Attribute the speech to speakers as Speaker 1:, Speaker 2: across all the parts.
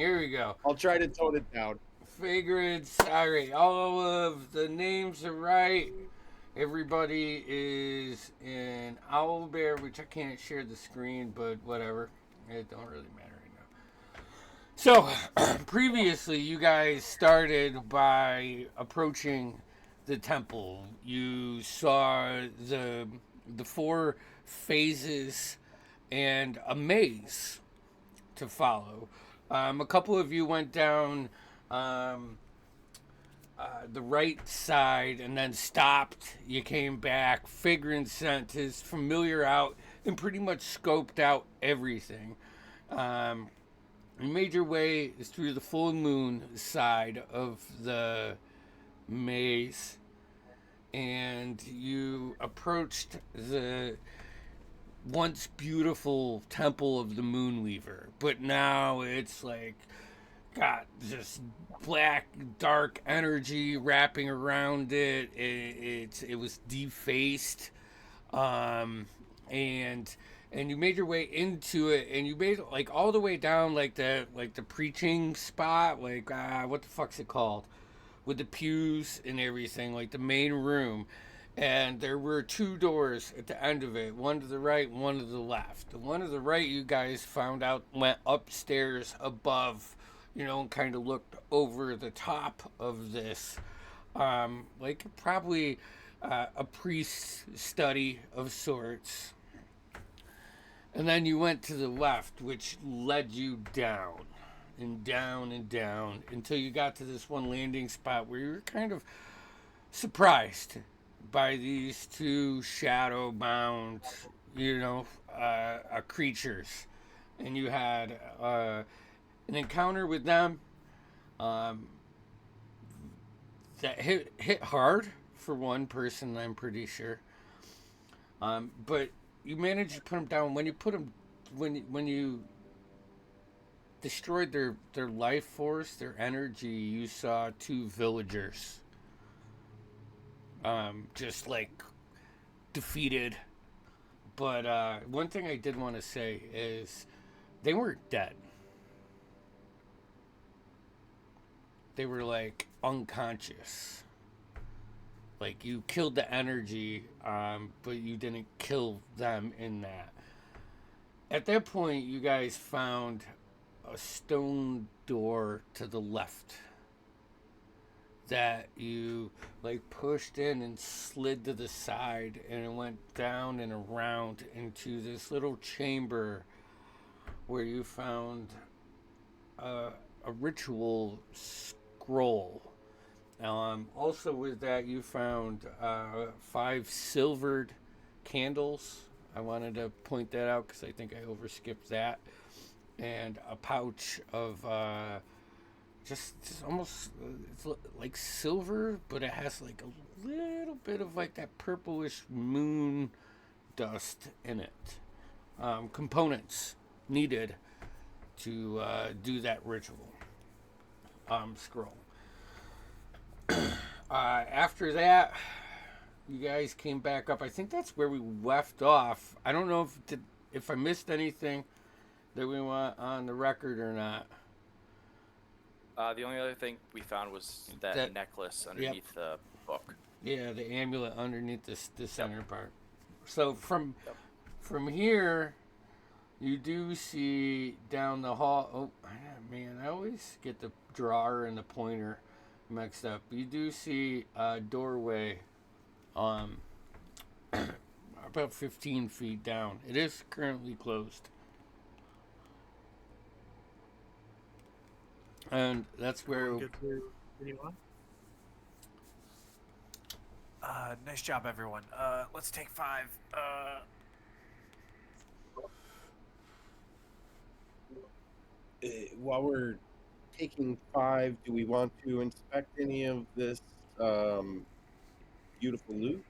Speaker 1: Here we go.
Speaker 2: I'll try to tone it down.
Speaker 1: Figurants. All right. All of the names are right. Everybody is in Owlbear, which I can't share the screen, but whatever. It don't really matter right now. So, previously, you guys started by approaching the temple. You saw the four phases and a maze to follow. A couple of you went down um, the right side and then stopped. You came back. Figurant sent his familiar out and pretty much scoped out everything. Um, you made your way through the full moon side of the maze and you approached the once beautiful temple of the Moonweaver, but now it's like got this black dark energy wrapping around it. It was defaced, um, and you made your way into it, and you made it like all the way down like the preaching spot, like what the fuck's it called, with the pews and everything, like the main room. And there were two doors at the end of it, one to the right, one to the left. The one to the right, you guys found out, went upstairs above, and kind of looked over the top of this. Like probably a priest's study of sorts. And then you went to the left, which led you down and down and down until you got to this one landing spot where you were kind of surprised by these two shadow bound, creatures. And you had an encounter with them um, that hit hard for one person, I'm pretty sure. But you managed to put them down. When you put them, when you destroyed their life force, their energy, you saw two villagers just like defeated. But one thing I did want to say is they weren't dead. They were like unconscious. Like you killed the energy, but you didn't kill them in that. At that point, you guys found a stone door to the left that you like pushed in and slid to the side, and it went down and around into this little chamber where you found a ritual scroll. Also with that, you found 5 silvered candles. I wanted to point that out because I think I overskipped that, and a pouch of just almost it's like silver, but it has like a little bit of like that purplish moon dust in it. Components needed to do that ritual scroll. After that, you guys came back up. I think that's where we left off. I don't know if I missed anything that we want on the record or not.
Speaker 3: The only other thing we found was that necklace underneath the book.
Speaker 1: Yeah, the amulet underneath the center part. So from here, you do see down the hall. Oh man, I always get the drawer and the pointer mixed up. You do see a doorway, about 15 feet down. It is currently closed. And that's where.
Speaker 4: Nice job, everyone. Let's take 5.
Speaker 2: While we're taking 5, do we want to inspect any of this beautiful loot?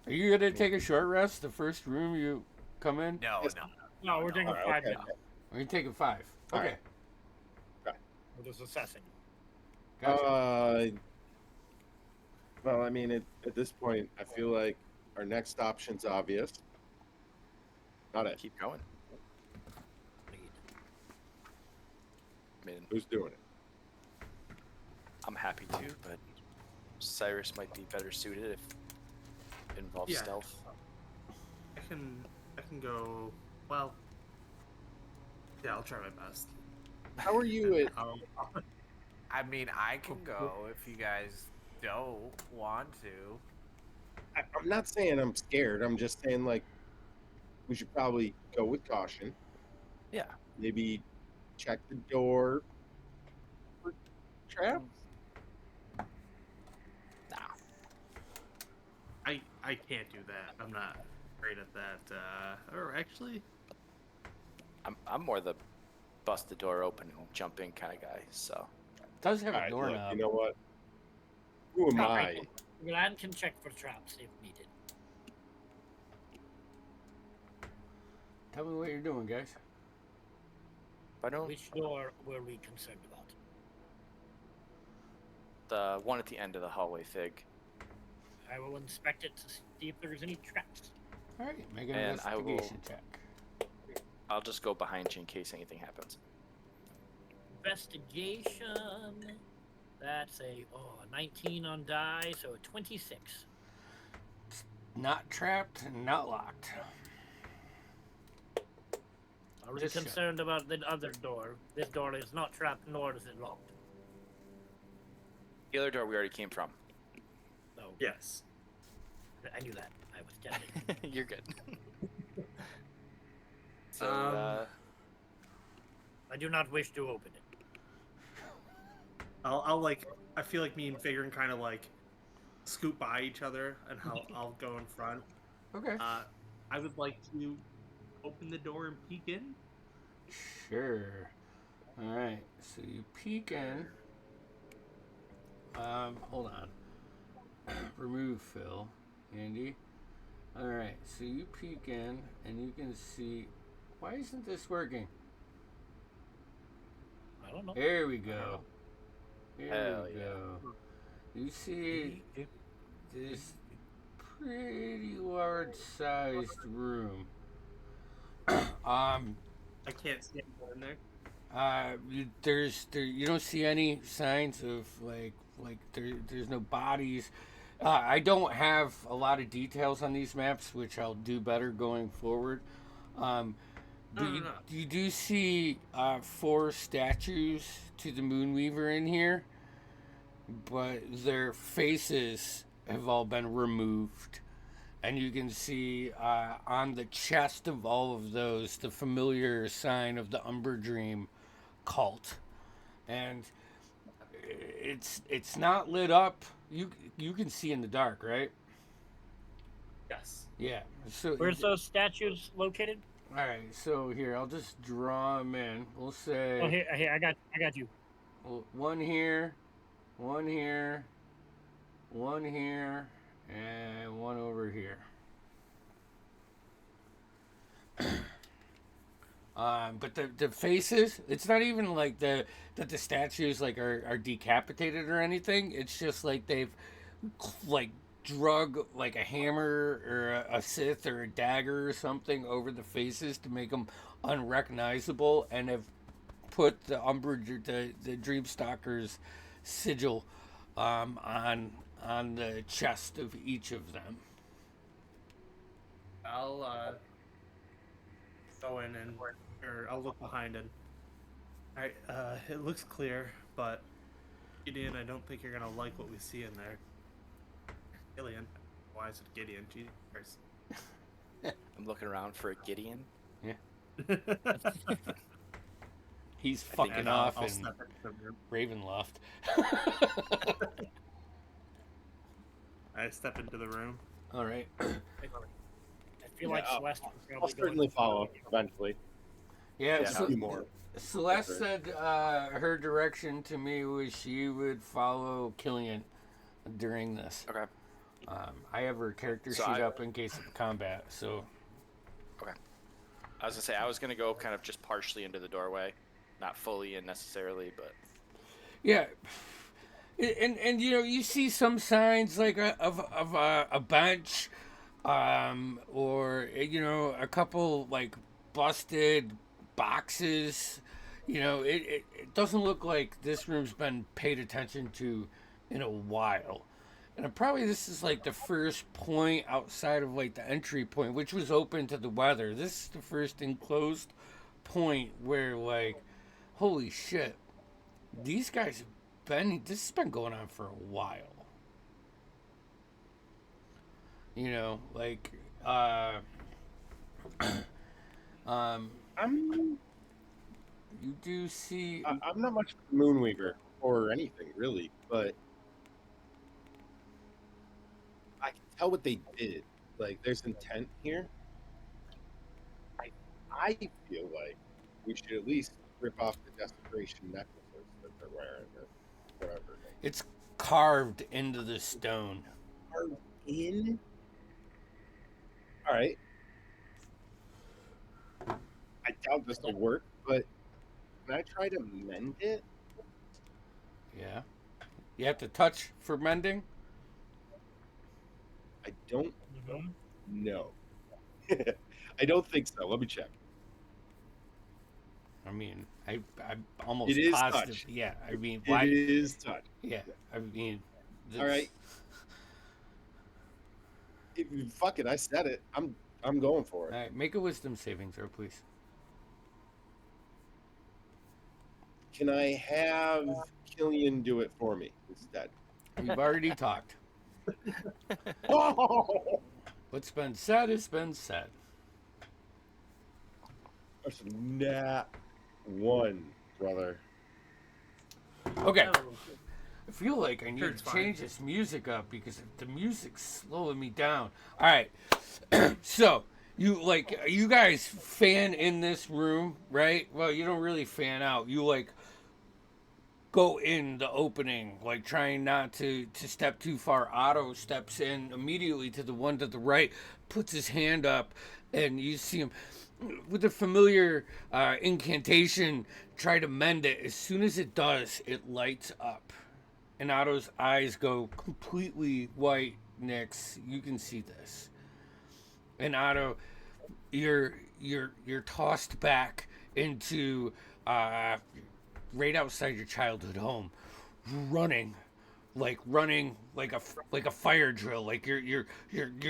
Speaker 1: Are you gonna take a short rest? The first room you come in?
Speaker 4: No,
Speaker 5: we're taking 5 now.
Speaker 1: We're taking 5. Okay.
Speaker 2: Right.
Speaker 5: We're just assessing.
Speaker 1: Gotcha.
Speaker 2: Well, I mean, at this point, I feel like our next option's obvious. Not it.
Speaker 3: Keep going. I mean,
Speaker 2: Who's doing it?
Speaker 3: I'm happy to, but Cyrus might be better suited if it involves
Speaker 6: Yeah.
Speaker 3: stealth.
Speaker 6: I can go. Well, yeah, I'll try my best.
Speaker 2: How are you at?
Speaker 4: I mean, I can go if you guys don't want to.
Speaker 2: I'm not saying I'm scared. I'm just saying like we should probably go with caution.
Speaker 3: Yeah.
Speaker 2: Maybe check the door for traps.
Speaker 3: Nah.
Speaker 6: I can't do that. I'm not great at that. Or actually,
Speaker 3: I'm more the bust the door open and jump in kind of guy. So
Speaker 1: It does have
Speaker 2: All
Speaker 1: a
Speaker 2: right, look,
Speaker 1: doorknob.
Speaker 2: you know what? Who am I?
Speaker 5: Glenn can check for traps if needed.
Speaker 1: Tell me what you're doing, guys.
Speaker 3: I don't.
Speaker 5: Which door were we concerned about?
Speaker 3: The one at the end of the hallway, Fig.
Speaker 5: I will inspect it to see if there's any traps.
Speaker 1: All right, make an
Speaker 3: And I will-
Speaker 1: investigation check.
Speaker 3: I'll just go behind you in case anything happens.
Speaker 5: Investigation. That's a 19 on die, so a 26.
Speaker 1: Not trapped, not locked.
Speaker 5: Are we
Speaker 1: Just check.
Speaker 5: concerned about the other door? This door is not trapped, nor is it locked.
Speaker 3: The other door we already came from.
Speaker 5: No,
Speaker 6: yes.
Speaker 5: I knew that. I was guessing.
Speaker 3: You're good. So,
Speaker 5: I do not wish to open it.
Speaker 6: I'll like. I feel like me and Figure can kind of like scoot by each other, and I'll go in front.
Speaker 1: Okay.
Speaker 6: I would like to open the door and peek in.
Speaker 1: Sure. All right. So you peek in. Hold on. Remove fill, Andy. All right. So you peek in, and you can see. Why isn't this working?
Speaker 5: I don't know.
Speaker 1: There we go. There
Speaker 3: Hell
Speaker 1: we
Speaker 3: yeah.
Speaker 1: go. You see this pretty large-sized room.
Speaker 6: I can't see anyone in there.
Speaker 1: You don't see any signs of there's no bodies. I don't have a lot of details on these maps, which I'll do better going forward. You do see 4 statues to the Moonweaver in here, but their faces have all been removed. And you can see on the chest of all of those the familiar sign of the Umber Dream cult. And it's not lit up. You can see in the dark, right?
Speaker 6: Yes.
Speaker 1: Yeah. So
Speaker 5: Where's those statues located?
Speaker 1: all right. So here, I'll just draw them in. We'll say
Speaker 5: Oh, here, I got you.
Speaker 1: one here, one here, one here, and one over here. But the faces, it's not even like that the statues like are decapitated or anything. It's just like they've like drug like a hammer or a scythe or a dagger or something over the faces to make them unrecognizable, and have put the the Dreamstalker's sigil on the chest of each of them.
Speaker 6: I'll go in and or I'll look behind it. All right. It looks clear, but Gideon, I don't think you're gonna like what we see in there. Gideon, why is it Gideon? Jesus Christ.
Speaker 3: I'm looking around for a Gideon.
Speaker 1: He's
Speaker 3: think
Speaker 1: fucking
Speaker 6: I'll
Speaker 1: off in
Speaker 6: step into the room.
Speaker 1: Ravenloft.
Speaker 6: I step into the room.
Speaker 1: All right.
Speaker 5: I feel like
Speaker 2: Yeah,
Speaker 5: Celeste will
Speaker 2: I'll
Speaker 5: probably
Speaker 2: certainly follow eventually.
Speaker 1: Yeah.
Speaker 3: Yeah.
Speaker 1: So,
Speaker 2: A few more.
Speaker 1: Celeste said her direction to me was she would follow Killian during this.
Speaker 3: Okay.
Speaker 1: I have her character
Speaker 3: So
Speaker 1: sheet
Speaker 3: I-
Speaker 1: up in case of combat. So
Speaker 3: Okay. I was gonna say I was gonna go kind of just partially into the doorway, not fully in necessarily, but
Speaker 1: yeah. And you know, you see some signs like of a bench, or you know, a couple like busted boxes. You know, it doesn't look like this room's been paid attention to in a while. And probably this is like the first point outside of like the entry point, which was open to the weather. This is the first enclosed point where like, holy shit, these guys have been, this has been going on for a while. You know, like, um,
Speaker 2: I'm
Speaker 1: you do see,
Speaker 2: I'm not much of a Moonweaver or anything really, but I can tell what they did. Like, there's intent here. I feel like we should at least rip off the desecration necklaces that they're wearing or whatever.
Speaker 1: it's carved into the stone.
Speaker 2: Carved in. All right. I doubt this will work, but can I try to mend it?
Speaker 1: Yeah. You have to touch for mending?
Speaker 2: I don't
Speaker 5: Mhm.
Speaker 2: know. I don't think so. Let me check.
Speaker 1: I mean, I almost
Speaker 2: It is
Speaker 1: positive.
Speaker 2: touch.
Speaker 1: Yeah, I mean,
Speaker 2: It
Speaker 1: why?
Speaker 2: is touch.
Speaker 1: Yeah, I mean,
Speaker 2: All right. Fuck it. I said it. I'm going for it.
Speaker 1: All right, make a wisdom saving throw, please.
Speaker 2: Can I have Killian do it for me instead?
Speaker 1: We've already talked.
Speaker 2: Oh,
Speaker 1: What's been said has been said.
Speaker 2: that's a nat 1, brother.
Speaker 1: Okay,
Speaker 5: Oh,
Speaker 1: I feel like I need
Speaker 6: Sure,
Speaker 1: to
Speaker 6: it's fine.
Speaker 1: change this music up because the music's slowing me down. All right, so you guys fan in this room, right? Well, you don't really fan out. You like go in the opening, like trying not to step too far. Otto steps in immediately to the one to the right, puts his hand up, and you see him with a familiar incantation try to mend it. As soon as it does, it lights up, and Otto's eyes go completely white. Nix, you can see this, and Otto, you're tossed back into right outside your childhood home, running like a fire drill, like you're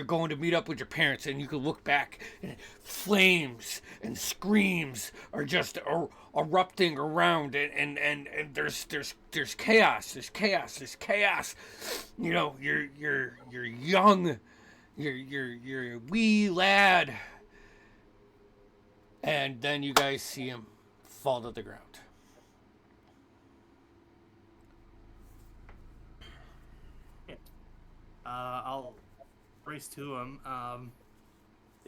Speaker 1: going to meet up with your parents, and you can look back and flames and screams are just erupting around, and there's chaos. You know, you're young, you're a wee lad, and then you guys see him fall to the ground.
Speaker 6: I'll race to him.
Speaker 3: Yeah, I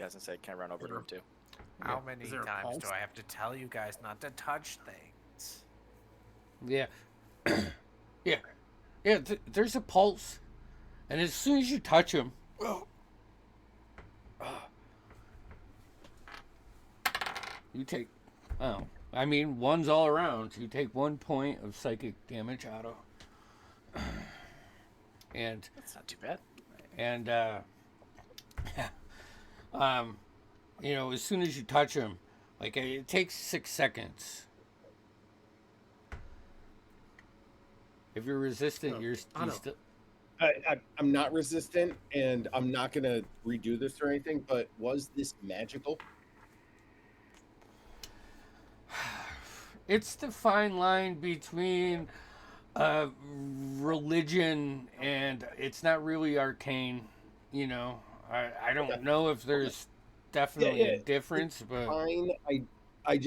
Speaker 3: was gonna say, can I run over to him too?
Speaker 4: How many
Speaker 6: Is there a
Speaker 4: times
Speaker 6: pulse?
Speaker 4: do I have to tell you guys not to touch things?
Speaker 1: Yeah. Yeah. Yeah, there's a pulse. And as soon as you touch him, you take, oh, I mean, one's all around. You take 1 point of psychic damage out of. And,
Speaker 3: That's not too bad.
Speaker 1: and, you know, as soon as you touch him, like, it takes 6 seconds. If you're resistant,
Speaker 6: No,
Speaker 1: you're
Speaker 6: Otto.
Speaker 1: still.
Speaker 2: I'm not resistant, and I'm not gonna redo this or anything. But was this magical?
Speaker 1: It's the fine line between religion and it's not really arcane. You know, I don't know if there's definitely
Speaker 2: Yeah,
Speaker 1: a difference, but
Speaker 2: Fine. I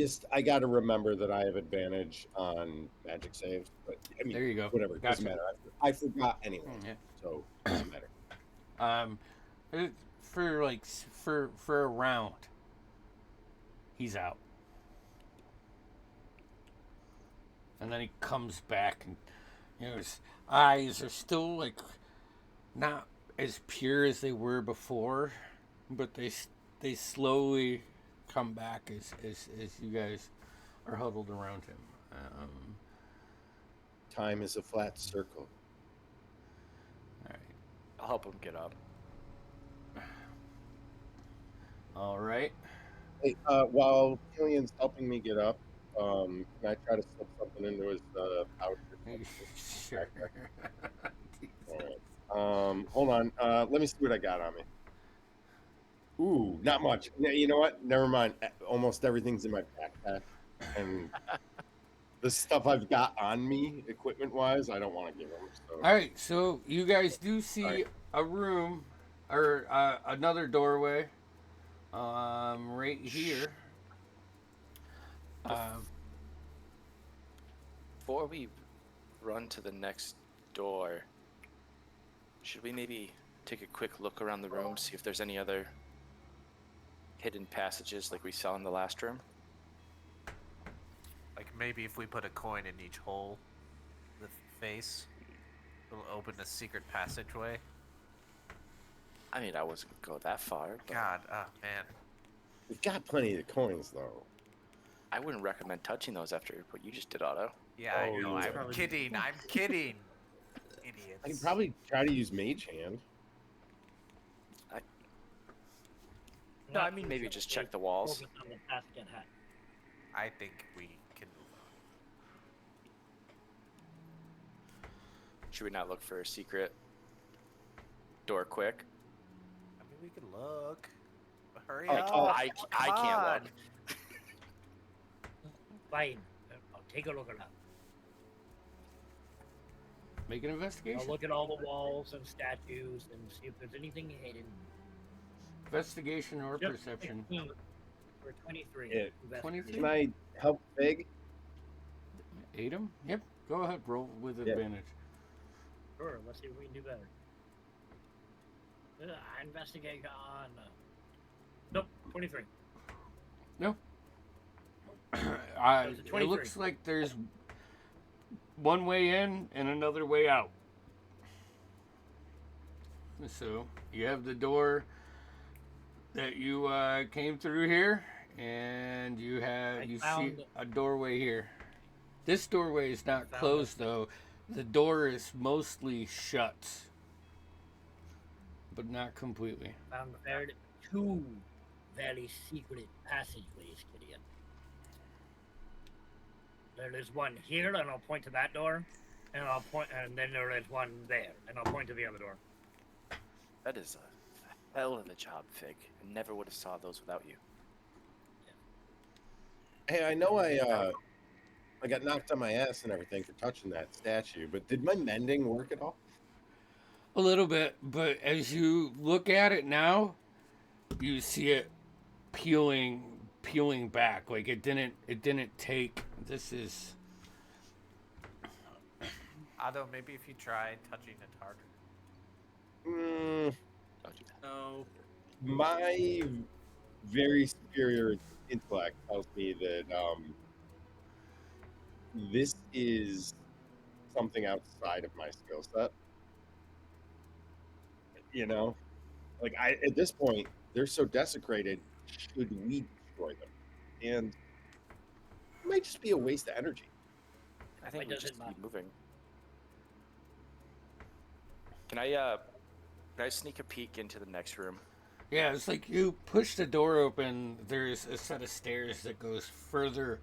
Speaker 2: got to remember that I have advantage on magic saves. But I mean,
Speaker 1: there you go.
Speaker 2: whatever. It doesn't
Speaker 1: Gotcha.
Speaker 2: matter. I forgot anyway,
Speaker 1: Yeah.
Speaker 2: so it doesn't matter.
Speaker 1: For like for a round, he's out, and then he comes back, and you know his eyes are still like not as pure as they were before, but they slowly come back as you guys are huddled around him.
Speaker 2: Time is a flat circle.
Speaker 1: All right,
Speaker 3: I'll help him get up.
Speaker 1: all right.
Speaker 2: Hey, while Killian's helping me get up, Can I try to slip something into his pouch or something?
Speaker 1: Sure.
Speaker 2: All right. Hold on. Let me see what I got on me. Ooh, not much. You know what? Never mind. Almost everything's in my backpack, and the stuff I've got on me, equipment-wise, I don't want to give them. So,
Speaker 1: All right, so you guys do see
Speaker 2: All right.
Speaker 1: a room or another doorway right here.
Speaker 3: Before we run to the next door, should we maybe take a quick look around the room, see if there's any other hidden passages like we saw in the last room?
Speaker 4: Like maybe if we put a coin in each hole, the face, it'll open a secret passageway.
Speaker 3: I mean, I wasn't gonna go that far, but
Speaker 4: God, oh man.
Speaker 2: we've got plenty of coins, though.
Speaker 3: I wouldn't recommend touching those after what you just did, Otto.
Speaker 4: Yeah, I
Speaker 2: Oh,
Speaker 4: know.
Speaker 2: yeah.
Speaker 4: I'm
Speaker 6: Probably-
Speaker 4: kidding. I'm kidding. Idiots.
Speaker 2: I can probably try to use Mage Hand.
Speaker 3: No, I mean maybe just check the walls.
Speaker 5: Focus on the task at hand.
Speaker 4: I think we can move on.
Speaker 3: Should we not look for a secret door quick?
Speaker 4: I mean, we can look. But hurry
Speaker 2: Oh,
Speaker 4: up.
Speaker 3: I
Speaker 4: Come
Speaker 3: can't
Speaker 4: on.
Speaker 3: look.
Speaker 5: Fine. I'll take a look at that.
Speaker 1: Make an investigation.
Speaker 5: I'll look at all the walls and statues and see if there's anything hidden.
Speaker 1: Investigation or
Speaker 5: Yep,
Speaker 1: perception.
Speaker 5: 16 for 23.
Speaker 2: Yeah,
Speaker 5: Investigation.
Speaker 2: Can I help Fig?
Speaker 1: Adam? Yep. Go ahead. Roll with
Speaker 2: Yeah.
Speaker 1: advantage.
Speaker 5: Sure, let's see if we can do better. Investigation. Nope, 23.
Speaker 1: No.
Speaker 5: was a
Speaker 1: It
Speaker 5: 23.
Speaker 1: looks like there's one way in and another way out. So you have the door that you came through here, and you see
Speaker 5: found-
Speaker 1: a doorway here. This doorway is not
Speaker 5: Found
Speaker 1: closed though. The door is mostly shut, but not completely.
Speaker 5: Found two very secret passageways, Gideon. There is one here, and I'll point to that door, and then there is one there, and I'll point to the other door.
Speaker 3: That is a hell of a job, Fig. I never would have saw those without you.
Speaker 2: Hey, I know I got knocked on my ass and everything for touching that statue, but did my mending work at all?
Speaker 1: A little bit, but as you look at it now, you see it peeling back. Like it didn't take. This is.
Speaker 4: Although maybe if you try touching it harder.
Speaker 2: Mm,
Speaker 3: Don't do that.
Speaker 6: No.
Speaker 2: my very superior intellect tells me that this is something outside of my skill set. You know, like at this point, they're so desecrated. Should we destroy them? And it might just be a waste of energy.
Speaker 3: I think
Speaker 5: Why
Speaker 3: we
Speaker 5: does
Speaker 3: just
Speaker 5: it not?
Speaker 3: keep moving. Can I sneak a peek into the next room?
Speaker 1: Yeah, it's like you push the door open. There's a set of stairs that goes further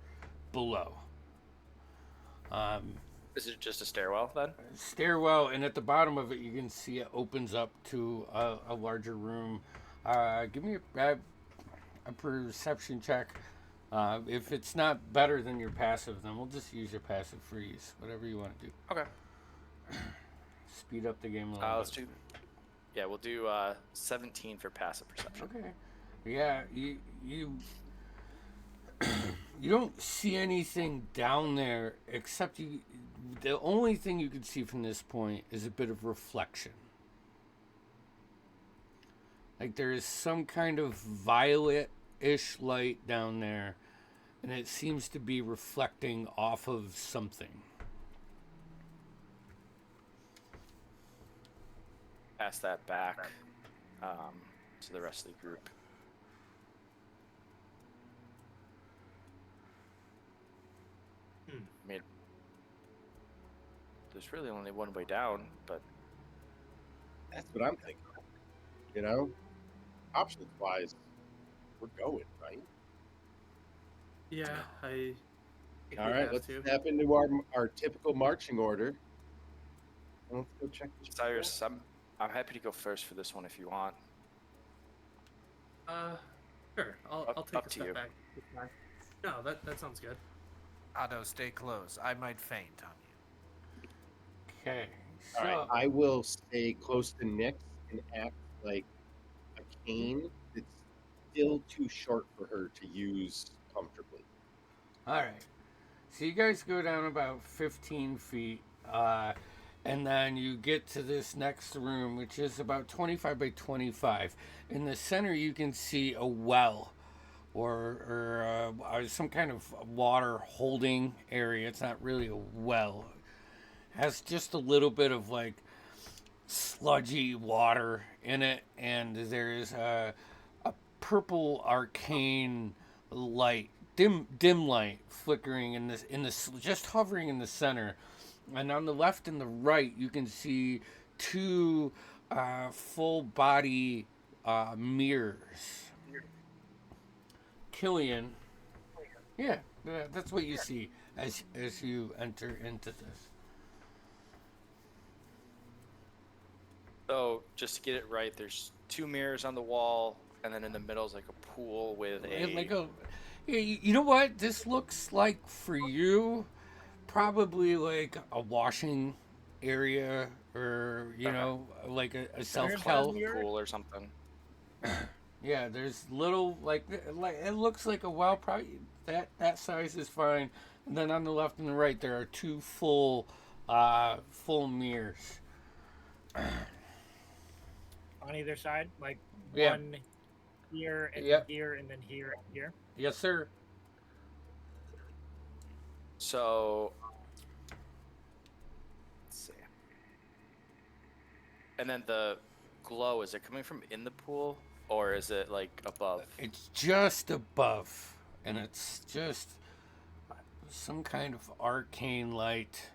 Speaker 1: below.
Speaker 3: Is it just a stairwell then?
Speaker 1: Stairwell, and at the bottom of it, you can see it opens up to a larger room. Give me a perception check. If it's not better than your passive, then we'll just use your passive freeze. Whatever you want to do.
Speaker 3: Okay.
Speaker 1: Speed up the game a little
Speaker 3: Let's
Speaker 1: bit.
Speaker 3: do. Yeah, we'll do 17 for passive perception.
Speaker 1: Okay. Yeah, you you don't see anything down there except you. The only thing you can see from this point is a bit of reflection. Like there is some kind of violet-ish light down there, and it seems to be reflecting off of something.
Speaker 3: Pass that back to the rest of the group. I mean, there's really only one way down, but
Speaker 2: That's what I'm thinking. You know, options wise, we're going right.
Speaker 6: Yeah, I if
Speaker 2: All
Speaker 6: we
Speaker 2: right,
Speaker 6: have
Speaker 2: let's
Speaker 6: to.
Speaker 2: step into our typical marching order. And let's go check this.
Speaker 3: Cyrus, I'm happy to go first for this one if you want.
Speaker 6: Sure. I'll
Speaker 3: Up
Speaker 6: take a
Speaker 3: to
Speaker 6: step
Speaker 3: you.
Speaker 6: back this time. No, that sounds good.
Speaker 4: Otto, stay close. I might faint on you.
Speaker 1: Okay.
Speaker 2: All right,
Speaker 1: So,
Speaker 2: I will stay close to Nyx and act like a cane that's still too short for her to use comfortably.
Speaker 1: all right. So you guys go down about 15 feet, and then you get to this next room, which is about 25 by 25. In the center, you can see a well or some kind of water holding area. It's not really a well. It has just a little bit of like sludgy water in it, and there is a purple arcane light, dim light flickering in this just hovering in the center. And on the left and the right, you can see two full body mirrors. Killian, yeah, that's what you see as you enter into this.
Speaker 3: So just to get it right, there's 2 mirrors on the wall, and then in the middle is like a pool with
Speaker 1: Like
Speaker 3: a.
Speaker 1: a, yeah, you know what? This looks like for you, probably like a washing area, or
Speaker 3: Okay.
Speaker 1: like a self
Speaker 5: There's
Speaker 1: help.
Speaker 5: one mirror.
Speaker 3: Pool or something.
Speaker 1: Yeah, there's little like it looks like a well, probably that size is fine. And then on the left and the right, there are two full mirrors.
Speaker 5: On either side, like
Speaker 1: Yeah.
Speaker 5: one here and
Speaker 1: Yep.
Speaker 5: then here and then here and here.
Speaker 1: Yes, sir.
Speaker 3: So. Let's see. And then the glow, is it coming from in the pool or is it like above?
Speaker 1: It's just above, and it's just some kind of arcane light.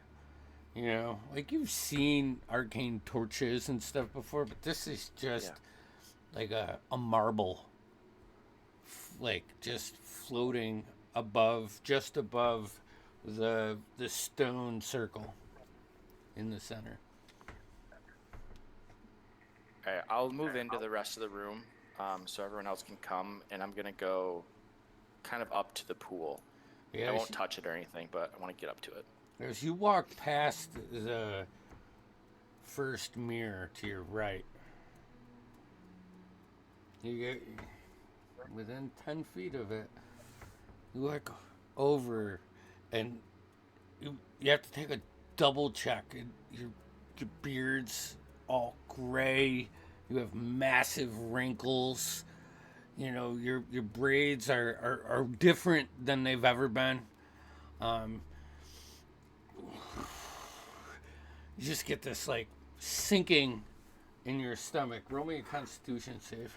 Speaker 1: Like you've seen arcane torches and stuff before, but this is just like a marble, like just floating just above the stone circle in the center.
Speaker 3: All right, I'll move into the rest of the room so everyone else can come, and I'm going to go kind of up to the pool.
Speaker 1: Yeah,
Speaker 3: I won't touch it or anything, but I want to get up to it.
Speaker 1: as you walk past the first mirror to your right, you get within 10 feet of it. You look over, and you have to take a double check. Your beard's all gray. You have massive wrinkles. Your braids are different than they've ever been. You just get this like sinking in your stomach. Roll me a Constitution save.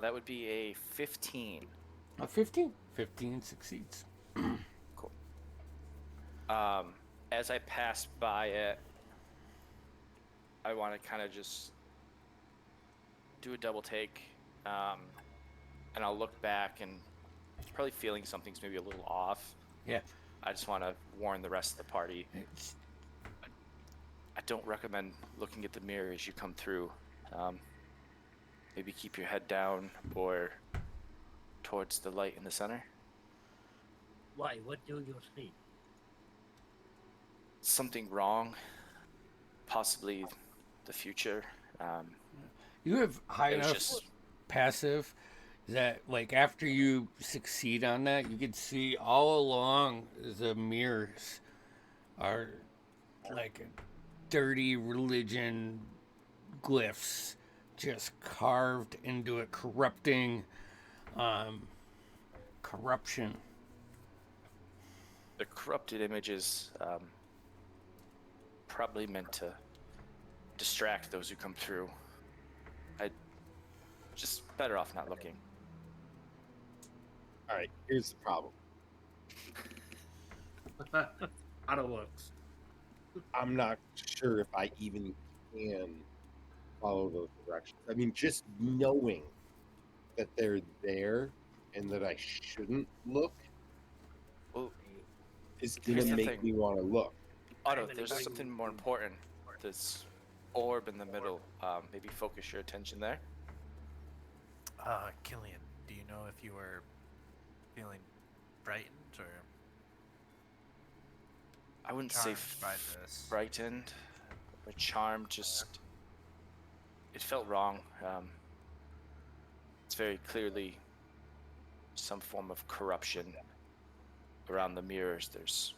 Speaker 3: That would be a 15.
Speaker 1: A 15. 15 succeeds.
Speaker 3: Cool. As I pass by it, I want to kind of just do a double take, and I'll look back and probably feeling something's maybe a little off.
Speaker 1: Yeah.
Speaker 3: I just want to warn the rest of the party.
Speaker 1: It's,
Speaker 3: I don't recommend looking at the mirror as you come through. Maybe keep your head down or towards the light in the center.
Speaker 5: Why? What do you see?
Speaker 3: Something wrong. Possibly the future.
Speaker 1: you have high
Speaker 3: It was
Speaker 1: enough
Speaker 3: just
Speaker 1: passive that like after you succeed on that, you can see all along the mirrors are like dirty religion glyphs just carved into it, corrupting corruption.
Speaker 3: the corrupted image is probably meant to distract those who come through. I just better off not looking.
Speaker 2: All right, here's the problem.
Speaker 6: Otto looks.
Speaker 2: I'm not sure if I even can follow those directions. I mean, just knowing that they're there and that I shouldn't look
Speaker 3: Well,
Speaker 2: is
Speaker 3: here's
Speaker 2: gonna
Speaker 3: the
Speaker 2: make
Speaker 3: thing.
Speaker 2: me want to look.
Speaker 3: Otto,
Speaker 5: I'm in
Speaker 3: there's
Speaker 5: agreement
Speaker 3: something
Speaker 5: with
Speaker 3: more
Speaker 5: you.
Speaker 3: important. This orb in the middle. Maybe focus your attention there.
Speaker 4: Killian, do you know if you were feeling frightened or
Speaker 3: I wouldn't say
Speaker 4: charmed by this?
Speaker 3: frightened or charmed. Just it felt wrong. It's very clearly some form of corruption around the mirrors. There's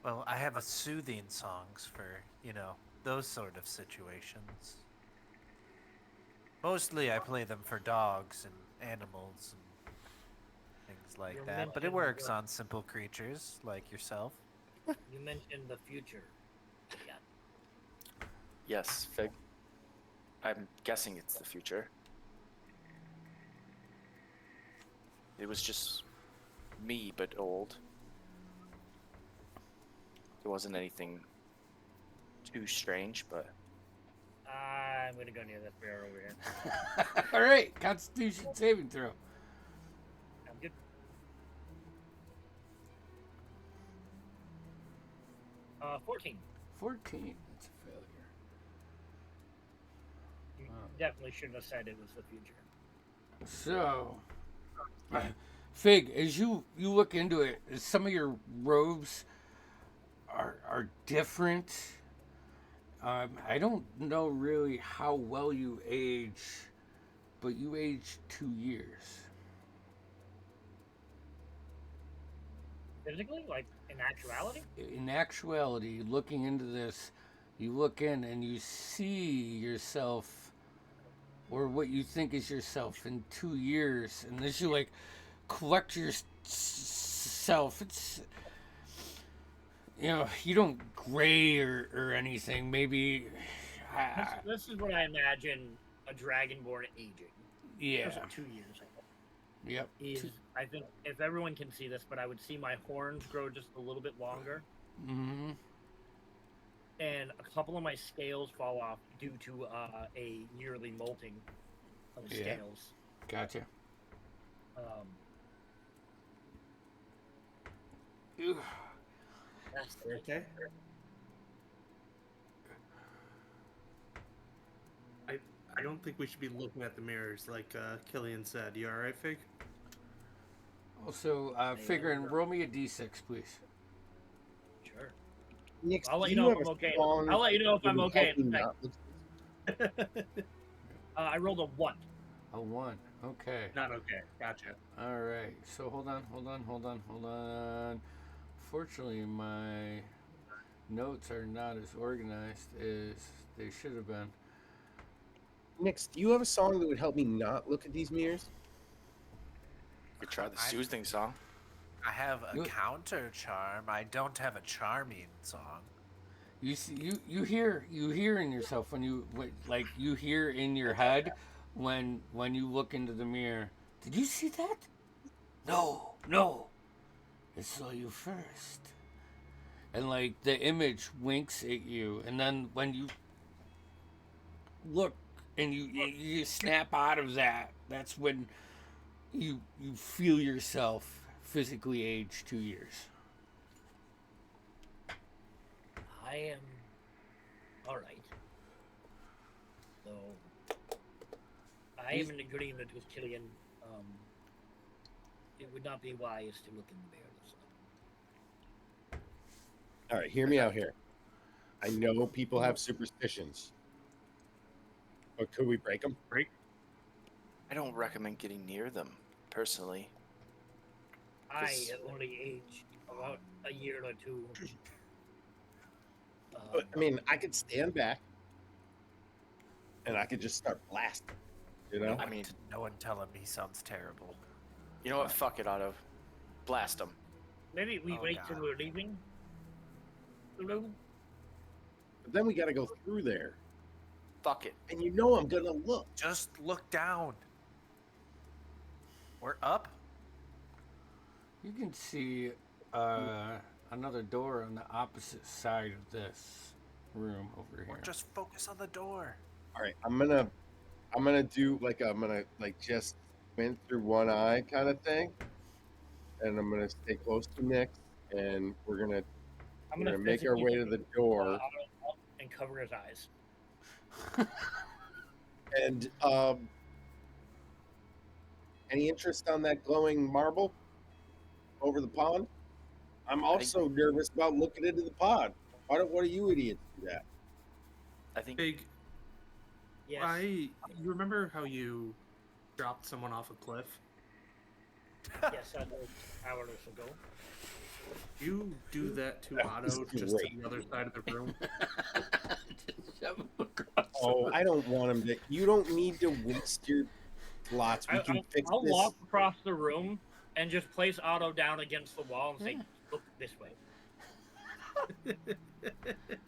Speaker 4: Well, I have a soothing songs for, those sort of situations. Mostly I play them for dogs and animals and things like
Speaker 5: You
Speaker 4: that, but it
Speaker 5: mentioned
Speaker 4: works
Speaker 5: the-
Speaker 4: on simple creatures like yourself.
Speaker 5: You mentioned the future. Yeah.
Speaker 3: yes, Fig. I'm guessing it's the future. It was just me, but old. There wasn't anything too strange, but
Speaker 5: I'm gonna go near this bear over here.
Speaker 1: All right, Constitution saving throw.
Speaker 5: I'm good. Uh, 14.
Speaker 1: 14. That's a failure.
Speaker 5: You
Speaker 1: Wow.
Speaker 5: definitely shouldn't have said it was the future.
Speaker 1: So, Fig, as you look into it, some of your robes are different. I don't know really how well you age, but you age 2 years.
Speaker 5: Physically, like in actuality.
Speaker 1: In actuality, looking into this, you look in and you see yourself, or what you think is yourself, in 2 years. And as you like collect yourself, it's, you don't gray or anything. Maybe,
Speaker 5: This is what I imagine a dragonborn aging.
Speaker 1: yeah,
Speaker 5: Those are 2 years. I think.
Speaker 1: yep.
Speaker 5: I think if everyone can see this, but I would see my horns grow just a little bit longer,
Speaker 1: Mm-hmm.
Speaker 5: and a couple of my scales fall off due to a yearly molting of the
Speaker 1: Yeah.
Speaker 5: scales.
Speaker 1: Gotcha.
Speaker 5: That's
Speaker 6: Okay. I don't think we should be looking at the mirrors like Killian said. You all right, Fig?
Speaker 1: Also, figuring, roll me a d6, please.
Speaker 5: sure.
Speaker 2: Nick,
Speaker 5: I'll let
Speaker 2: do
Speaker 5: you know if
Speaker 2: have
Speaker 5: I'm
Speaker 2: a
Speaker 5: okay.
Speaker 2: song
Speaker 5: I'll let you know if
Speaker 2: that
Speaker 5: I'm
Speaker 2: would
Speaker 5: okay.
Speaker 2: help me
Speaker 5: in
Speaker 2: not look-
Speaker 5: I rolled a 1.
Speaker 1: A 1. Okay.
Speaker 6: Not okay. Gotcha.
Speaker 1: All right. So hold on. Fortunately, my notes are not as organized as they should have been.
Speaker 2: Nix, do you have a song that would help me not look at these mirrors?
Speaker 3: you could try the
Speaker 4: I-
Speaker 3: soothing song.
Speaker 4: I have a
Speaker 1: You-
Speaker 4: counter charm. I don't have a charming song.
Speaker 1: You see, you hear in yourself like you hear in your head when you look into the mirror. Did you see that? No. I saw you first. And like the image winks at you, and then when you look and you snap out of that, that's when you feel yourself physically age 2 years.
Speaker 5: I am alright. So I am in agreement with Killian. It would not be wise to look in the mirror this time.
Speaker 2: All right, hear me out here. I know people have superstitions, but could we break them?
Speaker 3: I don't recommend getting near them, personally.
Speaker 5: I
Speaker 3: This-
Speaker 5: only age about a year or two.
Speaker 2: I mean, I could stand back and I could just start blasting. You know?
Speaker 3: I mean,
Speaker 4: No one tell him he sounds terrible.
Speaker 3: you know what? Fuck it, Otto. Blast them.
Speaker 5: Maybe we
Speaker 4: Oh,
Speaker 5: wait
Speaker 4: God.
Speaker 5: till we're leaving the room.
Speaker 2: But then we got to go through there,
Speaker 3: Fuck it.
Speaker 2: and you know I'm gonna look.
Speaker 4: Just look down. We're up.
Speaker 1: You can see another door on the opposite side of this. room over here.
Speaker 4: Or just focus on the door.
Speaker 2: All right, I'm gonna do like I'm gonna like just squint through one eye kind of thing, and I'm gonna stay close to Nick, and we're gonna make our
Speaker 5: physically
Speaker 2: way to the door.
Speaker 5: Otto up and cover his eyes.
Speaker 2: And any interest on that glowing marble over the pond? I'm also nervous about looking into the pond. What do you idiots do that?
Speaker 3: I think
Speaker 6: Big.
Speaker 5: Yes.
Speaker 6: You remember how you dropped someone off a cliff?
Speaker 5: Yes, I did hours ago.
Speaker 6: You do that to
Speaker 2: That
Speaker 6: Otto
Speaker 2: was
Speaker 6: just to
Speaker 2: great.
Speaker 6: the other side of the room.
Speaker 1: Just shove him across the
Speaker 2: Oh,
Speaker 1: room.
Speaker 2: I don't want him to. You don't need to waste your slots. We can fix
Speaker 5: I'll
Speaker 2: this.
Speaker 5: walk across the room and just place Otto down against the wall and say, "Look this way."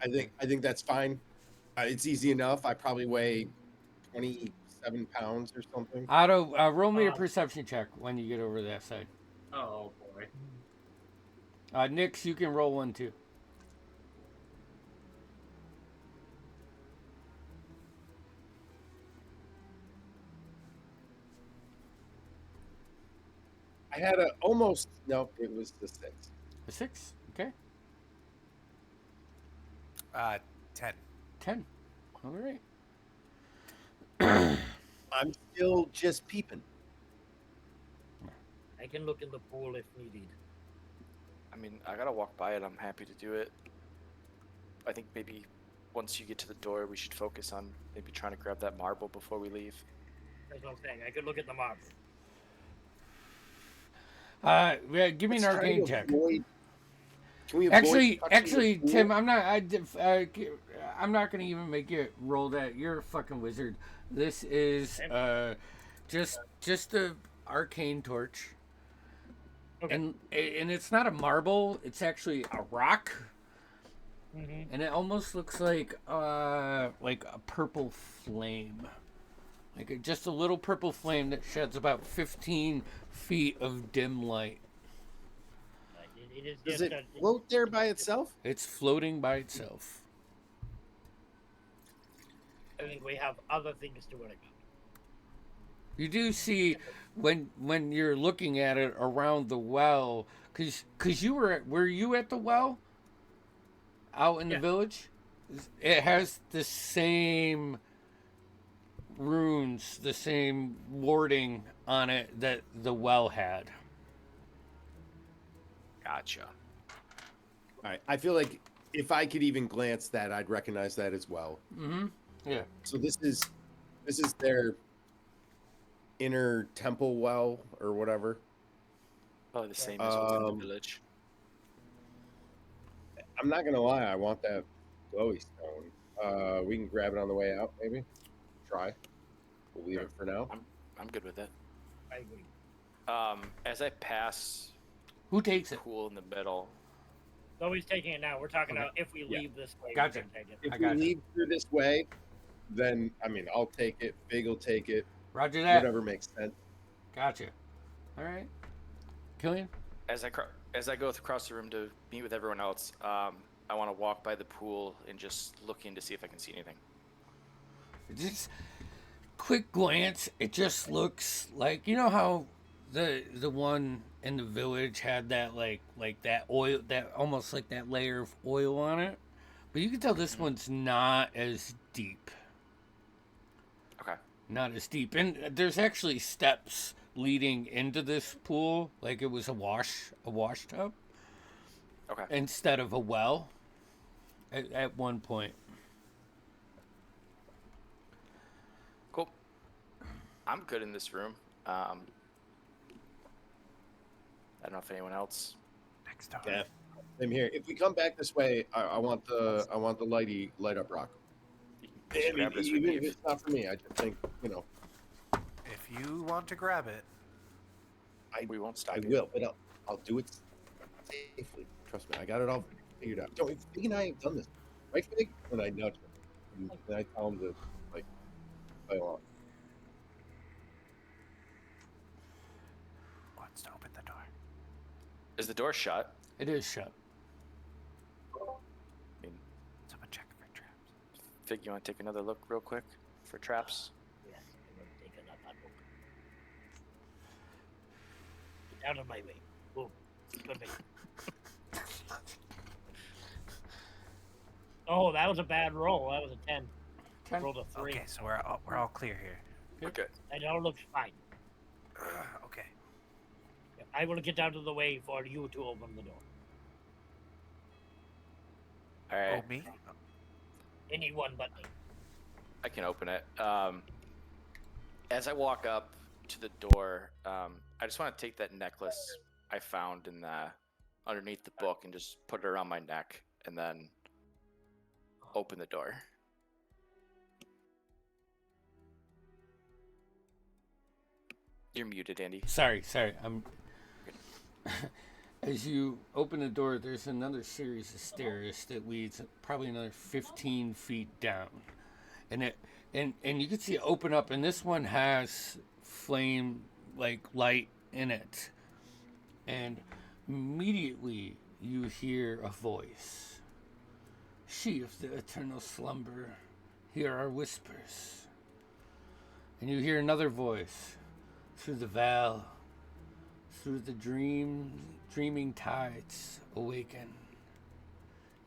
Speaker 2: I think that's fine. It's easy enough. I probably weigh 27 pounds or something.
Speaker 1: Otto, roll me a perception check when you get over that side.
Speaker 6: Oh boy.
Speaker 1: Nix, you can roll one too.
Speaker 2: I had a almost no. It was the 6.
Speaker 1: A 6. Okay.
Speaker 4: 10.
Speaker 1: 10. All right.
Speaker 2: I'm still just peeping.
Speaker 5: I can look in the pool if needed.
Speaker 3: I mean, I gotta walk by it. I'm happy to do it. I think maybe once you get to the door, we should focus on maybe trying to grab that marble before we leave.
Speaker 5: That's what I'm saying. I could look at the marble.
Speaker 1: Yeah, give me an
Speaker 2: Let's try
Speaker 1: arcane
Speaker 2: to
Speaker 1: check.
Speaker 2: avoid- Can we avoid
Speaker 1: Actually,
Speaker 2: touching the
Speaker 1: Tim,
Speaker 2: pool?
Speaker 1: I'm not gonna even make you roll that. You're a fucking wizard. This is just a arcane torch,
Speaker 5: Okay.
Speaker 1: and it's not a marble. It's actually a rock, and it almost looks like a purple flame, just a little purple flame that sheds about 15 feet of dim light.
Speaker 5: It is
Speaker 2: Does
Speaker 5: just
Speaker 2: it float there by itself?
Speaker 1: It's floating by itself.
Speaker 5: I think we have other things to worry about.
Speaker 1: You do see when you're looking at it around the well, cause you were you at the well out in the village? It has the same runes, the same warding on it that the well had.
Speaker 3: Gotcha.
Speaker 2: All right. I feel like if I could even glance that, I'd recognize that as well.
Speaker 1: Mm-hmm. Yeah.
Speaker 2: So this is their inner temple well or whatever.
Speaker 3: Probably the same as what's in the village.
Speaker 2: I'm not gonna lie, I want that glowy stone. We can grab it on the way out, maybe. Try. We'll leave it for now.
Speaker 3: I'm good with it.
Speaker 5: I agree.
Speaker 3: As I pass
Speaker 1: Who takes
Speaker 3: the
Speaker 1: it?
Speaker 3: pool in the middle,
Speaker 5: Nobody's taking it now. We're talking
Speaker 1: Okay.
Speaker 5: about if we leave this way.
Speaker 1: Gotcha.
Speaker 5: We can take it.
Speaker 2: If
Speaker 1: I
Speaker 2: we
Speaker 1: got you.
Speaker 2: leave through this way, then I'll take it. Big will take it.
Speaker 1: Roger that.
Speaker 2: Whatever makes sense.
Speaker 1: Gotcha. All right. Killian?
Speaker 3: as I go across the room to meet with everyone else, I want to walk by the pool and just look in to see if I can see anything.
Speaker 1: Just quick glance, it just looks like, you know how the one in the village had that like that oil, that almost like that layer of oil on it, but you can tell this one's not as deep.
Speaker 3: Okay.
Speaker 1: Not as deep, and there's actually steps leading into this pool, like it was a wash tub
Speaker 3: Okay.
Speaker 1: instead of a well at one point.
Speaker 3: Cool. I'm good in this room. I don't know if anyone else.
Speaker 4: Next door.
Speaker 2: Yeah. Same here. If we come back this way, I want the light up rock.
Speaker 3: Just grab it as we
Speaker 2: Even if
Speaker 3: leave.
Speaker 2: it's not for me, I just think
Speaker 4: If you want to grab it,
Speaker 3: We won't stop.
Speaker 2: I
Speaker 3: you.
Speaker 2: will, but I'll do it safely. Trust me, I got it all figured out. Don't Fig and I have done this, right, Fig? And I nudge him, and I tell him to like play along.
Speaker 4: wants to open the door.
Speaker 3: Is the door shut?
Speaker 1: It is shut.
Speaker 3: I mean,
Speaker 4: Someone check the
Speaker 3: Fig, you want to take another look real quick for traps?
Speaker 5: Yes, I'm gonna take another look. Get out of my way. Boom. Good thing. Oh, that was a bad roll. That was a 10. I
Speaker 1: 10?
Speaker 5: rolled a 3.
Speaker 4: Okay, so we're all clear here.
Speaker 3: Okay.
Speaker 5: It all looks fine.
Speaker 4: Okay.
Speaker 5: I will get out of the way for you to open the door.
Speaker 3: All right.
Speaker 4: Oh, me?
Speaker 5: Anyone but me.
Speaker 3: I can open it. As I walk up to the door, I just want to take that necklace I found in the underneath the book and just put it around my neck, and then open the door. You're muted, Andy.
Speaker 1: Sorry. I'm. As you open the door, there's another series of stairs that leads probably another 15 feet down, and you can see it open up, and this one has flame like light in it, and immediately you hear a voice. She of the eternal slumber, hear our whispers. And you hear another voice. Through the veil, through the dreaming tides, awaken.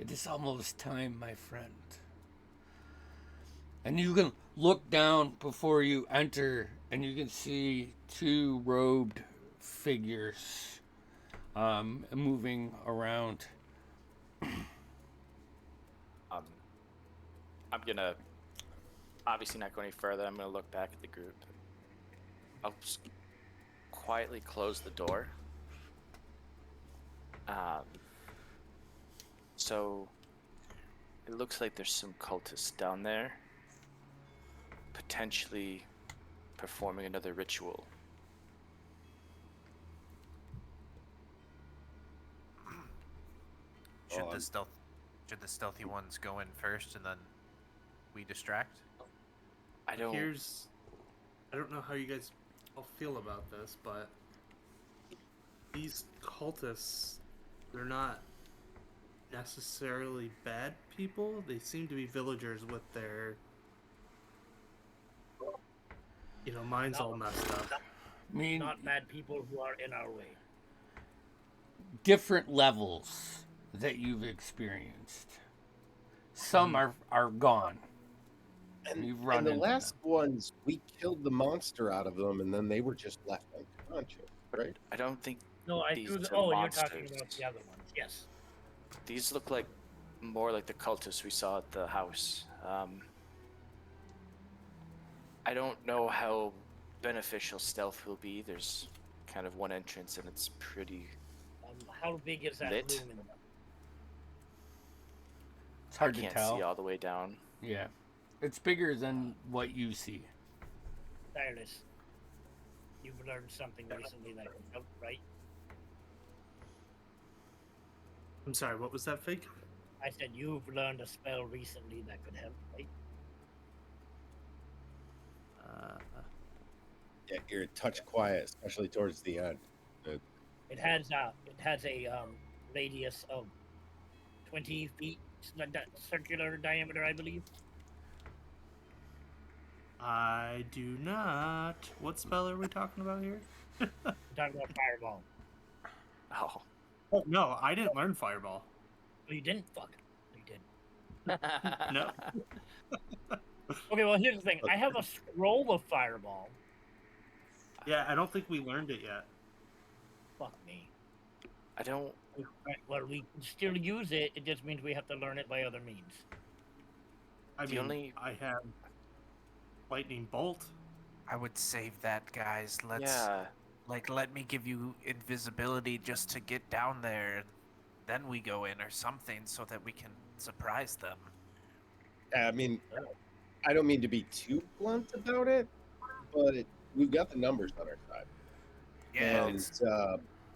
Speaker 1: It is almost time, my friend. And you can look down before you enter, and you can see two robed figures moving around.
Speaker 3: I'm gonna obviously not go any further. I'm gonna look back at the group. I'll just quietly close the door. So it looks like there's some cultists down there, potentially performing another ritual.
Speaker 4: Should the stealthy ones go in first and then we distract?
Speaker 3: I don't.
Speaker 6: I don't know how you guys all feel about this, but these cultists, they're not necessarily bad people. They seem to be villagers with their, minds all messed up.
Speaker 1: I mean,
Speaker 5: Not bad people who are in our way.
Speaker 1: different levels that you've experienced. Some are gone. You've run
Speaker 2: And the
Speaker 1: into
Speaker 2: last ones, we killed the monster out of them, and then they were just left unconscious, right?
Speaker 3: I don't think
Speaker 5: No, I
Speaker 3: these
Speaker 5: threw
Speaker 3: are
Speaker 5: the. Oh, you're talking
Speaker 3: monsters.
Speaker 5: about the other ones. Yes.
Speaker 3: These look like more like the cultists we saw at the house. I don't know how beneficial stealth will be. There's kind of one entrance, and it's pretty.
Speaker 5: How big is that
Speaker 3: Lit?
Speaker 5: room in there?
Speaker 1: It's hard
Speaker 3: I
Speaker 1: to
Speaker 3: can't
Speaker 1: tell.
Speaker 3: see all the way down.
Speaker 1: Yeah. It's bigger than what you see.
Speaker 5: Tireless. You've learned something recently that can help, right?
Speaker 6: I'm sorry, what was that, Fig?
Speaker 5: I said you've learned a spell recently that could help, right?
Speaker 2: Yeah, you're a touch quiet, especially towards the end.
Speaker 5: It has a radius of 20 feet, circular diameter, I believe.
Speaker 6: I do not. What spell are we talking about here?
Speaker 5: We're talking about fireball.
Speaker 3: Oh.
Speaker 6: Oh, no, I didn't learn Fireball.
Speaker 5: Oh, you didn't? Fuck. You did.
Speaker 6: No.
Speaker 5: Okay, well, here's the thing. I have a scroll of fireball.
Speaker 6: Yeah, I don't think we learned it yet.
Speaker 5: Fuck me.
Speaker 3: I don't.
Speaker 5: Right, well, we can still use it. It just means we have to learn it by other means.
Speaker 6: I
Speaker 3: The
Speaker 6: mean,
Speaker 3: only-
Speaker 6: I have Lightning Bolt.
Speaker 4: I would save that, guys.
Speaker 3: Yeah.
Speaker 4: Let me give you invisibility just to get down there, and then we go in or something so that we can surprise them.
Speaker 2: I mean, I don't mean to be too blunt about it, but we've got the numbers on our side.
Speaker 4: Yeah,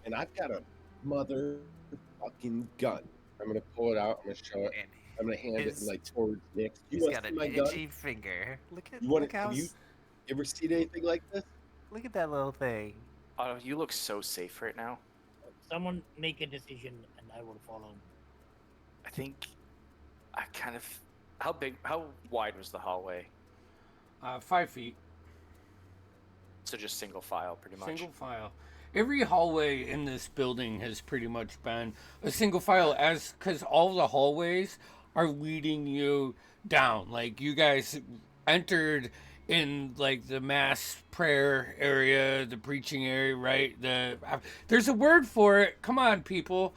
Speaker 2: And I've got a motherfucking gun. I'm gonna pull it out. I'm gonna show it.
Speaker 4: and
Speaker 2: I'm gonna hand it like towards Nick. You
Speaker 4: he's
Speaker 2: want
Speaker 4: got
Speaker 2: to
Speaker 4: an
Speaker 2: see my gun?
Speaker 4: itchy finger. Look at
Speaker 2: You want
Speaker 4: look how
Speaker 2: Have you ever seen anything like this?
Speaker 4: look at that little thing.
Speaker 3: Oh, you look so safe right now.
Speaker 5: Someone make a decision, and I will follow.
Speaker 3: I think I kind of How wide was the hallway?
Speaker 1: 5 feet.
Speaker 3: So just single file, pretty much.
Speaker 1: Single file. Every hallway in this building has pretty much been a single file, as because all the hallways are leading you down. Like you guys entered in like the mass prayer area, the preaching area, right? There's a word for it. Come on, people.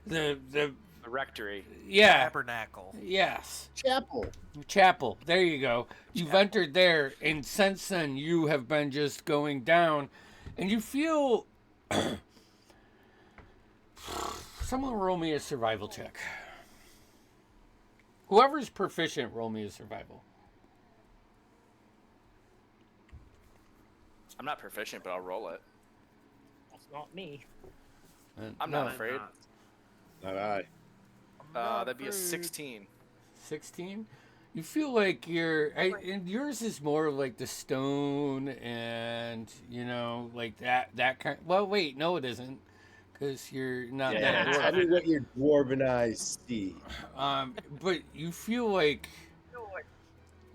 Speaker 1: The
Speaker 3: The rectory.
Speaker 1: yeah.
Speaker 4: Tabernacle.
Speaker 1: Yes.
Speaker 2: Chapel.
Speaker 1: There you go. You've entered there, and since then you have been just going down, and you feel. Someone roll me a survival check. Whoever's proficient, roll me a survival.
Speaker 3: I'm not proficient, but I'll roll it.
Speaker 5: That's not me.
Speaker 3: I'm not afraid.
Speaker 2: Not I.
Speaker 3: That'd be a 16.
Speaker 1: 16. You feel like and yours is more like the stone and like that kind. Well, wait, no, it isn't, because you're not that
Speaker 2: Tell
Speaker 1: dwarf.
Speaker 2: me what your dwarven eyes see.
Speaker 1: But you feel like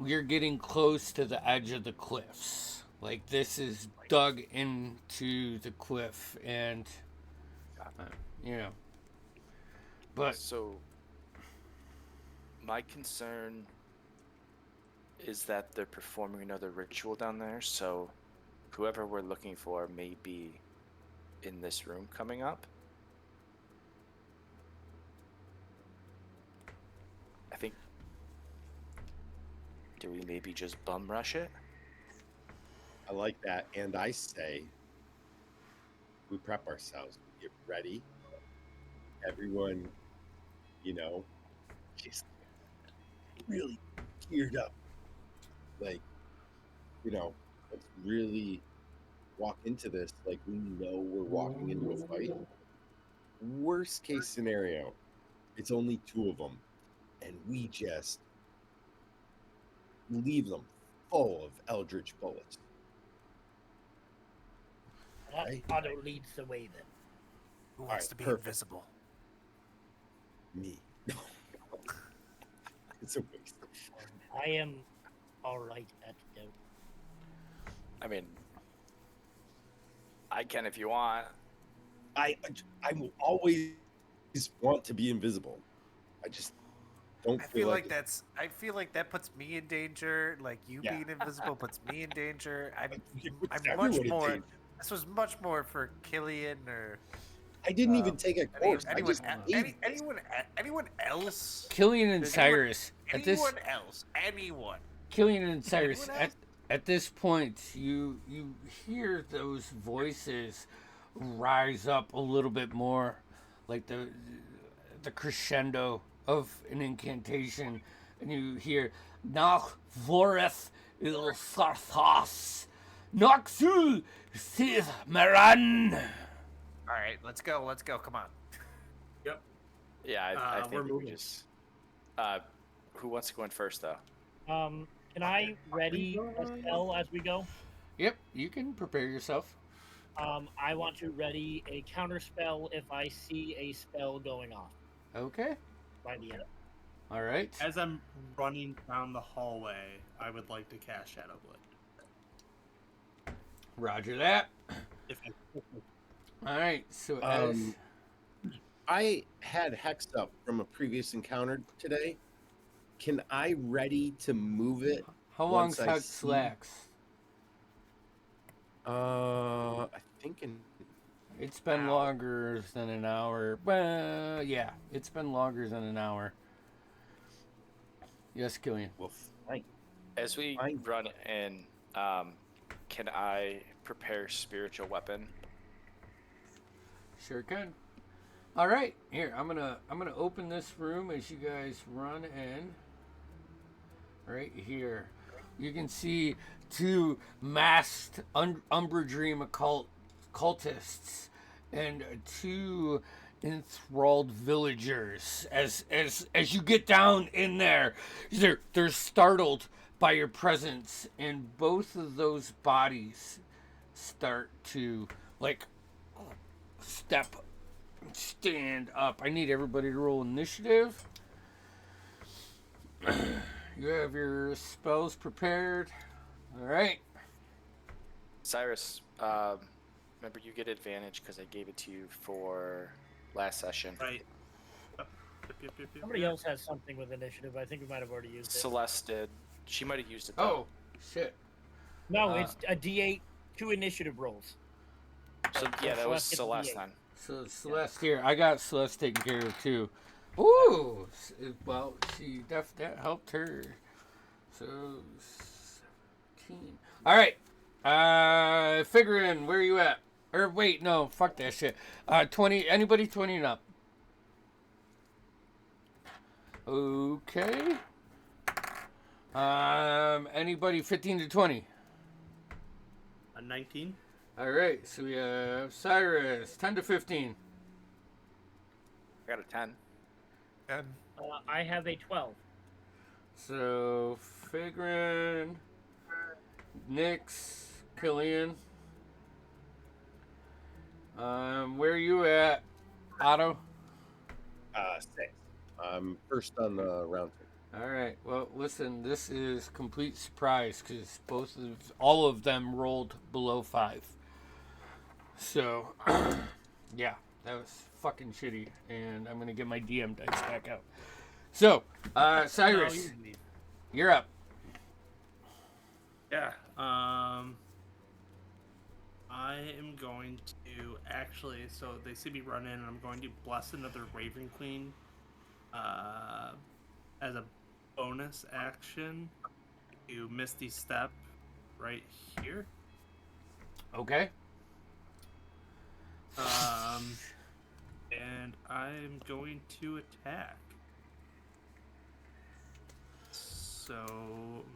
Speaker 1: you're getting close to the edge of the cliffs. Like this is dug into the cliff, and But
Speaker 3: So my concern is that they're performing another ritual down there, so whoever we're looking for may be in this room coming up. I think, do we maybe just bum rush it?
Speaker 2: I like that. And I say, we prep ourselves. We get ready. Everyone, just really geared up. Like, let's really walk into this like we know we're walking into a fight. Worst case scenario, it's only 2 of them, and we just leave them full of eldritch bullets.
Speaker 5: That Otto leads the way then.
Speaker 4: Who wants to be
Speaker 2: perfect.
Speaker 4: invisible?
Speaker 2: Me. It's a waste.
Speaker 5: I am all right at the doubt.
Speaker 3: I mean, I can if you want.
Speaker 2: I will always want to be invisible. I just don't
Speaker 4: I
Speaker 2: feel
Speaker 4: feel
Speaker 2: like
Speaker 4: like that's. I feel like that puts me in danger. Like you
Speaker 2: Yeah.
Speaker 4: being invisible puts me in danger. I'm
Speaker 2: puts
Speaker 4: much
Speaker 2: everyone in
Speaker 4: more.
Speaker 2: danger.
Speaker 4: This was much more for Killian or
Speaker 2: I didn't even take a course.
Speaker 4: anyone,
Speaker 2: I just
Speaker 4: anyone else.
Speaker 1: Killian and
Speaker 4: Does
Speaker 1: Cyrus at this.
Speaker 4: Anyone else? Anyone?
Speaker 1: Killian and Cyrus,
Speaker 4: Anyone else?
Speaker 1: at this point, you hear those voices rise up a little bit more, like the crescendo of an incantation, and you hear Nach voreth il sarthas, Noxul Sith Maran.
Speaker 4: All right, let's go. Let's go. Come on.
Speaker 3: Yeah, I think
Speaker 6: we're
Speaker 3: we
Speaker 6: moving.
Speaker 3: just. Who wants to go in first, though?
Speaker 5: Can I ready a spell as we go?
Speaker 1: Yep, you can prepare yourself.
Speaker 5: I want to ready a counter spell if I see a spell going off
Speaker 1: Okay.
Speaker 5: by the end.
Speaker 1: All right.
Speaker 6: As I'm running down the hallway, I would like to cast Shadow Blade.
Speaker 1: Roger that.
Speaker 6: If I,
Speaker 1: All right. So as
Speaker 2: I had Hex up from a previous encounter today. Can I ready to move it?
Speaker 1: how long's
Speaker 2: once I
Speaker 1: Hex
Speaker 2: see-
Speaker 1: lax?
Speaker 2: I think
Speaker 1: It's been longer than an hour. Well, yeah, it's been longer than an hour. Yes, Killian.
Speaker 2: well, fine.
Speaker 3: As we
Speaker 2: Fine.
Speaker 3: run in, can I prepare spiritual weapon?
Speaker 1: Sure can. All right, here I'm gonna open this room as you guys run in. Right here, you can see 2 masked Umbra Dream cultists and 2 enthralled villagers. As you get down in there, they're startled by your presence, and both of those bodies start to stand up. I need everybody to roll initiative. You have your spells prepared. All right.
Speaker 3: Cyrus, remember you get advantage because I gave it to you for last session.
Speaker 6: Right. Yep.
Speaker 5: Somebody else has something with initiative. I think we might have already used it.
Speaker 3: Celeste did. She might have used it though.
Speaker 1: Oh, shit.
Speaker 5: No, it's a D8, 2 initiative rolls.
Speaker 3: So
Speaker 5: So
Speaker 3: yeah, that was
Speaker 5: Celeste gets a
Speaker 3: Celeste
Speaker 5: D8.
Speaker 3: then.
Speaker 1: So Celeste here. I got Celeste taken care of too. Ooh. Well, that helped her. So 17. All right. Figuring, where you at? Or wait, no, fuck that shit. 20. Anybody 20 and up? Okay. Anybody 15 to 20?
Speaker 6: A 19.
Speaker 1: All right. So we have Cyrus 10 to 15.
Speaker 3: I got a 10.
Speaker 4: And
Speaker 5: I have a 12.
Speaker 1: So Figrin, Nyx, Killian. Where are you at, Otto?
Speaker 2: 6. I'm first on the round table.
Speaker 1: All right. Well, listen, this is complete surprise because all of them rolled below 5. So, yeah, that was fucking shitty, and I'm gonna get my DM dice back out. So, Cyrus, you're up.
Speaker 6: Yeah. I am going to actually. So they see me run in, and I'm going to bless another Raven Queen. As a bonus action, to Misty Step right here.
Speaker 1: Okay.
Speaker 6: And I'm going to attack. So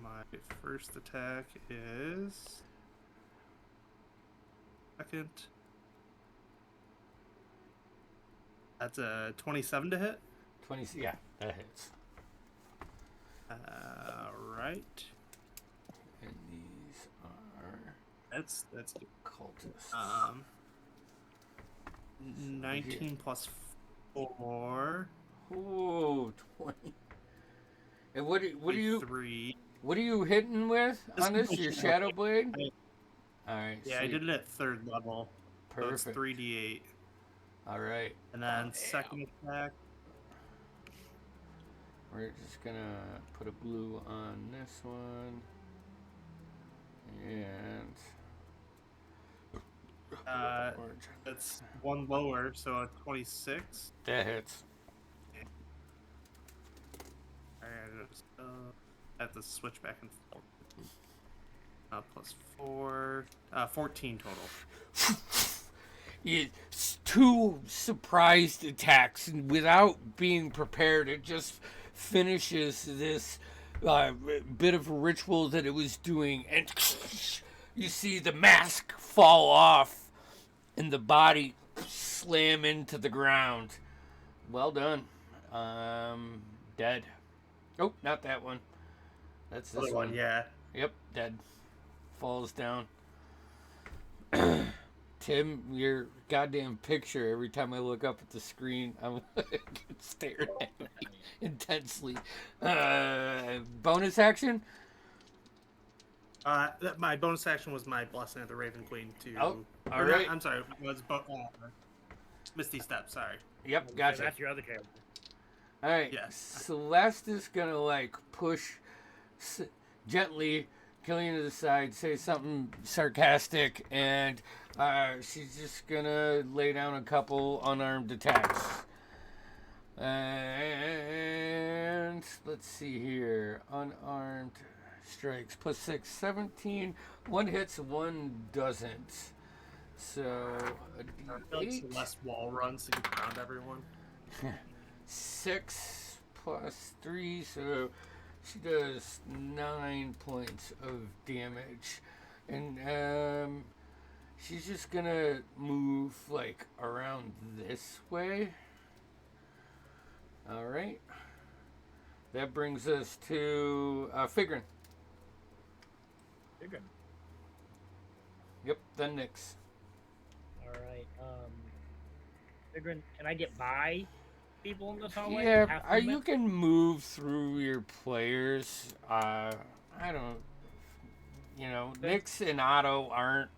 Speaker 6: my first attack is second. That's a 27 to hit.
Speaker 1: 20. Yeah, that hits.
Speaker 6: Right.
Speaker 1: And these are
Speaker 6: That's good.
Speaker 1: cultists.
Speaker 6: 19 plus 4.
Speaker 1: Ooh, 20. And what are you
Speaker 6: 3.
Speaker 1: What are you hitting with on this? Your Shadow Blade? All right.
Speaker 6: Yeah, I did it at 3rd level.
Speaker 1: Perfect.
Speaker 6: So it's 3d8.
Speaker 1: All right.
Speaker 6: And then second attack.
Speaker 1: We're just gonna put a blue on this one, and orange.
Speaker 6: That's one lower, so a 26.
Speaker 1: That hits.
Speaker 6: Alright, I have to switch back and forth. Plus 4. 14 total.
Speaker 1: It's 2 surprised attacks, and without being prepared, it just finishes this bit of a ritual that it was doing, and you see the mask fall off and the body slam into the ground. Well done. Dead. Oh, not that one. That's this
Speaker 6: Other
Speaker 1: one.
Speaker 6: Yeah.
Speaker 1: Yep, dead. Falls down. Tim, your goddamn picture, every time I look up at the screen, I'm staring at me intensely. Bonus action?
Speaker 6: My bonus action was my blessing of the Raven Queen to.
Speaker 1: Oh, all
Speaker 6: or
Speaker 1: right.
Speaker 6: I'm sorry. It was Misty Step. Sorry.
Speaker 1: Yep,
Speaker 5: So
Speaker 1: gotcha.
Speaker 5: that's your other character.
Speaker 1: All right.
Speaker 6: Yes.
Speaker 1: Celeste is gonna push gently, Killian to the side, say something sarcastic, and she's just gonna lay down a couple unarmed attacks. And let's see here, unarmed strikes plus 6, 17. One hits, one doesn't. So a D8.
Speaker 6: Celeste wall runs to get around everyone.
Speaker 1: 6 plus 3, so she does 9 points of damage. And she's just gonna move around this way. Alright. That brings us to Figrin.
Speaker 5: You're good.
Speaker 1: Yep, then Nyx.
Speaker 5: All right. Figuring, can I get by people in this hallway?
Speaker 1: Yeah,
Speaker 5: Half
Speaker 1: you
Speaker 5: movement?
Speaker 1: can move through your players. I don't. Nyx and Otto aren't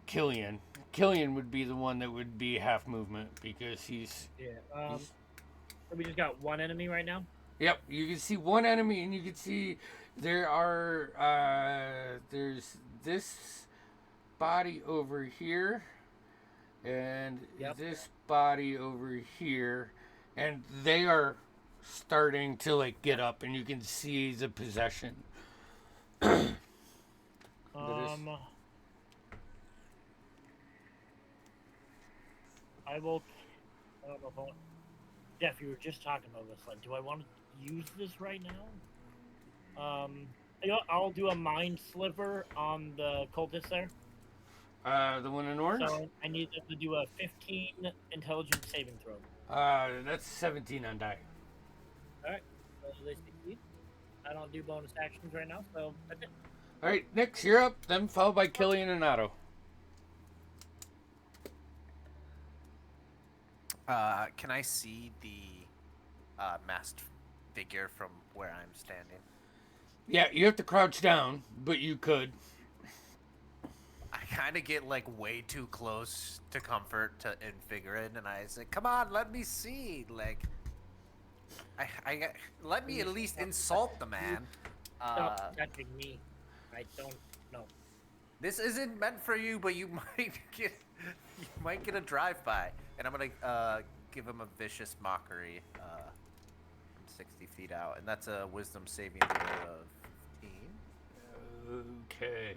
Speaker 1: Killian. Killian would be the one that would be half movement because he's.
Speaker 5: Yeah. So we just got one enemy right now.
Speaker 1: Yep, you can see one enemy, and you can see there's this body over here, and
Speaker 5: Yep.
Speaker 1: this body over here, and they are starting to like get up, and you can see the possession.
Speaker 5: I will. I don't know if I want. Jeff, you were just talking about this. Like, do I want to use this right now? I'll do a mind sliver on the cultist there.
Speaker 1: The one in orange.
Speaker 5: So I need them to do a 15 intelligence saving throw.
Speaker 1: That's 17 on die.
Speaker 5: All right. So they succeed. I don't do bonus actions right now, so that's it.
Speaker 1: All right, Nyx, you're up. Then followed by Killian and Otto.
Speaker 4: Can I see the masked figure from where I'm standing?
Speaker 1: Yeah, you have to crouch down, but you could.
Speaker 4: I kind of get like way too close to comfort to figure it, and I say, "Come on, let me see." Like, I let me at least insult the man.
Speaker 5: Stop touching me. I don't know.
Speaker 4: This isn't meant for you, but you might get a drive-by, and I'm gonna give him a vicious mockery from 60 feet out, and that's a wisdom saving throw of 15.
Speaker 1: Okay,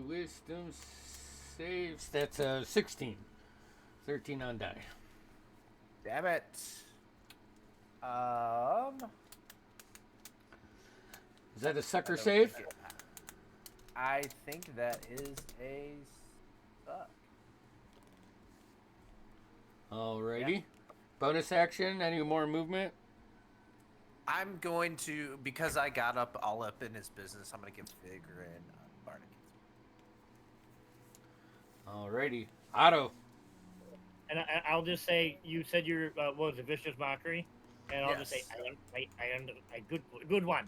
Speaker 1: wisdom saves. That's 16. 13 on die.
Speaker 4: Damn it.
Speaker 1: Is that a sucker save?
Speaker 4: I think that is a suck.
Speaker 1: Alrighty.
Speaker 4: Yeah.
Speaker 1: Bonus action. Any more movement?
Speaker 4: I'm going to, because I got all up in his business, I'm going to give Vigor and Bardic.
Speaker 1: Alrighty. Otto.
Speaker 5: And I'll just say, you said your what was it, vicious mockery, and I'll just say, I good one.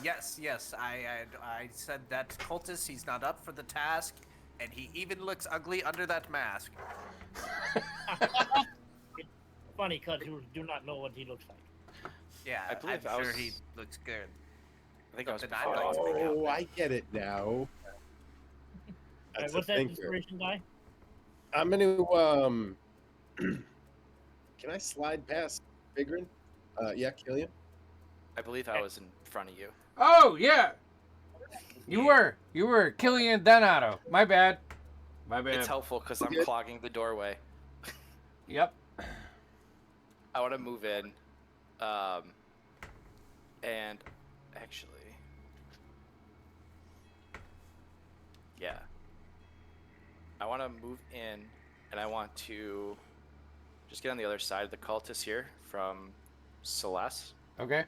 Speaker 4: Yes. I said that cultist, he's not up for the task, and he even looks ugly under that mask.
Speaker 5: It's funny because you do not know what he looks like.
Speaker 4: Yeah,
Speaker 3: I believe
Speaker 4: I'm
Speaker 3: I
Speaker 4: sure
Speaker 3: was-
Speaker 4: he looks good.
Speaker 3: I think I was
Speaker 4: Something
Speaker 3: before
Speaker 4: I'd like to bring up.
Speaker 2: Oh, I get it now.
Speaker 5: All right,
Speaker 2: That's
Speaker 5: what's
Speaker 2: a
Speaker 5: that
Speaker 2: thinker.
Speaker 5: inspiration die?
Speaker 2: I'm gonna can I slide past Vigrin? Yeah, Killian.
Speaker 3: I believe I was in front of you.
Speaker 1: Oh, yeah. You were Killian, then Otto. My bad.
Speaker 3: It's helpful because I'm
Speaker 2: Okay.
Speaker 3: clogging the doorway.
Speaker 1: Yep.
Speaker 3: I want to move in, and actually, yeah, I want to move in, and I want to just get on the other side of the cultist here from Celeste,
Speaker 1: Okay.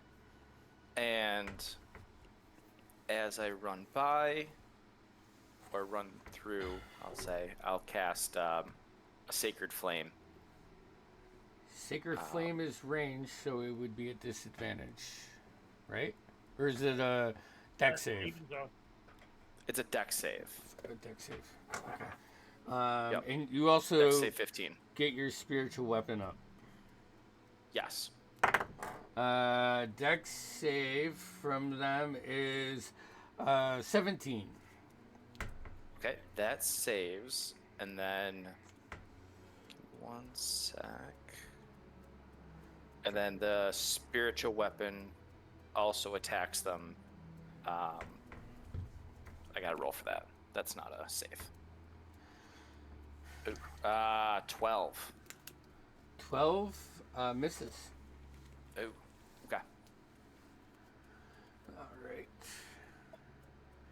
Speaker 3: and as I run by or run through, I'll cast a Sacred Flame.
Speaker 1: Sacred Flame is ranged, so it would be a disadvantage, right? Or is it a deck save?
Speaker 3: It's a deck save.
Speaker 1: A deck save. Okay.
Speaker 3: Yep.
Speaker 1: And you also
Speaker 3: Deck save 15.
Speaker 1: get your spiritual weapon up.
Speaker 3: Yes.
Speaker 1: Deck save from them is 17.
Speaker 3: Okay, that saves, and then one sec. And then the spiritual weapon also attacks them. I gotta roll for that. That's not a save. Ooh, 12.
Speaker 1: 12 misses.
Speaker 3: Ooh, okay.
Speaker 1: All right.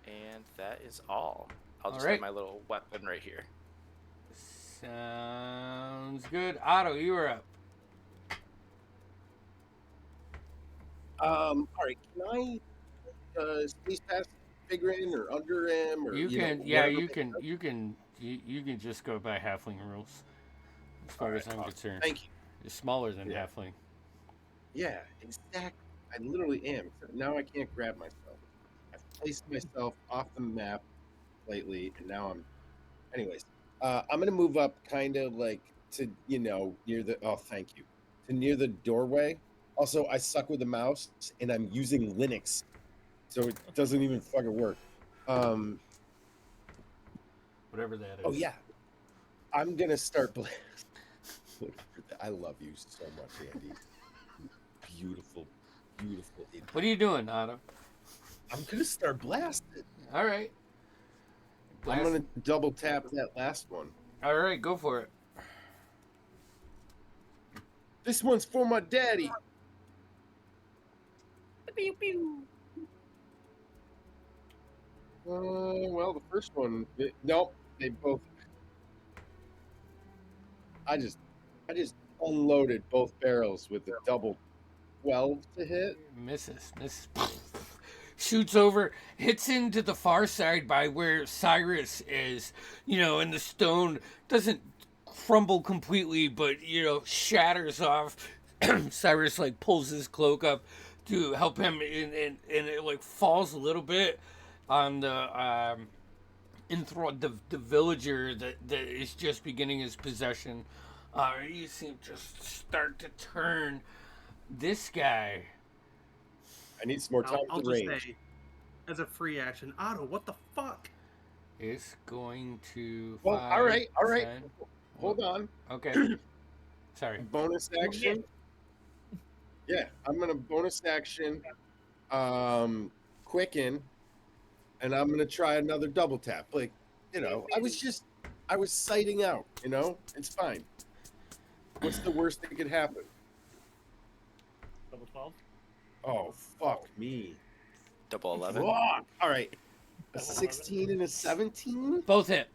Speaker 3: And that is all. I'll just
Speaker 1: All right.
Speaker 3: have my little weapon right here.
Speaker 1: Sounds good. Otto, you are up.
Speaker 2: All right, can I squeeze past Vigrin or under him or
Speaker 1: You can,
Speaker 2: know,
Speaker 1: yeah,
Speaker 2: whatever
Speaker 1: you
Speaker 2: they
Speaker 1: can,
Speaker 2: do?
Speaker 1: you can just go by halfling rules. as far
Speaker 2: All
Speaker 1: as
Speaker 2: right,
Speaker 1: I'm
Speaker 2: awesome.
Speaker 1: concerned.
Speaker 2: Thank you.
Speaker 1: You're smaller than
Speaker 2: Yeah.
Speaker 1: halfling.
Speaker 2: Yeah, exactly. I literally am. Except now I can't grab myself. I've placed myself off the map lately, and now I'm. Anyways, I'm gonna move up, kind of like to near the. Oh, thank you. To near the doorway. Also, I suck with the mouse, and I'm using Linux, so it doesn't even fucking work.
Speaker 1: Whatever that is.
Speaker 2: Oh yeah, I'm gonna start. I love you so much, Andy. Beautiful, beautiful idiot.
Speaker 1: What are you doing, Otto?
Speaker 2: I'm gonna start blasting.
Speaker 1: All right.
Speaker 2: I'm gonna double tap that last one.
Speaker 1: All right, go for it.
Speaker 2: This one's for my daddy.
Speaker 5: Pew pew.
Speaker 2: Well, the first one, nope, they both. I just unloaded both barrels with the double 12 to hit.
Speaker 1: Misses. Shoots over, hits into the far side by where Cyrus is, and the stone doesn't crumble completely, but, shatters off. Cyrus, pulls his cloak up to help him, and it, falls a little bit on the, the villager that is just beginning his possession. You see him just start to turn. This guy.
Speaker 2: I need some more time
Speaker 6: I'll
Speaker 2: for
Speaker 6: just
Speaker 2: range.
Speaker 6: say, as a free action, Otto, what the fuck?
Speaker 1: Is going to.
Speaker 2: Well,
Speaker 1: 5,
Speaker 2: all right.
Speaker 1: 10.
Speaker 2: Hold on.
Speaker 1: Okay. Sorry.
Speaker 2: Bonus action. Yeah, I'm gonna bonus action, quicken, and I'm gonna try another double tap. I was sighting out. It's fine. What's the worst that could happen?
Speaker 5: Double 12.
Speaker 2: Oh, fuck me.
Speaker 3: Double 11.
Speaker 2: Fuck. All right. A 16 and a 17?
Speaker 1: Both hit.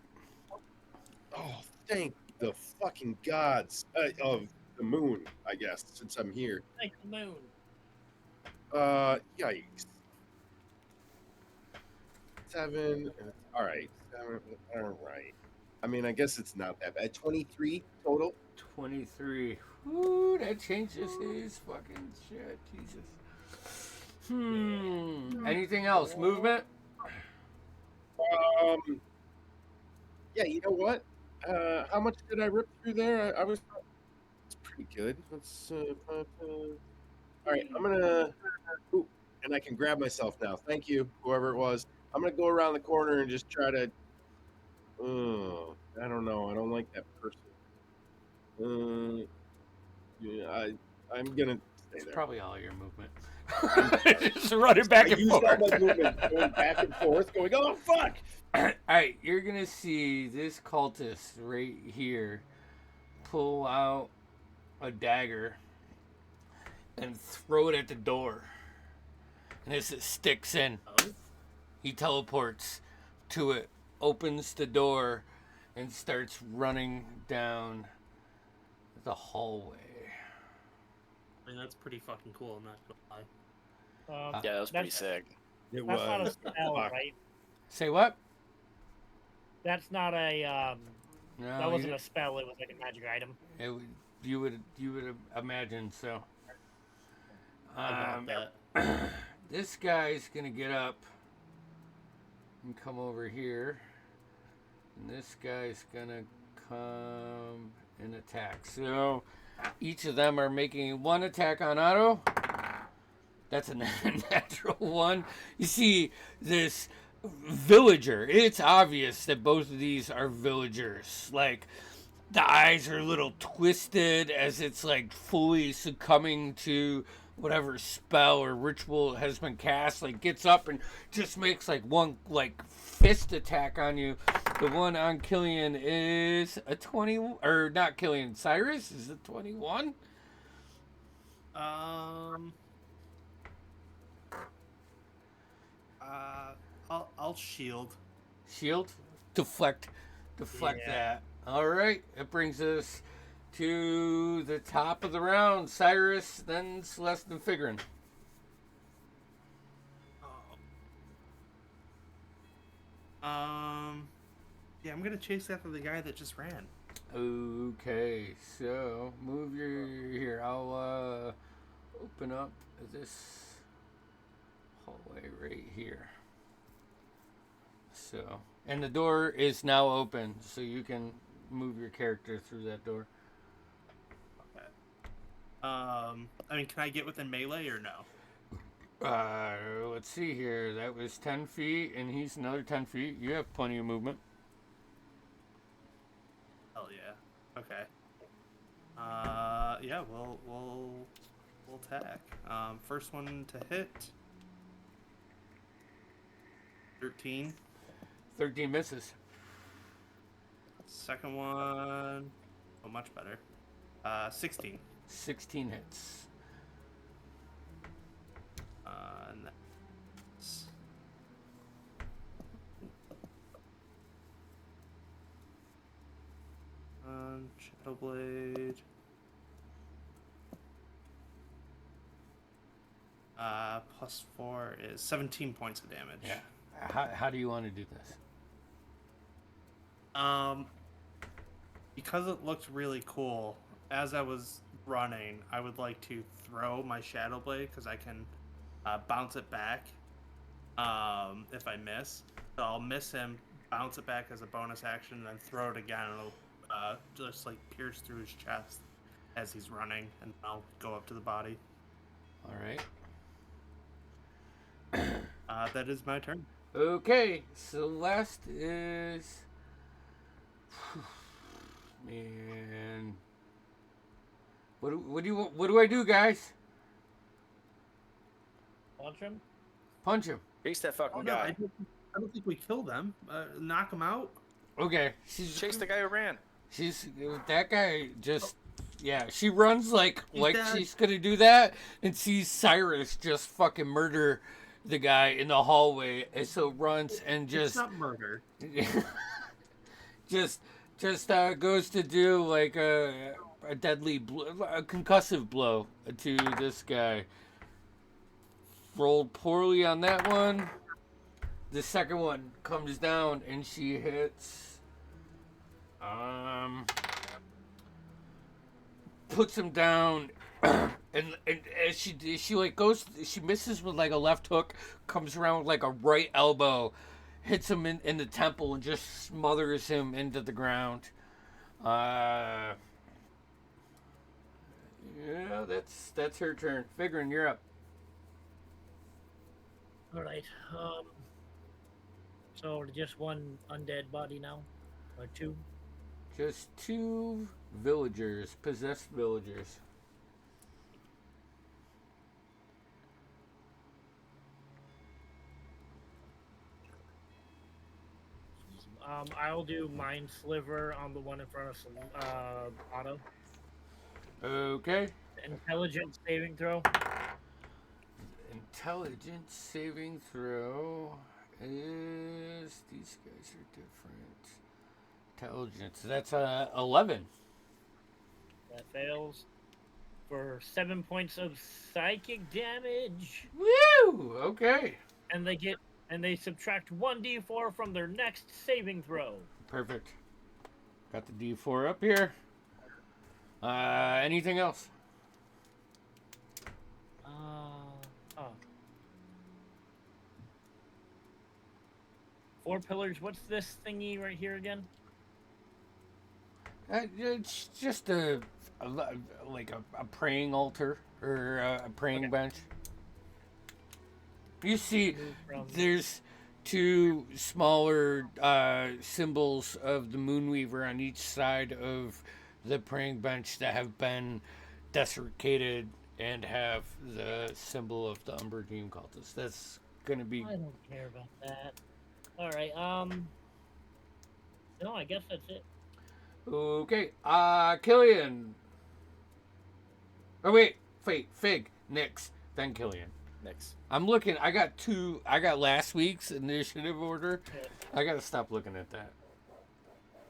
Speaker 2: Oh, thank the fucking gods of the moon, I guess, since I'm here.
Speaker 5: Thank the moon.
Speaker 2: Yikes. 7. All right. 7. All right. I mean, I guess it's not that bad. 23 total.
Speaker 1: 23. Woo, that changes his fucking shit. Jesus. Anything else? Movement?
Speaker 2: Yeah, you know what? How much did I rip through there? It's pretty good. Let's. All right, I'm gonna. Ooh, and I can grab myself now. Thank you, whoever it was. I'm gonna go around the corner and just try to. I don't know. I don't like that person. Yeah, I'm gonna stay
Speaker 1: It's
Speaker 2: there.
Speaker 1: probably all your movement. Just running back and
Speaker 2: used all
Speaker 1: forth.
Speaker 2: my movement, going back and forth, going, oh fuck!
Speaker 1: Alright, you're gonna see this cultist right here pull out a dagger and throw it at the door. And as it sticks in, he teleports to it, opens the door, and starts running down the hallway.
Speaker 6: I mean, that's pretty fucking cool. I'm not gonna lie.
Speaker 3: Yeah, that was pretty
Speaker 5: That's-
Speaker 3: sick.
Speaker 2: It
Speaker 5: That's not a
Speaker 2: was.
Speaker 5: spell,
Speaker 2: Fuck.
Speaker 5: right?
Speaker 1: Say what?
Speaker 5: That's not a.
Speaker 1: No,
Speaker 5: That wasn't a spell. It was like a magic item.
Speaker 1: You would imagine so.
Speaker 6: I got that.
Speaker 1: This guy's gonna get up and come over here, and this guy's gonna come and attack. So each of them are making one attack on Otto. That's a natural one. You see this villager. It's obvious that both of these are villagers. The eyes are a little twisted as it's fully succumbing to whatever spell or ritual has been cast. Gets up and just makes one fist attack on you. The one on Killian is a 20, or not Killian, Cyrus is a 21.
Speaker 6: I'll shield.
Speaker 1: Shield, deflect
Speaker 5: Yeah.
Speaker 1: that. All right, it brings us to the top of the round. Cyrus, then Celeste and Figrin.
Speaker 6: Yeah, I'm gonna chase after the guy that just ran.
Speaker 1: Okay, so move your here. I'll open up this hallway right here. So, and the door is now open, so you can move your character through that door.
Speaker 6: Okay. I mean, can I get within melee or no?
Speaker 1: Let's see here. That was 10 feet, and he's another 10 feet. You have plenty of movement.
Speaker 6: Hell yeah. Okay. Yeah, we'll attack. First one to hit. 13.
Speaker 1: 13 misses.
Speaker 6: Second one, oh, much better. 16.
Speaker 1: 16 hits.
Speaker 6: And that's Shadow Blade. Plus 4 is 17 points of damage.
Speaker 1: Yeah. How do you want to do this?
Speaker 6: Because it looked really cool, as I was running, I would like to throw my Shadow Blade because I can bounce it back if I miss. So I'll miss him, bounce it back as a bonus action, and then throw it again. And it'll just like pierce through his chest as he's running, and I'll go up to the body.
Speaker 1: All right.
Speaker 6: That is my turn.
Speaker 1: Okay, Celeste is. Man, what do I do, guys?
Speaker 5: Punch him.
Speaker 1: Punch him.
Speaker 3: Chase that fucking
Speaker 6: Oh, no,
Speaker 3: guy.
Speaker 6: I don't think we killed them. Knock him out.
Speaker 1: Okay,
Speaker 3: Chase the guy who ran.
Speaker 1: She's that guy just. Yeah, she runs like
Speaker 6: dead.
Speaker 1: she's gonna do that, and sees Cyrus just fucking murder the guy in the hallway, and so runs and
Speaker 6: It's
Speaker 1: just
Speaker 6: not murder.
Speaker 1: just goes to do like a deadly a concussive blow to this guy. Rolled poorly on that one. The second one comes down and she hits. Puts him down, and as she like goes, she misses with like a left hook, comes around with like a right elbow, hits him in the temple and just smothers him into the ground. Yeah, that's her turn. Figuring you're up.
Speaker 5: All right. So just one undead body now, or two?
Speaker 1: Just two villagers, possessed villagers.
Speaker 5: I'll do Mind Sliver on the one in front of Otto.
Speaker 1: Okay.
Speaker 5: Intelligence saving throw.
Speaker 1: Intelligence saving throw is these guys are different. Intelligence. That's 11.
Speaker 5: That fails for 7 points of psychic damage.
Speaker 1: Woo! Okay.
Speaker 5: And they subtract 1d4 from their next saving throw.
Speaker 1: Perfect. Got the D4 up here. Anything else?
Speaker 5: Four pillars. What's this thingy right here again?
Speaker 1: It's just a praying altar or a praying bench. You see, there's two smaller symbols of the Moonweaver on each side of the praying bench that have been desecrated and have the symbol of the Umberdine cultist. That's gonna be.
Speaker 5: I don't care about that. All right. No, I guess that's it.
Speaker 1: Okay. Killian. Oh wait, Fig, Nix, then Killian.
Speaker 3: Next.
Speaker 1: I'm looking. I got last week's initiative order.
Speaker 5: Yeah.
Speaker 1: I gotta stop looking at that.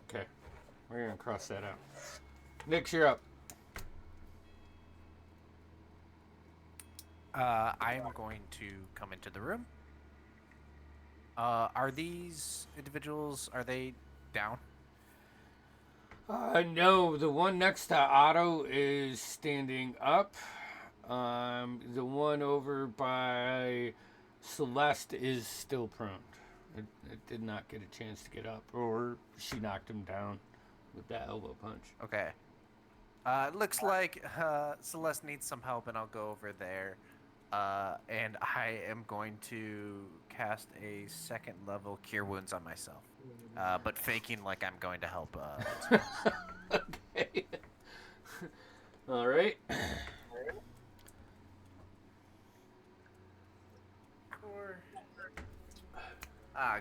Speaker 1: Okay, we're gonna cross that out. Nix, you're up.
Speaker 4: I am going to come into the room. Are these individuals, are they down?
Speaker 1: No, the one next to Otto is standing up. The one over by Celeste is still prone. It did not get a chance to get up, or she knocked him down with that elbow punch.
Speaker 4: Okay. It looks like Celeste needs some help, and I'll go over there. And I am going to cast a second level Cure Wounds on myself, but faking like I'm going to help.
Speaker 1: Okay. All right.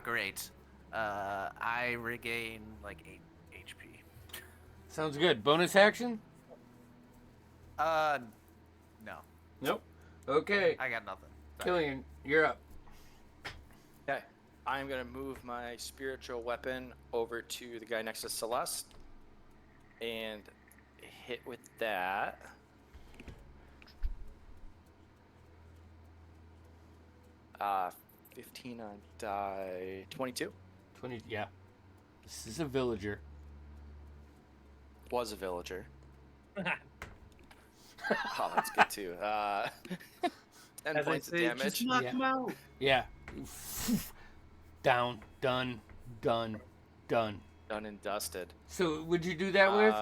Speaker 4: Great. I regain like 8 HP.
Speaker 1: Sounds good. Bonus action?
Speaker 4: No.
Speaker 1: Nope. Okay.
Speaker 4: I got nothing. Sorry.
Speaker 1: Killian, you're up.
Speaker 3: Okay. I'm going to move my spiritual weapon over to the guy next to Celeste and hit with that. Uh, 15 on die 22.
Speaker 1: 20. Yeah. This is a villager.
Speaker 3: Was a villager. Oh, that's good too. 10
Speaker 6: As I
Speaker 3: points of
Speaker 6: say,
Speaker 3: damage.
Speaker 6: just knock him out.
Speaker 1: Yeah. Down. Done. Done. Done.
Speaker 3: Done and dusted.
Speaker 1: So, would you do that with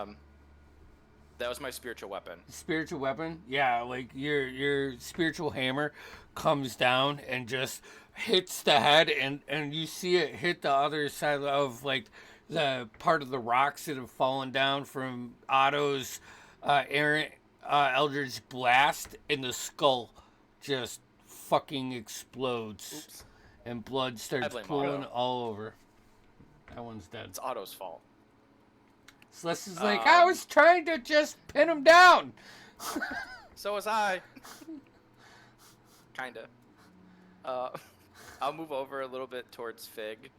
Speaker 3: That was my spiritual weapon.
Speaker 1: spiritual weapon? Yeah, like your spiritual hammer comes down and just hits the head, and you see it hit the other side of like the part of the rocks that have fallen down from Otto's errant Eldritch blast, and the skull just fucking explodes.
Speaker 3: Oops.
Speaker 1: And blood starts
Speaker 3: blame
Speaker 1: pooling
Speaker 3: Otto.
Speaker 1: all over. That one's dead.
Speaker 3: It's Otto's fault.
Speaker 1: Celeste is like, I was trying to just pin him down.
Speaker 3: So was I. Kinda. I'll move over a little bit towards Fig.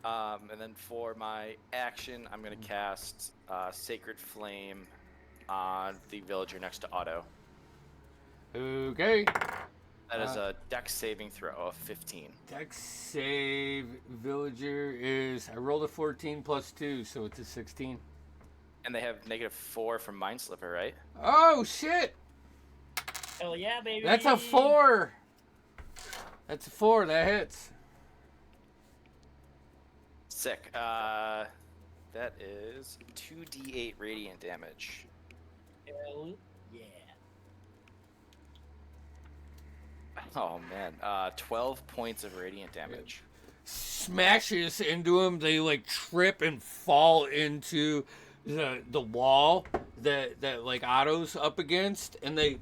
Speaker 3: And then for my action, I'm going to cast Sacred Flame on the villager next to Otto.
Speaker 1: Okay.
Speaker 3: That is a Dex saving throw of 15.
Speaker 1: Dex save villager is, I rolled a 14 plus 2, so it's a 16.
Speaker 3: And they have -4 from Mind Sliver, right?
Speaker 1: Oh, shit.
Speaker 5: Hell yeah, baby.
Speaker 1: That's a 4. That's a 4. That hits.
Speaker 3: Sick. That is 2d8 radiant damage.
Speaker 5: Hell yeah.
Speaker 3: Oh, man. 12 points of radiant damage.
Speaker 1: Smashes into them. They like trip and fall into the wall that like Otto's up against, and they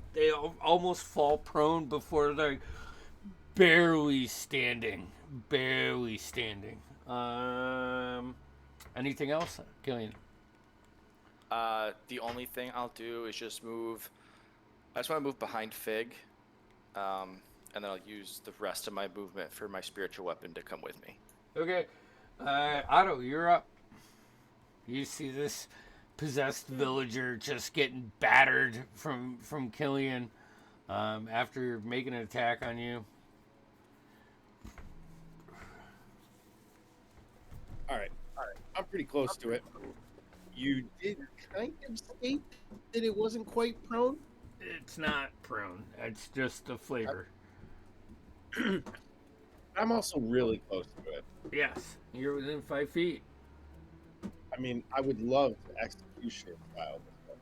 Speaker 1: almost fall prone before they're barely standing. Anything else, Killian?
Speaker 3: The only thing I'll do is just move. I just want to move behind Fig, and then I'll use the rest of my movement for my spiritual weapon to come with me.
Speaker 1: Okay, Otto, you're up. You see this possessed villager just getting battered from Killian after making an attack on you.
Speaker 2: All right. I'm pretty close to it. You did kind of state that it wasn't quite prone.
Speaker 1: It's not prone. It's just the flavor.
Speaker 2: I'm also really close to it.
Speaker 1: Yes, you're within 5 feet.
Speaker 2: I mean, I would love to execution style this one,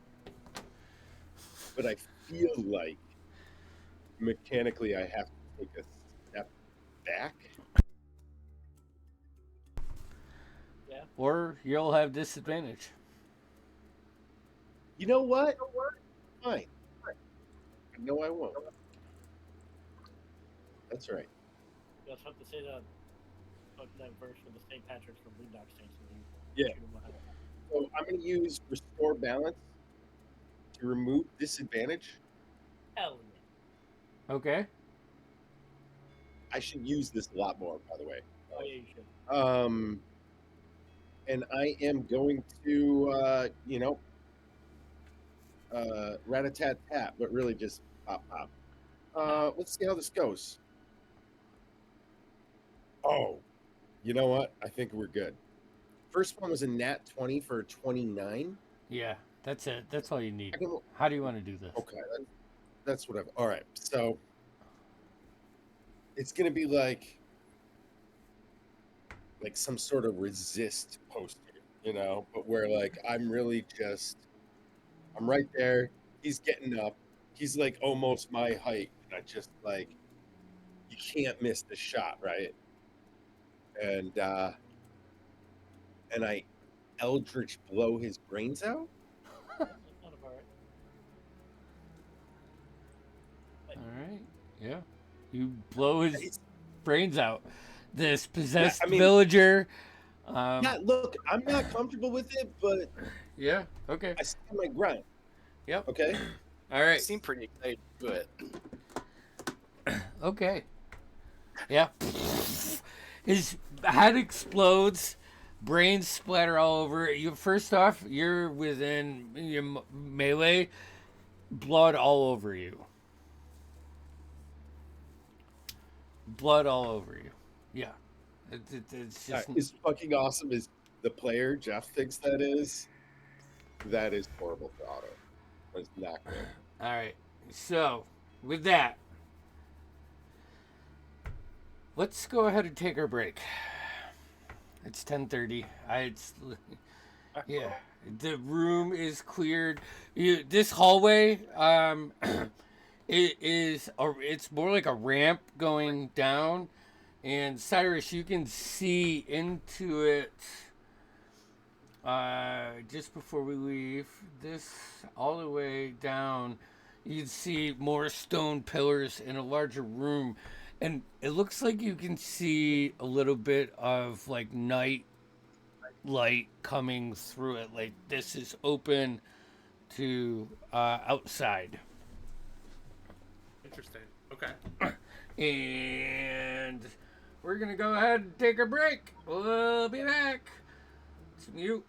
Speaker 2: but I feel like mechanically I have to take a step back.
Speaker 5: Yeah.
Speaker 1: Or you'll have disadvantage.
Speaker 2: You know what? Fine. No, I won't. That's right.
Speaker 5: You also have to say that verse for the St. Patrick's from Boondock Saints.
Speaker 2: Yeah. So I'm going to use Restore Balance to remove disadvantage.
Speaker 5: Hell yeah.
Speaker 1: Okay.
Speaker 2: I should use this a lot more, by the way.
Speaker 5: Oh yeah, you should.
Speaker 2: And I am going to, rat-a-tat-tat, but really just pop. Let's see how this goes. Oh, you know what? I think we're good. first one was a nat 20 for 29.
Speaker 1: Yeah, that's it. That's all you need.
Speaker 2: Second one,
Speaker 1: How do you want to do this?
Speaker 2: okay, that's what I've. All right, so it's gonna be like some sort of resist poster, but where like I'm really I'm right there. He's getting up. He's like almost my height, and I just like you can't miss the shot, right? And and I eldritch blow his brains out.
Speaker 5: That's not about right.
Speaker 1: All right. Yeah. You blow his
Speaker 2: It's,
Speaker 1: brains out. This
Speaker 2: yeah,
Speaker 1: possessed
Speaker 2: I mean,
Speaker 1: villager.
Speaker 2: yeah. Look, I'm not comfortable with it, but
Speaker 1: Yeah. Okay.
Speaker 2: I stand my ground.
Speaker 1: Yep.
Speaker 2: Okay.
Speaker 1: All
Speaker 3: You
Speaker 1: right.
Speaker 3: seem pretty excited to do it.
Speaker 1: Okay. Yeah. His head explodes. Brains splatter all over. You first off, you're within your melee. Blood all over you. Blood all over you. Yeah. It's just
Speaker 2: As fucking awesome as the player Jeff thinks that is horrible for Otto. It's not good.
Speaker 1: all right. So with that, let's go ahead and take our break. It's 10:30. Yeah. The room is cleared. This hallway, it's more like a ramp going down, and Cyrus, you can see into it. Just before we leave, this all the way down, you'd see more stone pillars in a larger room, and it looks like you can see a little bit of like night light coming through it. Like this is open to outside.
Speaker 6: Interesting. Okay.
Speaker 1: And we're gonna go ahead and take a break. We'll be back. It's mute.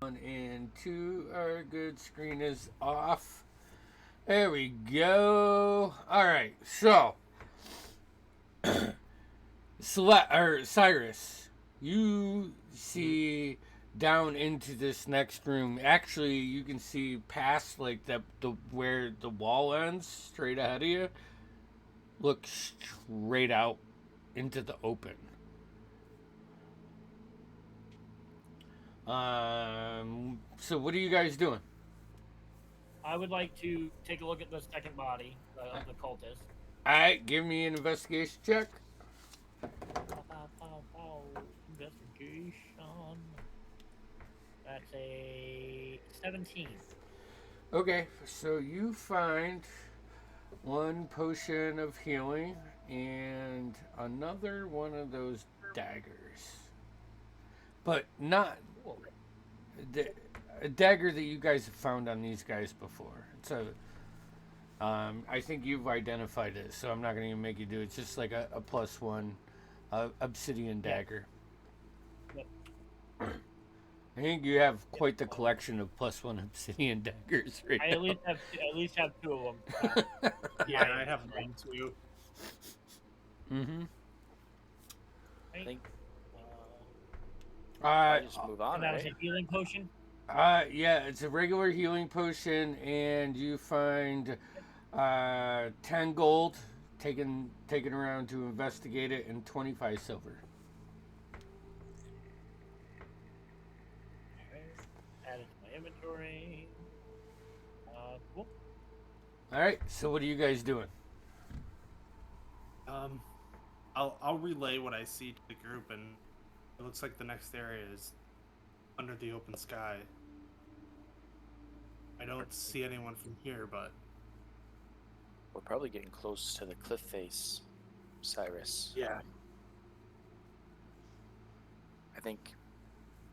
Speaker 1: And 2, our good screen is off. There we go. All right, so Cyrus, you see down into this next room. Actually, you can see past like the where the wall ends, straight ahead of you. Look straight out into the open. So what are you guys doing?
Speaker 5: I would like to take a look at the second body of the cultist.
Speaker 1: All right, give me an investigation check.
Speaker 5: Investigation. That's a 17.
Speaker 1: Okay, so you find 1 potion of healing and another one of those daggers, but not a dagger that you guys have found on these guys before. It's a I think you've identified it, so I'm not going to even make you do it. It's just like a +1 obsidian dagger.
Speaker 5: Yep.
Speaker 1: I think you have quite the collection of +1 obsidian daggers right
Speaker 5: I
Speaker 1: now.
Speaker 5: at least have 2 of them.
Speaker 6: Yeah, I have one too.
Speaker 1: Mm-hmm.
Speaker 3: I think
Speaker 1: Uh,
Speaker 3: I just move on,
Speaker 5: And that was
Speaker 3: right?
Speaker 5: a healing potion.
Speaker 1: yeah, it's a regular healing potion, and you find 10 gold, taken around to investigate it, and 25 silver.
Speaker 5: Add it to my inventory. Cool.
Speaker 1: All right, so what are you guys doing?
Speaker 6: I'll relay what I see to the group, and it looks like the next area is under the open sky. I don't see anyone from here, but
Speaker 3: We're probably getting close to the cliff face, Cyrus.
Speaker 6: yeah.
Speaker 3: I think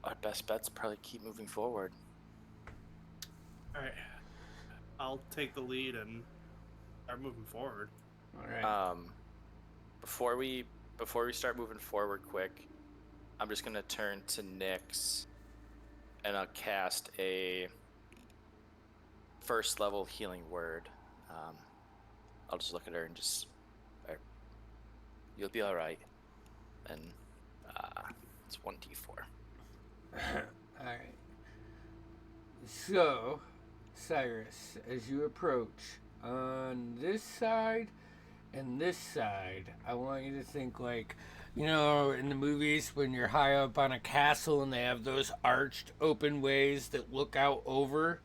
Speaker 3: our best bet's probably keep moving forward.
Speaker 6: All right, I'll take the lead and start moving forward.
Speaker 1: All right.
Speaker 3: Before we start moving forward quick, I'm just gonna turn to Nyx and I'll cast a first level healing word. I'll just look at her and just, you'll be all right. And it's 1d4.
Speaker 1: All right. So, Cyrus, as you approach on this side and this side, I want you to think like, you know, in the movies when you're high up on a castle and they have those arched open ways that look out over.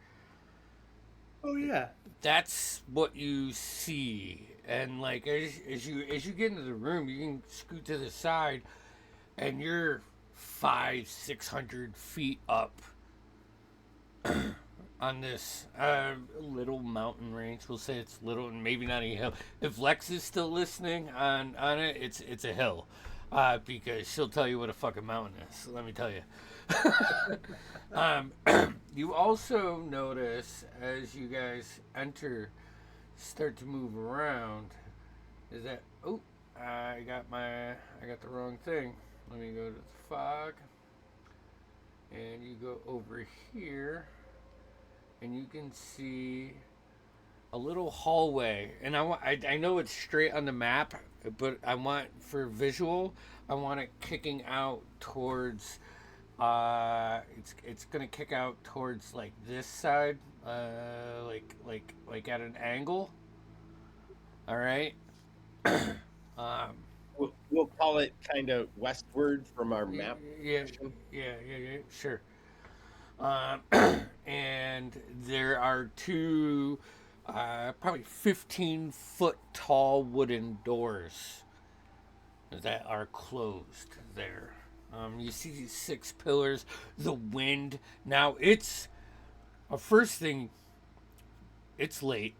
Speaker 6: Oh yeah.
Speaker 1: That's what you see, and like as you get into the room, you can scoot to the side, and you're 500-600 feet up on this little mountain range. We'll say it's little and maybe not a hill. If Lex is still listening on it, it's a hill, because she'll tell you what a fucking mountain is. Let me tell you. You also notice as you guys start to move around, is that I got the wrong thing. Let me go to the fog, and you go over here, and you can see a little hallway. And I know it's straight on the map, but I want for visual, I want it kicking out towards. It's gonna kick out towards like this side, like at an angle. All right.
Speaker 2: We'll call it kind of westward from our map.
Speaker 1: Yeah, sure. And there are 2, probably 15-foot tall wooden doors that are closed there. You see these 6 pillars, the wind. Now it's first thing. It's late.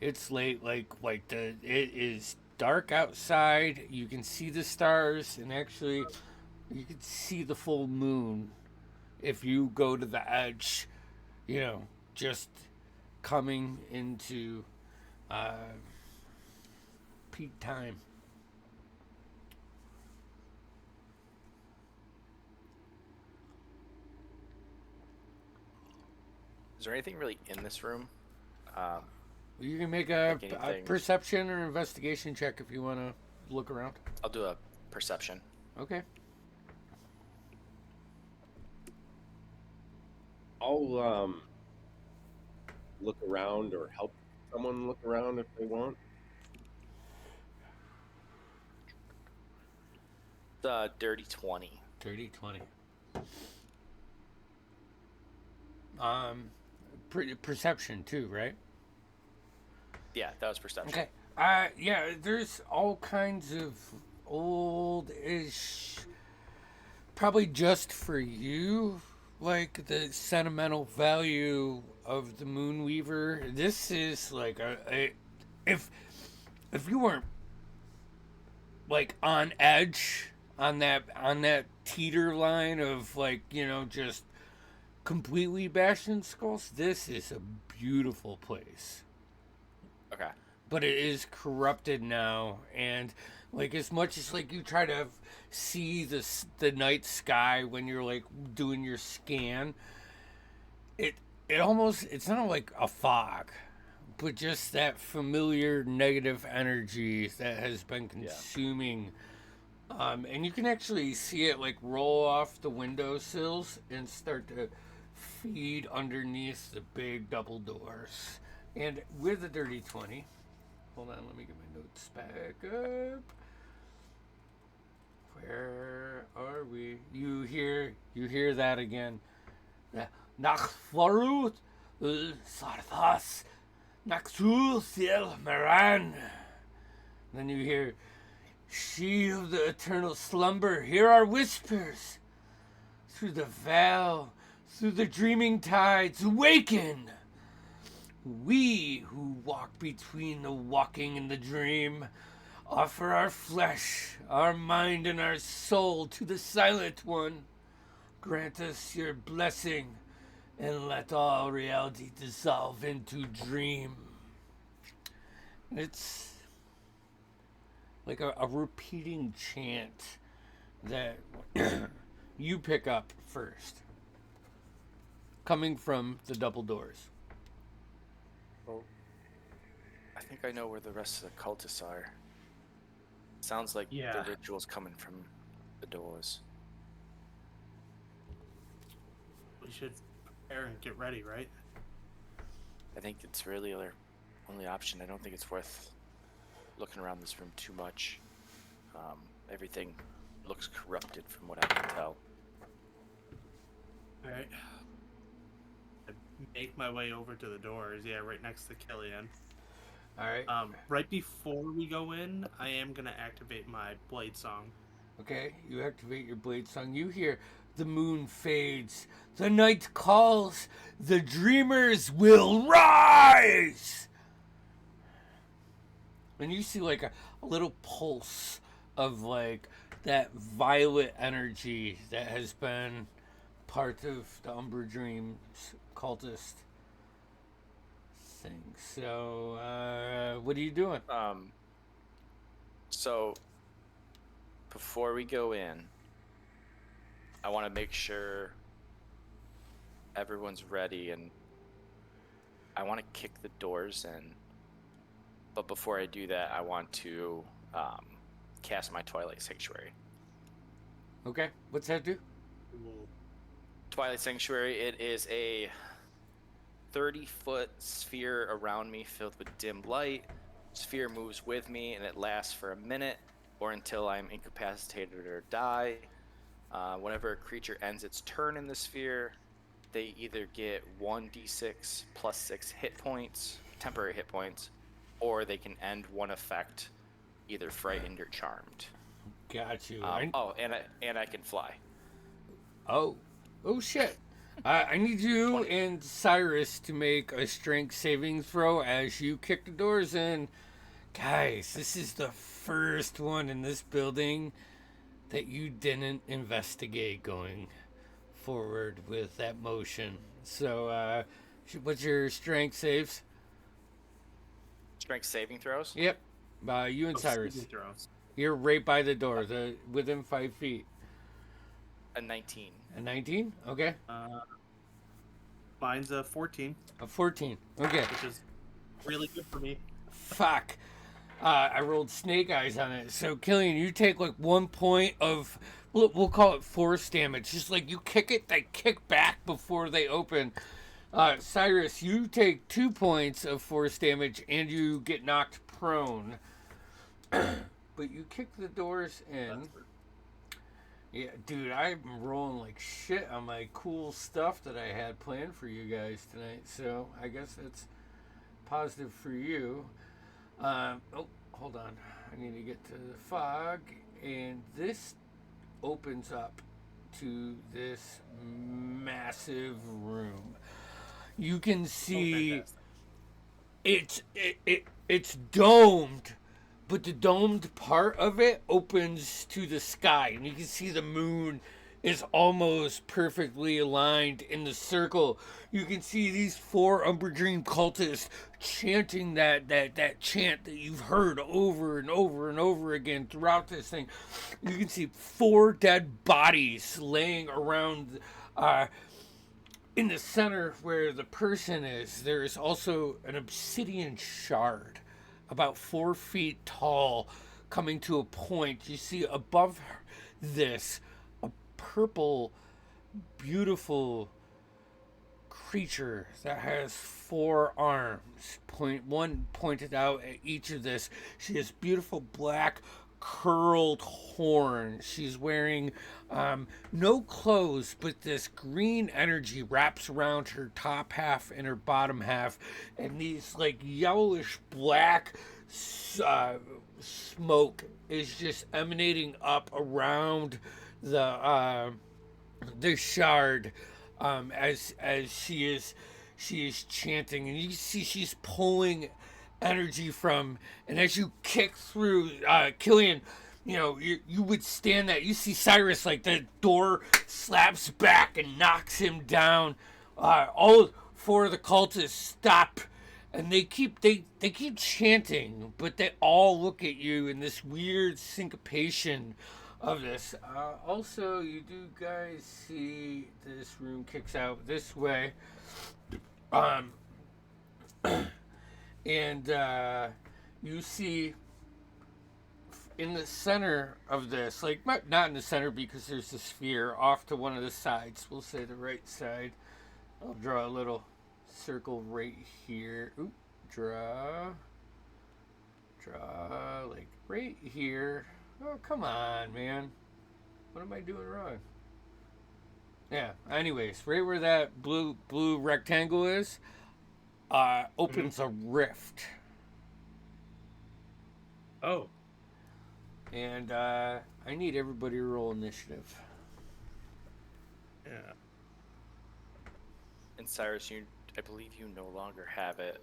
Speaker 1: It's late. It is dark outside. You can see the stars, and actually, you can see the full moon if you go to the edge. You know, just coming into peak time.
Speaker 3: Is there anything really in this room?
Speaker 1: You can make a
Speaker 3: Like anything-
Speaker 1: perception or investigation check if you want to look around.
Speaker 3: I'll do a perception.
Speaker 1: Okay.
Speaker 2: I'll look around or help someone look around if they want.
Speaker 3: The dirty 20.
Speaker 1: 30, 20. Perception too, right?
Speaker 3: Yeah, that was perception.
Speaker 1: Okay. Yeah, there's all kinds of old-ish, probably just for you, like the sentimental value of the Moonweaver. This is like if you weren't like on edge on that teeter line of like, you know, just completely bashing skulls, this is a beautiful place.
Speaker 3: Okay.
Speaker 1: But it is corrupted now, and like as much as like you try to see the night sky when you're like doing your scan, it almost, it's not like a fog, but just that familiar negative energy that has been consuming. And you can actually see it like roll off the windowsills and start to feed underneath the big double doors. And with the dirty 20, hold on, let me get my notes back up. Where are we? You hear that again. Nachfarut Sarthas Naxul Ciel Maran. Then you hear, she of the eternal slumber, hear our whispers. Through the veil, through the dreaming tides, awaken! We who walk between the walking and the dream offer our flesh, our mind, and our soul to the Silent One. Grant us your blessing, and let all reality dissolve into dream. It's like a repeating chant that you pick up first, coming from the double doors.
Speaker 3: I think I know where the rest of the cultists are. Sounds like
Speaker 6: Yeah.
Speaker 3: the ritual's coming from the doors.
Speaker 6: We should prepare and get ready, right?
Speaker 3: I think it's really our only option. I don't think it's worth looking around this room too much. Everything looks corrupted from what I can tell.
Speaker 6: Alright. I make my way over to the doors, right next to Killian.
Speaker 1: Alright.
Speaker 6: Right before we go in, I am gonna activate my blade song.
Speaker 1: Okay, you activate your blade song. You hear the moon fades. The night calls. The dreamers will rise! And you see like a little pulse of like that violet energy that has been part of the Umbra Dreams cultist thing. So, what are you doing?
Speaker 3: So before we go in, I want to make sure everyone's ready, and I want to kick the doors in. But before I do that, I want to cast my Twilight Sanctuary.
Speaker 1: Okay, what's that do?
Speaker 3: Twilight Sanctuary, it is a 30-foot sphere around me filled with dim light. Sphere moves with me, and it lasts for a minute or until I'm incapacitated or die. Whenever a creature ends its turn in the sphere, they either get 1d6 plus 6 hit points, temporary hit points, or they can end one effect, either frightened or charmed.
Speaker 1: Got you.
Speaker 3: And I can fly.
Speaker 1: Oh shit. I need you
Speaker 3: 20.
Speaker 1: and Cyrus to make a strength saving throw as you kick the doors in. Guys, this is the first one in this building that you didn't investigate going forward with that motion. So, what's your strength saves?
Speaker 3: Strength saving throws?
Speaker 1: Yep. You and Cyrus.
Speaker 6: Saving throws.
Speaker 1: You're right by the door, within 5 feet.
Speaker 3: A 19.
Speaker 1: A 19? Okay.
Speaker 6: Mine's a 14,
Speaker 1: A 14. Okay.
Speaker 6: which is really good for me.
Speaker 1: Fuck. I rolled snake eyes on it. So, Killian, you take like 1 point of, we'll call it force damage. Just like you kick it, they kick back before they open. Cyrus, you take 2 points of force damage and you get knocked prone. But you kick the doors in. Yeah, dude, I'm rolling like shit on my cool stuff that I had planned for you guys tonight. So I guess that's positive for you. Oh, hold on. I need to get to the fog. And this opens up to this massive room. You can see it's domed, but the domed part of it opens to the sky, and you can see the moon is almost perfectly aligned in the circle. You can see these 4 Umber Dream cultists chanting that chant that you've heard over and over and over again throughout this thing. You can see 4 dead bodies laying around. In the center where the person is, there is also an obsidian shard about 4 feet tall coming to a point. You see above this a purple, beautiful creature that has 4 arms. One pointed out at each of this. She has beautiful black curled horn. She's wearing no clothes, but this green energy wraps around her top half and her bottom half, and these like yellowish black smoke is just emanating up around the shard as she is chanting, and you see she's pulling energy from, and as you kick through, Killian, you would stand that. You see Cyrus, like the door slaps back and knocks him down. All 4 of the cultists stop, and they keep chanting, but they all look at you in this weird syncopation of this. Also, you do guys see this room kicks out this way. And you see in the center of this, like not in the center because there's a sphere, off to one of the sides, we'll say the right side. I'll draw a little circle right here. Oop, draw like right here. Oh, come on, man. What am I doing wrong? Yeah, anyways, right where that blue rectangle is, opens a rift.
Speaker 6: Oh.
Speaker 1: And I need everybody to roll initiative.
Speaker 6: Yeah.
Speaker 3: And Cyrus, I believe you no longer have it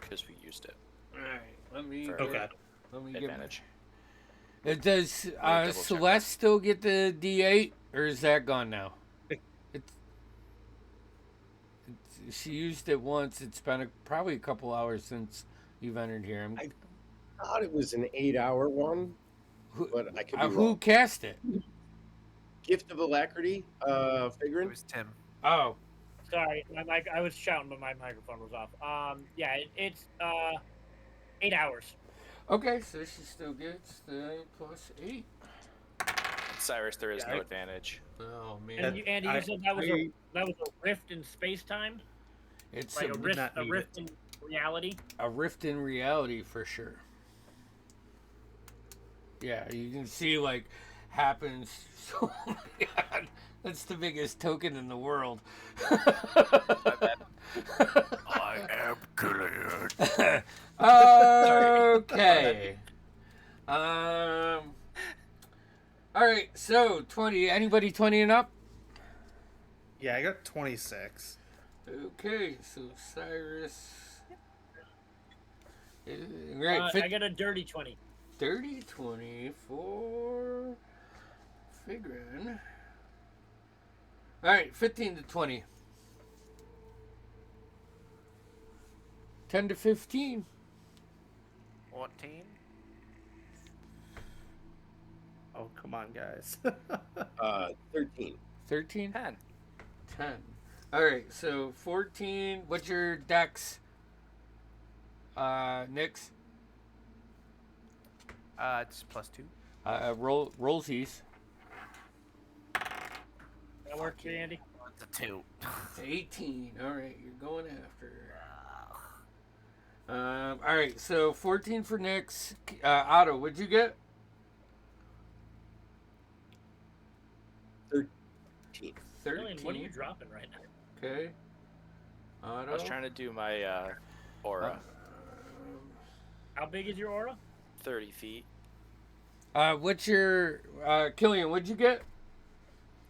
Speaker 3: because we used it.
Speaker 1: Alright, let me
Speaker 3: For
Speaker 1: get
Speaker 3: advantage.
Speaker 1: Does
Speaker 3: double check
Speaker 1: Celeste still get the D8, or is that gone now? She used it once. It's been probably a couple hours since you've entered here.
Speaker 2: I thought it was an 8-hour one, but I could be
Speaker 1: who
Speaker 2: wrong.
Speaker 1: cast it?
Speaker 2: Gift of Alacrity,
Speaker 4: It
Speaker 2: figuring.
Speaker 4: was Tim.
Speaker 1: Oh,
Speaker 5: Sorry, my mic. I was shouting, but my microphone was off. Yeah, it's 8 hours.
Speaker 1: okay. So she still gets the +8.
Speaker 3: Cyrus, there is
Speaker 6: Yeah,
Speaker 3: no advantage.
Speaker 1: Oh man,
Speaker 5: And you said that was a rift in space time,
Speaker 1: it's
Speaker 5: like a rift,
Speaker 6: not need
Speaker 5: rift in reality.
Speaker 1: a rift in reality for sure. Yeah, you can see like happens. So God, that's the biggest token in the world.
Speaker 4: I am Killian.
Speaker 1: Okay. All right. So 20. Anybody 20 and up?
Speaker 6: Yeah, I got 26.
Speaker 1: Okay. So Cyrus. Right.
Speaker 5: I got a dirty 20.
Speaker 1: 30, 20 for Figrin. All right, 15 to 20. 10 to 15.
Speaker 4: 14.
Speaker 6: Oh, come on, guys.
Speaker 2: 13.
Speaker 1: 13.
Speaker 3: 10.
Speaker 1: 10. All right, so 14. What's your dex? Nix?
Speaker 4: It's +2.
Speaker 1: Rollsies.
Speaker 5: That works,
Speaker 4: Fuck yeah.
Speaker 5: Andy.
Speaker 4: It's a 2.
Speaker 1: 18. All right, you're going after. All right, so 14 for Nix. Otto, what'd you get?
Speaker 2: 13.
Speaker 5: Dylan, what are you
Speaker 1: 13.
Speaker 5: dropping right now?
Speaker 1: Okay. Otto.
Speaker 3: I was trying to do my aura,
Speaker 5: How big is your aura?
Speaker 3: 30 feet.
Speaker 1: What's your Killian? What'd you get?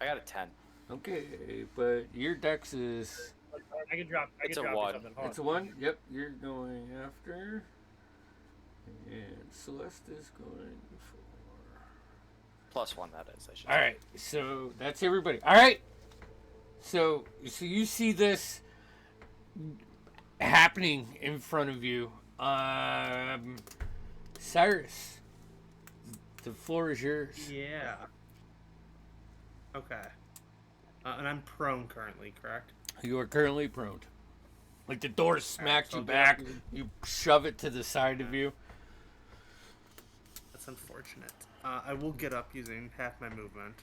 Speaker 3: I got a 10.
Speaker 1: Okay, but your dex is
Speaker 5: I can drop. I
Speaker 3: It's
Speaker 5: can
Speaker 3: a
Speaker 5: drop you
Speaker 3: 1.
Speaker 5: something. Hold
Speaker 1: it's a
Speaker 5: on.
Speaker 1: 1. Yep, you're going after, and Celeste is going for.
Speaker 3: +1, that is, I should
Speaker 1: All
Speaker 3: say.
Speaker 1: right, so that's everybody. All right, so you see this happening in front of you. Cyrus, the floor is yours.
Speaker 6: Yeah. Okay. And I'm prone currently, correct?
Speaker 1: You are currently prone. Like the door smacked
Speaker 6: so
Speaker 1: you
Speaker 6: I'll get
Speaker 1: back.
Speaker 6: up.
Speaker 1: You shove it to the side of you.
Speaker 6: That's unfortunate. I will get up using half my movement.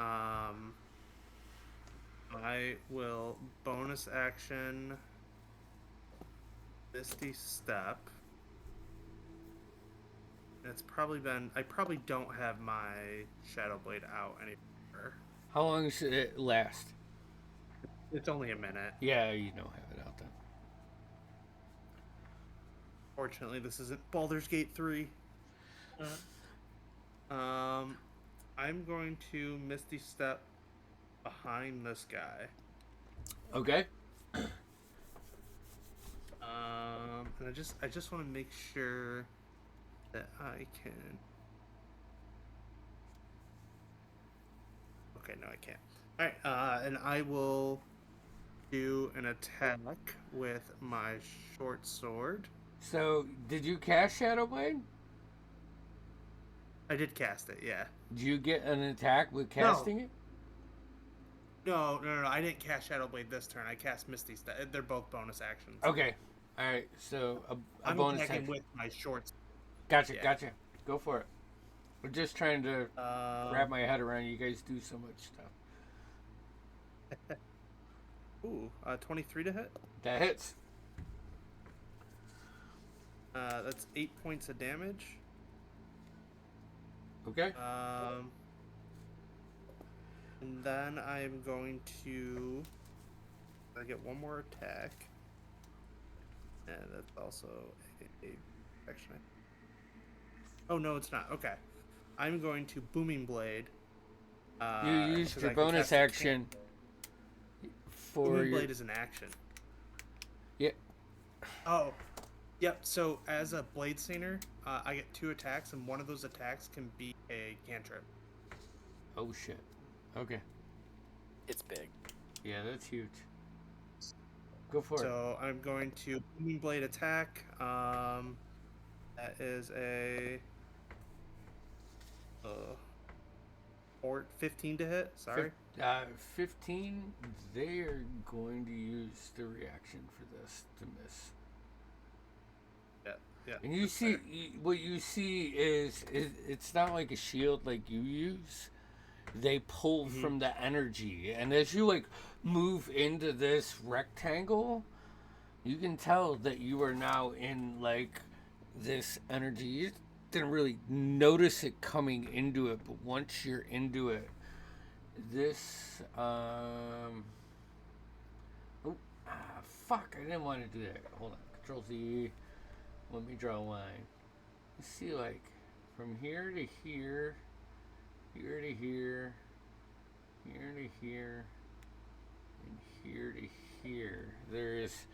Speaker 6: I will bonus action Misty Step. It's probably been. I probably don't have my Shadow Blade out anymore.
Speaker 1: How long does it last?
Speaker 6: It's only a minute.
Speaker 1: Yeah, you don't have it out then.
Speaker 6: Fortunately, this isn't Baldur's Gate 3. I'm going to Misty Step behind this guy.
Speaker 1: Okay.
Speaker 6: And I just want to make sure that I can. Okay, no, I can't. All right, and I will do an attack with my short sword.
Speaker 1: So, did you cast Shadow Blade?
Speaker 6: I did cast it, yeah.
Speaker 1: Did you get an attack with casting it?
Speaker 6: No, I didn't cast Shadow Blade this turn. I cast Misty Step. They're both bonus actions.
Speaker 1: Okay. All right. So a
Speaker 6: I'm
Speaker 1: bonus
Speaker 6: attacking
Speaker 1: action.
Speaker 6: with my short.
Speaker 1: Gotcha.
Speaker 6: yeah.
Speaker 1: Gotcha. Go for it. We're just trying to wrap my head around. You guys do so much stuff.
Speaker 6: Ooh, 23 to hit.
Speaker 1: That hits.
Speaker 6: That's 8 points of damage.
Speaker 1: Okay.
Speaker 6: And then I'm going to. I get one more attack. And that's also a action. Oh no, it's not. Okay, I'm going to Booming Blade.
Speaker 1: You used
Speaker 6: 'cause
Speaker 1: your
Speaker 6: I can
Speaker 1: bonus
Speaker 6: cast a
Speaker 1: action for
Speaker 6: Booming
Speaker 1: your.
Speaker 6: Blade is an action.
Speaker 1: Yeah.
Speaker 6: Oh, yep. So as a Blade Singer, I get 2 attacks, and one of those attacks can be a cantrip.
Speaker 1: Oh shit. Okay.
Speaker 3: It's big.
Speaker 1: Yeah, that's huge. Go for it.
Speaker 6: So I'm going to Booming Blade attack. That is a 15 to hit. Sorry.
Speaker 1: 15. They are going to use the reaction for this to miss.
Speaker 6: Yeah.
Speaker 1: And you see, what you see is it's not like a shield like you use. They pull from the energy, and as you like move into this rectangle, you can tell that you are now in like this energy. You didn't really notice it coming into it, but once you're into it, this fuck! I didn't want to do that. Hold on, Control Z. Let me draw a line. Let's see, like from here to here. Here to here, here to here, and here to here. There is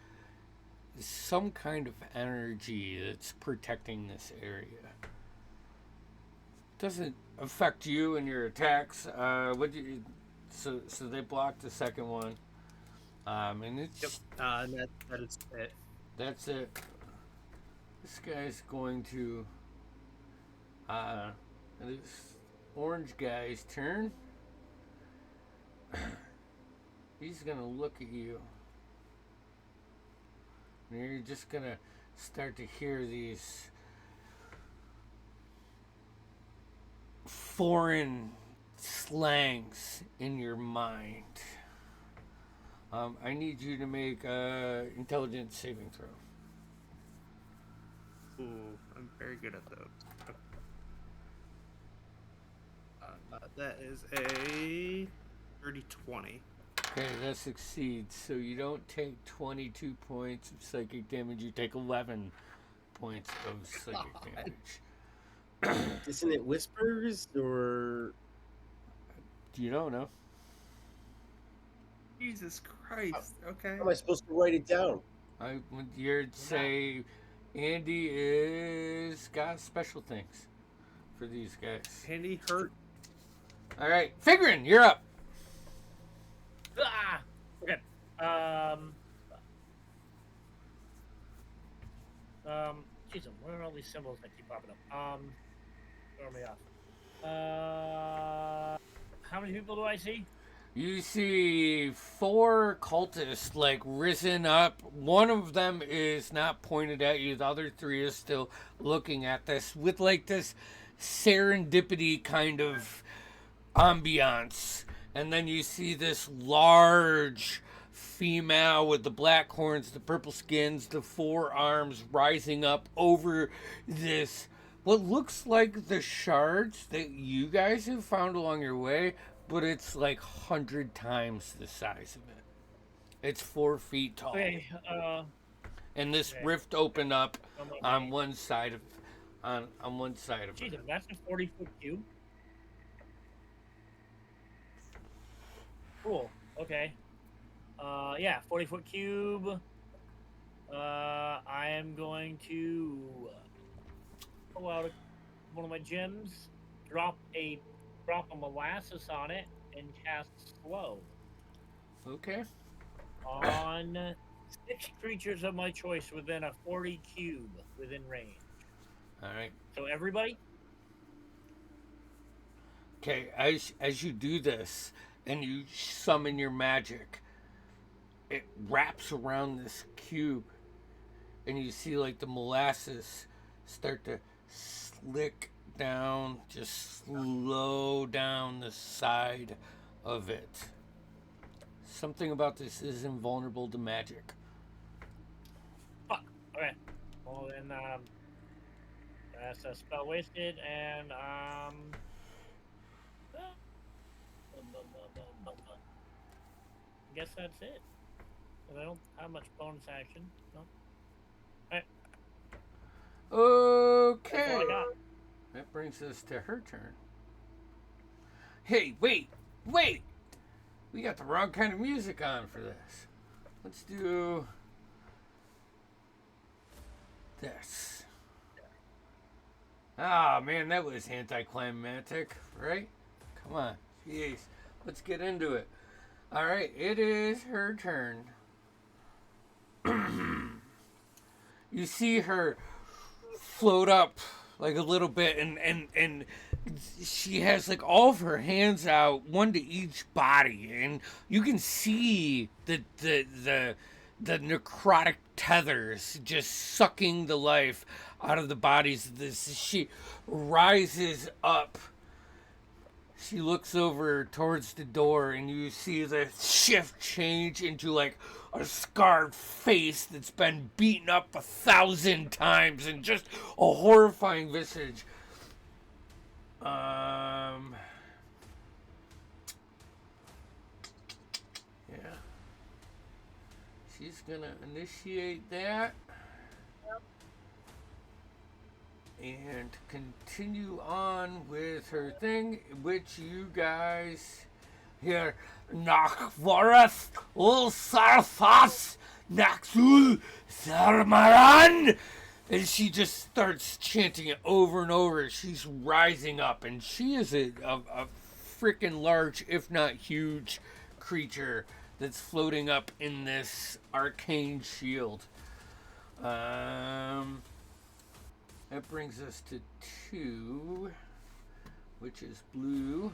Speaker 1: some kind of energy that's protecting this area. Doesn't affect you and your attacks. So they blocked the second one, and it's
Speaker 6: And that is it.
Speaker 1: that's it. This guy's going to this orange guy's turn. He's gonna look at you. And you're just gonna start to hear these foreign slangs in your mind. I need you to make a intelligence saving throw.
Speaker 6: Ooh, I'm very good at those. That is a 30-20.
Speaker 1: Okay, that succeeds. So you don't take 22 points of psychic damage. You take 11 points of psychic damage.
Speaker 2: Isn't it whispers or?
Speaker 1: You don't know.
Speaker 6: Jesus Christ. Okay.
Speaker 2: How am I supposed to write it down?
Speaker 1: I would you'd say Andy is got special things for these guys.
Speaker 6: Handy hurt.
Speaker 1: All right, Figurin, you're up.
Speaker 5: Ah! Okay. Jeez, where are all these symbols that keep popping up? Throw me off. How many people do I see?
Speaker 1: You see 4 cultists like risen up. One of them is not pointed at you. The other 3 is still looking at this with like this serendipity kind of ambiance. And then you see this large female with the black horns, the purple skins, the 4 arms rising up over this what looks like the shards that you guys have found along your way, but it's like 100 times the size of it. It's 4 feet tall.
Speaker 5: Okay.
Speaker 1: And this
Speaker 5: okay.
Speaker 1: rift opened up on one side of on one side of
Speaker 5: Jeez,
Speaker 1: it.
Speaker 5: that's a 40-foot cube. Cool. Okay. Yeah, 40-foot cube. I am going to pull out one of my gems, drop a molasses on it, and cast slow
Speaker 1: Okay.
Speaker 5: on 6 creatures of my choice within a 40 cube within range.
Speaker 1: All right.
Speaker 5: So everybody.
Speaker 1: Okay, as you do this and you summon your magic, it wraps around this cube, and you see like the molasses start to slick down, just slow down the side of it. Something about this is invulnerable to magic.
Speaker 5: Fuck. Okay. Well then, that's a spell wasted, and I guess that's it. I don't have much bonus action. No. Alright. That's all
Speaker 1: Okay.
Speaker 5: I got.
Speaker 1: That brings us to her turn. Hey, wait! We got the wrong kind of music on for this. Let's do this. Ah, man, that was anticlimactic, right? Come on. Jeez. Let's get into it. Alright, it is her turn. You see her float up like a little bit, and she has like all of her hands out, one to each body, and you can see the necrotic tethers just sucking the life out of the bodies of this. She rises up. She looks over towards the door, and you see the shift change into like a scarred face that's been beaten up 1,000 times, and just a horrifying visage. Yeah. She's gonna initiate that. And continue on with her thing, which you guys hear. Nakvoreth ul sarfas naxul sarmaran. And she just starts chanting it over and over. She's rising up, and she is a freaking large, if not huge, creature that's floating up in this arcane shield. That brings us to 2, which is blue.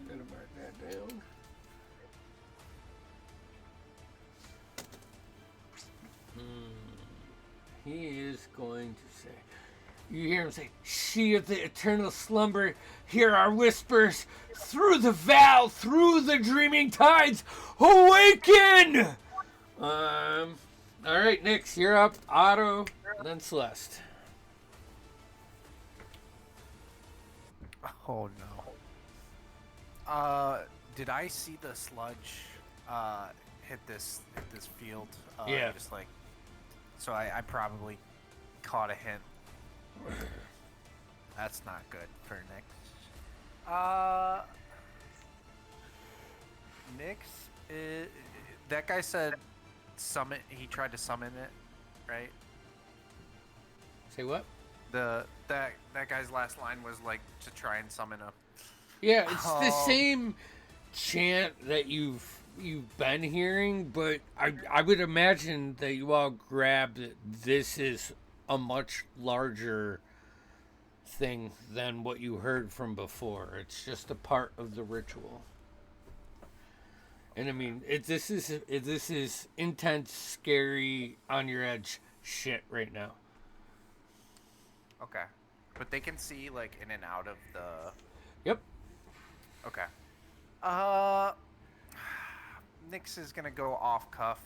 Speaker 1: Gotta mark that down. You hear him say, "She of the eternal slumber, hear our whispers. Through the veil, through the dreaming tides, awaken!" All right, Nix, you're up. Otto, then Celeste.
Speaker 4: Oh no. Did I see the sludge hit this field?
Speaker 1: Yeah.
Speaker 4: Just like, so I probably caught a hint. That's not good for Nix. Nix, that guy said summon. He tried to summon it, right?
Speaker 1: Say what?
Speaker 4: That guy's last line was like to try and summon a.
Speaker 1: Yeah, it's the
Speaker 4: Oh.
Speaker 1: same chant that you've been hearing, but I would imagine that you all grabbed that this is a much larger thing than what you heard from before. It's just a part of the ritual. And I mean, this is intense, scary, on your edge shit right now.
Speaker 4: Okay, but they can see like in and out of the.
Speaker 1: Yep.
Speaker 4: Okay. Nyx is gonna go off cuff.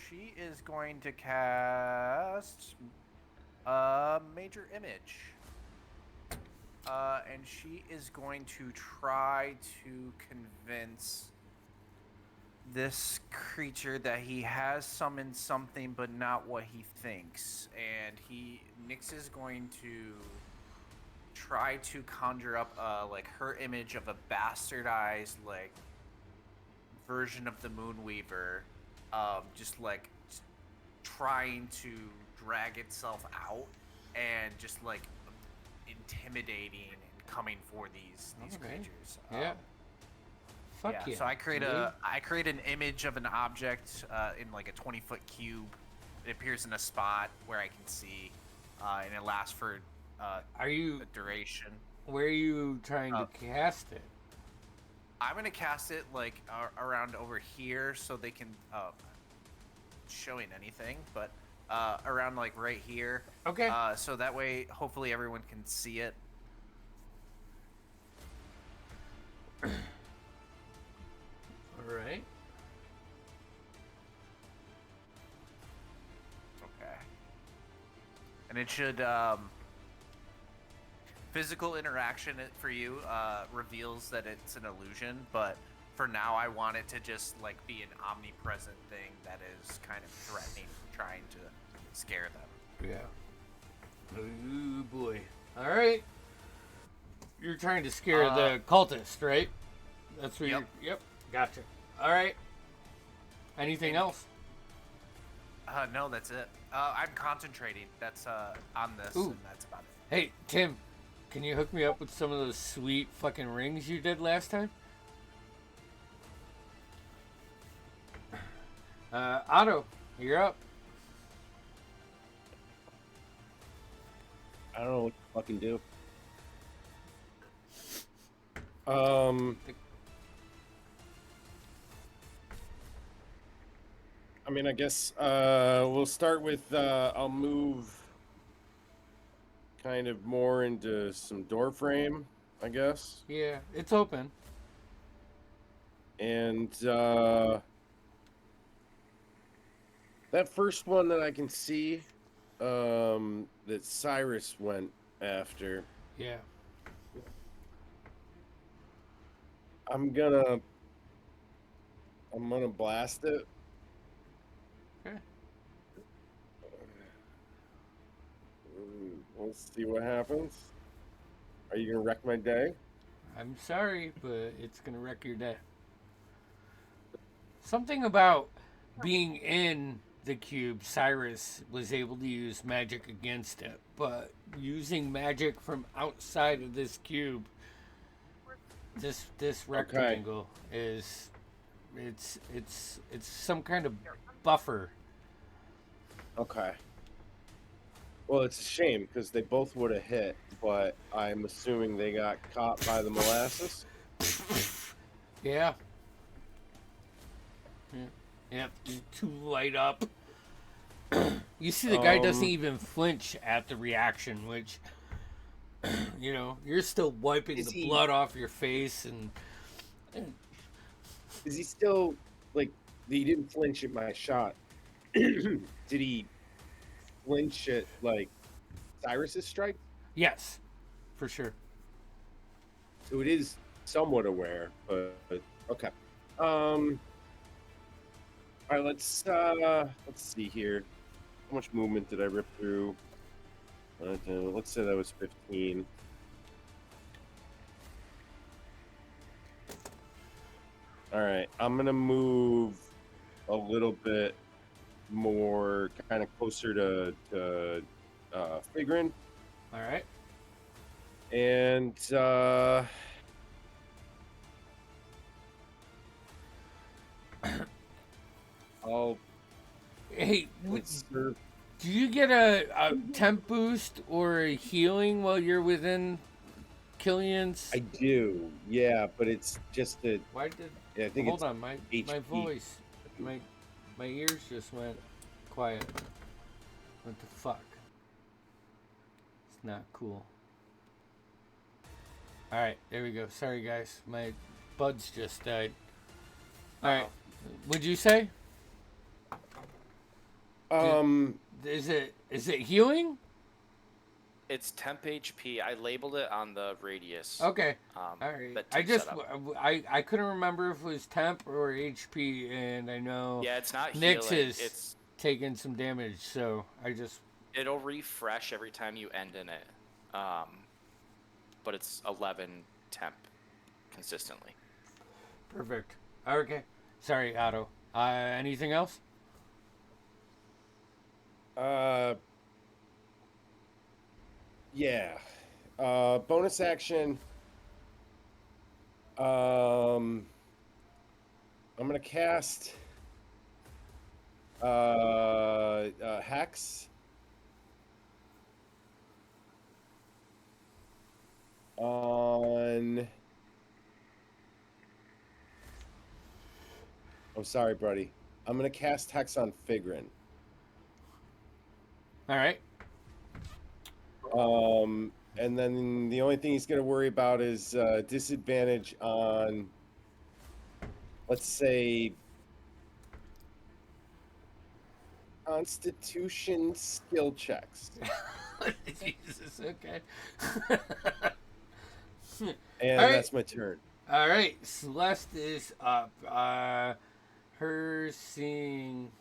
Speaker 4: She is going to cast a major image. And she is going to try to convince this creature that he has summoned something but not what he thinks. And Nyx is going to try to conjure up like her image of a bastardized like version of the Moonweaver, just trying to drag itself out and just like intimidating and coming for these
Speaker 1: Okay.
Speaker 4: creatures.
Speaker 1: Yeah. Fuck yeah.
Speaker 4: So I create an image of an object in like a 20-foot cube. It appears in a spot where I can see, and it lasts for
Speaker 1: Are you?
Speaker 4: a duration.
Speaker 1: Where are you trying to cast it?
Speaker 4: I'm gonna cast it like around over here, so they can showing anything, but around like right here.
Speaker 1: Okay.
Speaker 4: So that way, hopefully, everyone can see it.
Speaker 1: All right.
Speaker 4: Okay. And it should physical interaction for you reveals that it's an illusion, but for now I want it to just like be an omnipresent thing that is kind of threatening, trying to scare them.
Speaker 1: Yeah. Oh boy. All right. You're trying to scare the
Speaker 4: Uh,
Speaker 1: cultist, right? That's what
Speaker 4: Yep.
Speaker 1: you're. Yep. Gotcha. All right. Anything else?
Speaker 4: No, that's it. I'm concentrating. That's on this,
Speaker 1: Ooh.
Speaker 4: and that's about it.
Speaker 1: Hey, Tim, can you hook me up with some of those sweet fucking rings you did last time? Otto, you're up.
Speaker 2: I don't know what to fucking do. I mean, I guess we'll start with I'll move kind of more into some door frame, I guess.
Speaker 1: Yeah, it's open.
Speaker 2: And that first one that I can see that Cyrus went after,
Speaker 1: Yeah.
Speaker 2: I'm gonna blast it.
Speaker 1: Okay.
Speaker 2: Let's see what happens. Are you gonna wreck my day?
Speaker 1: I'm sorry, but it's gonna wreck your day. Something about being in the cube, Cyrus was able to use magic against it, but using magic from outside of this cube, this rectangle is it's some kind of buffer.
Speaker 2: Okay. Well, it's a shame because they both would have hit, but I'm assuming they got caught by the molasses.
Speaker 1: Yeah. Yeah. Yep. Just too light up. You see the guy doesn't even flinch at the reaction, which, you're still wiping the blood off your face and
Speaker 2: Is he still like? He didn't flinch at my shot. Did he flinch at like Cyrus's strike?
Speaker 1: yes, for sure.
Speaker 2: So it is somewhat aware, but okay. All right, let's see here. How much movement did I rip through? Let's say that was 15. All right, I'm gonna move a little bit more, kind of closer to Figrin,
Speaker 1: All right.
Speaker 2: and I'll
Speaker 1: Hey,
Speaker 2: conserve.
Speaker 1: do you get a temp boost or a healing while you're within Killian's?
Speaker 2: I do, yeah, but it's just a.
Speaker 1: Why did?
Speaker 2: Yeah, I think
Speaker 1: Hold
Speaker 2: it's
Speaker 1: on, my
Speaker 2: HP.
Speaker 1: voice, my ears just went quiet. What the fuck? It's not cool. All right, there we go. Sorry guys, my buds just died. All right, what'd you say? Is it healing?
Speaker 3: It's temp HP. I labeled it on the radius.
Speaker 1: Okay. All right.
Speaker 3: that
Speaker 1: I
Speaker 3: takes
Speaker 1: just
Speaker 3: that up.
Speaker 1: I couldn't remember if it was temp or HP, and I know
Speaker 3: Yeah, it's not
Speaker 1: Nyx
Speaker 3: healing.
Speaker 1: is
Speaker 3: It's
Speaker 1: taking some damage, so
Speaker 3: it'll refresh every time you end in it. But it's 11 temp consistently.
Speaker 1: perfect. Okay. Sorry, Otto. Anything else?
Speaker 2: Yeah. Bonus action. I'm gonna cast Hex on. I'm sorry, buddy. I'm gonna cast Hex on Figrin.
Speaker 1: All right.
Speaker 2: And then the only thing he's gonna worry about is disadvantage on, let's say, Constitution skill checks.
Speaker 1: Jesus. Okay.
Speaker 2: And
Speaker 1: All right.
Speaker 2: that's my turn.
Speaker 1: All right. Celeste is up. Her seeing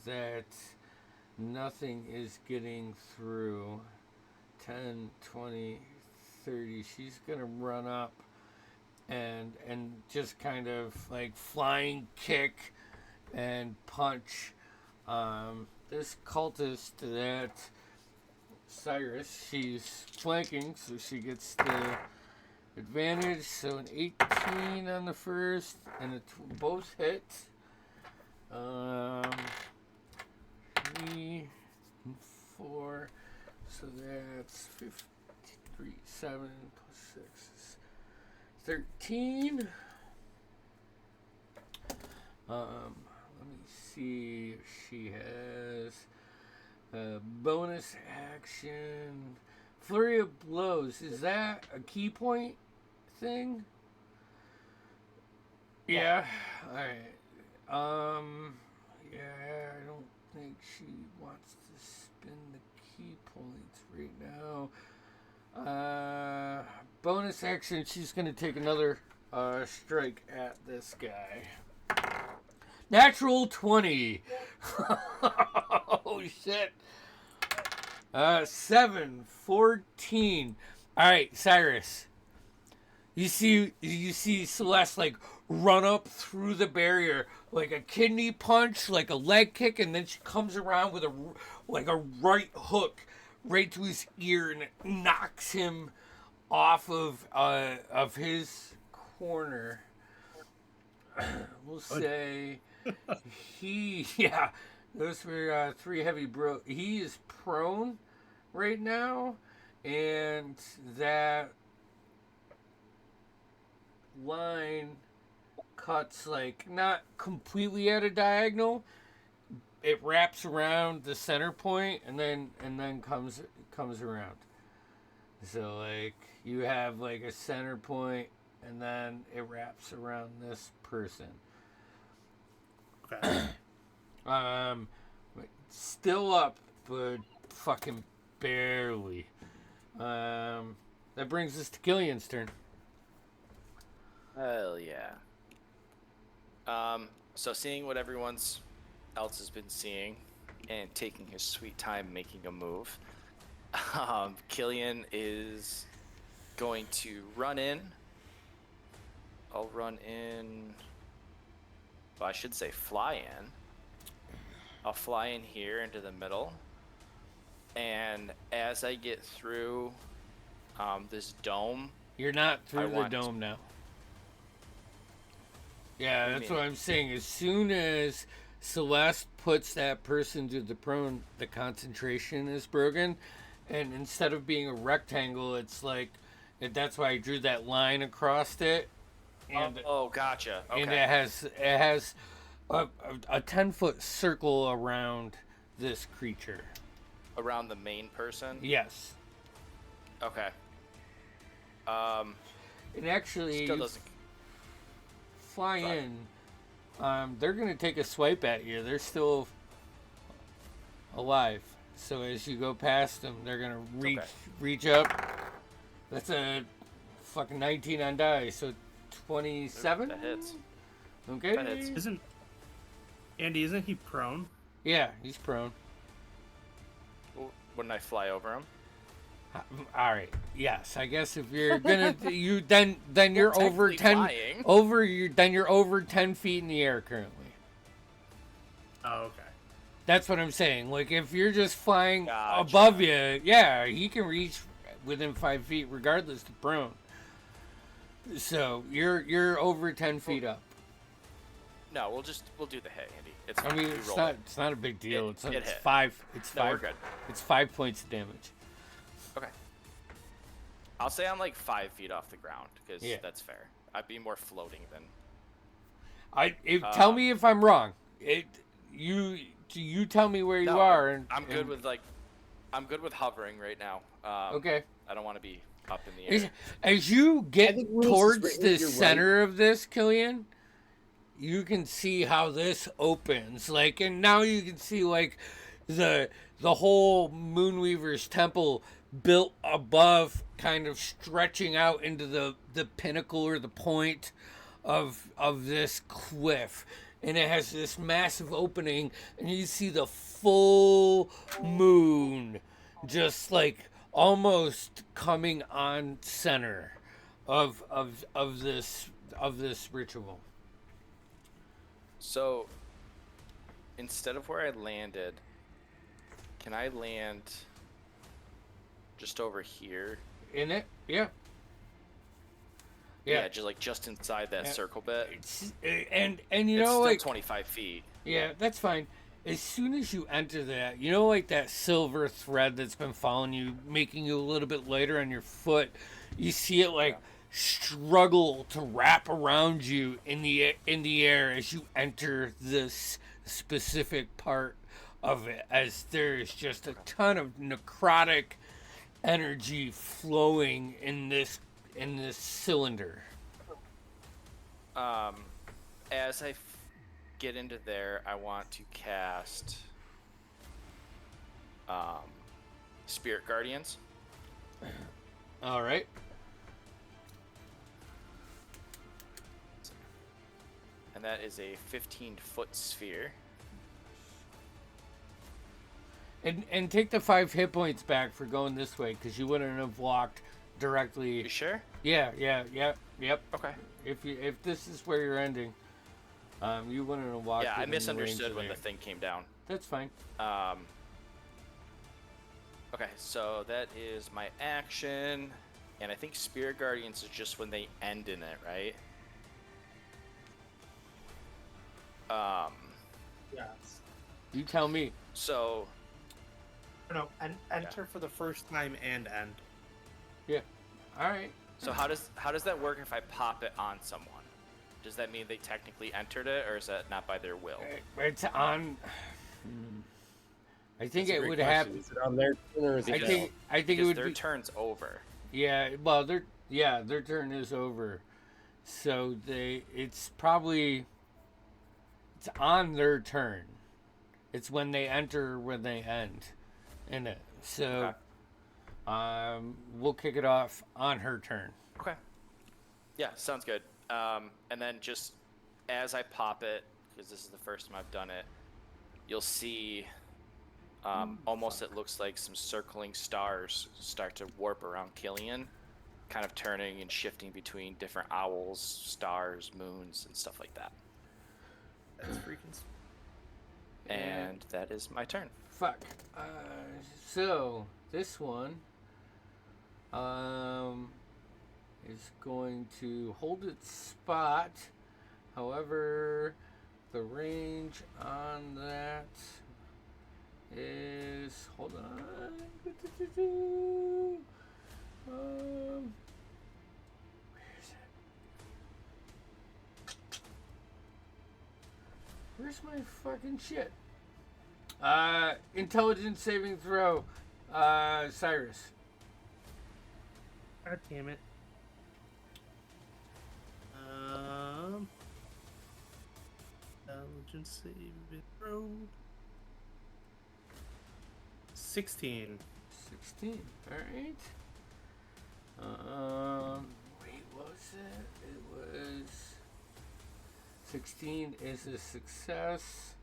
Speaker 1: that nothing is getting through. 10, 20, 30. She's gonna run up and just kind of like flying kick and punch this cultist that Cyrus. She's flanking, so she gets the advantage. So an 18 on the first, and both hit. 3 and 4. So that's 53, 7 plus 6 is 13. Let me see if she has a bonus action. Flurry of blows. Is that a key point thing? Yeah. Alright. Yeah, I don't think she wants to spin the key points right now. Bonus action, she's going to take another strike at this guy. Natural 20. Oh, shit. 7, 14. All right, Cyrus. You see Celeste like run up through the barrier like a kidney punch, like a leg kick, and then she comes around with a right hook right to his ear, and it knocks him off of his corner. We'll say those were 3 heavy bro. He is prone right now, and that line cuts like not completely at a diagonal, it wraps around the center point and then comes around. So like you have like a center point and then it wraps around this person.
Speaker 6: Okay.
Speaker 1: Still up, but fucking barely. That brings us to Killian's turn.
Speaker 3: Hell yeah. So seeing what everyone else has been seeing and taking his sweet time making a move, Killian is going to run in. I'll run in. Well, I should say fly in. I'll fly in here into the middle. And as I get through this dome...
Speaker 1: You're not through the dome now. Yeah, that's what I'm saying. As soon as Celeste puts that person to the prone, the concentration is broken. And instead of being a rectangle, it's like... That's why I drew that line across it. And,
Speaker 3: gotcha. Okay.
Speaker 1: And it has a 10-foot circle around this creature.
Speaker 3: Around the main person?
Speaker 1: Yes.
Speaker 3: Okay.
Speaker 1: And actually,
Speaker 3: still doesn't
Speaker 1: fly in. They're gonna take a swipe at you. They're still alive. So as you go past them, they're gonna reach up. That's a fucking 19 on die. So 27.
Speaker 3: That hits.
Speaker 1: Okay.
Speaker 3: That hits.
Speaker 6: Isn't he prone?
Speaker 1: Yeah, he's prone.
Speaker 3: Wouldn't I fly over him?
Speaker 1: All right. Yes, I guess if you're gonna then you're over 10
Speaker 3: flying.
Speaker 1: Then you're over 10 feet in the air currently.
Speaker 6: Oh, okay.
Speaker 1: That's what I'm saying. Like if you're just flying
Speaker 3: Gotcha.
Speaker 1: above you, yeah, he can reach within 5 feet regardless of prone. So you're over 10 feet up.
Speaker 3: No, we'll do the hay, Andy. It's
Speaker 1: I mean, it's not a big deal. It's
Speaker 3: hit.
Speaker 1: 5. It's
Speaker 3: No,
Speaker 1: 5.
Speaker 3: we're good.
Speaker 1: It's 5 points of damage.
Speaker 3: Okay. I'll say I'm like 5 feet off the ground because that's fair. I'd be more floating than.
Speaker 1: Tell me if I'm wrong. You tell me where you are. And
Speaker 3: I'm good with hovering right now.
Speaker 1: Okay.
Speaker 3: I don't want to be up in the air.
Speaker 1: As you get towards
Speaker 2: right
Speaker 1: the
Speaker 2: here,
Speaker 1: center of this, Killian, you can see how this opens. Like, and now you can see like the whole Moonweaver's temple built above, kind of stretching out into the pinnacle or the point of this cliff. And it has this massive opening, and you see the full moon just like almost coming on center of this ritual.
Speaker 3: So instead of where I landed, can I land just over here?
Speaker 1: In it? Yeah.
Speaker 3: Yeah, just inside that circle bit.
Speaker 1: And you
Speaker 3: It's
Speaker 1: know,
Speaker 3: still
Speaker 1: like
Speaker 3: 25 feet.
Speaker 1: Yeah, that's fine. As soon as you enter that, you know, like that silver thread that's been following you, making you a little bit lighter on your foot, you see it like struggle to wrap around you in the air as you enter this specific part of it, as there is just a ton of necrotic energy flowing in this cylinder.
Speaker 3: As I get into there, I want to cast Spirit Guardians.
Speaker 1: All right.
Speaker 3: And that is a 15-foot sphere.
Speaker 1: And take the 5 hit points back for going this way, because you wouldn't have walked directly.
Speaker 3: You sure?
Speaker 1: Yep.
Speaker 3: Okay.
Speaker 1: If this is where you're ending, you wouldn't have walked.
Speaker 3: Yeah, I
Speaker 1: within
Speaker 3: misunderstood
Speaker 1: range
Speaker 3: when
Speaker 1: there.
Speaker 3: the thing came down.
Speaker 1: That's fine.
Speaker 3: Okay, so that is my action, and I think Spirit Guardians is just when they end in it, right?
Speaker 6: Yes.
Speaker 1: You tell me.
Speaker 3: So.
Speaker 6: No, and enter for the first time and end.
Speaker 1: Yeah. All right.
Speaker 3: So how does that work if I pop it on someone? Does that mean they technically entered it, or is that not by their will?
Speaker 1: It's on. I think
Speaker 2: That's a
Speaker 1: it
Speaker 2: great
Speaker 1: would
Speaker 2: question.
Speaker 1: happen.
Speaker 2: Is it on their turn or is it
Speaker 1: I
Speaker 3: Because-
Speaker 1: think it
Speaker 3: Because
Speaker 1: would
Speaker 3: their
Speaker 1: be.
Speaker 3: turn's over.
Speaker 1: Yeah, well, their turn is over, so it's on their turn. It's when they enter when they end, in it. So, we'll kick it off on her turn.
Speaker 3: Okay. Yeah, sounds good. And then just as I pop it, because this is the first time I've done it, you'll see almost it looks like some circling stars start to warp around Killian, kind of turning and shifting between different owls, stars, moons, and stuff like that.
Speaker 6: That's freaking.
Speaker 3: And that is my turn.
Speaker 1: Fuck. So this one is going to hold its spot. However, the range on that is, hold on. Where is it? Where's my fucking shit? Intelligence saving throw. Cyrus.
Speaker 6: God damn it. Intelligence saving throw. 16.
Speaker 1: 16. Alright. Wait, what was it? It was 16 is a success.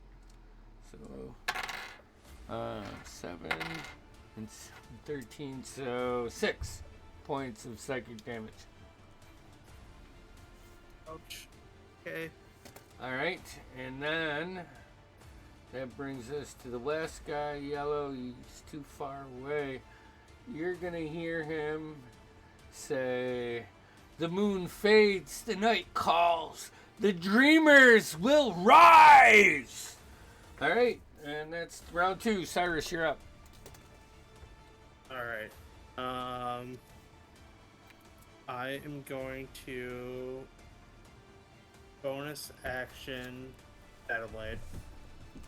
Speaker 1: So 7 and 13, so 6 points of psychic damage.
Speaker 6: Ouch. Okay.
Speaker 1: Alright, and then that brings us to the last guy, Yellow. He's too far away. You're gonna hear him say, "The moon fades, the night calls, the dreamers will rise!" Alright, and that's round 2. Cyrus, you're up.
Speaker 6: Alright. I am going to bonus action Shadow Blade.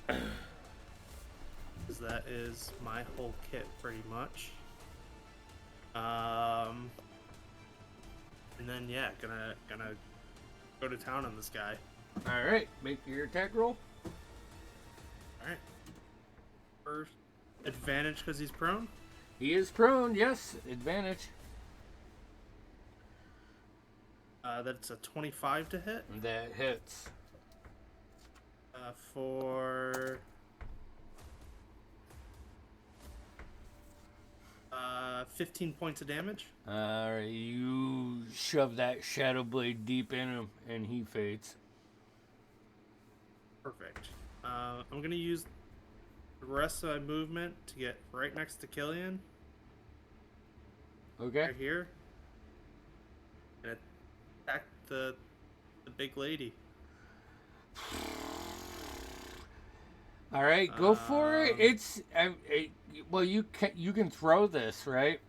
Speaker 6: Because that is my whole kit pretty much. And then yeah, gonna go to town on this guy.
Speaker 1: Alright, make your attack roll.
Speaker 6: Alright. First advantage because he's prone.
Speaker 1: He is prone, yes, advantage.
Speaker 6: That's a 25 to hit.
Speaker 1: That hits.
Speaker 6: For 15 points of damage.
Speaker 1: Alright, you shove that shadow blade deep in him, and he fades.
Speaker 6: Perfect. I'm gonna use the rest of my movement to get right next to Killian,
Speaker 1: Okay?
Speaker 6: right here, and attack the big lady.
Speaker 1: Alright, go for it. It's well, you can throw this, right?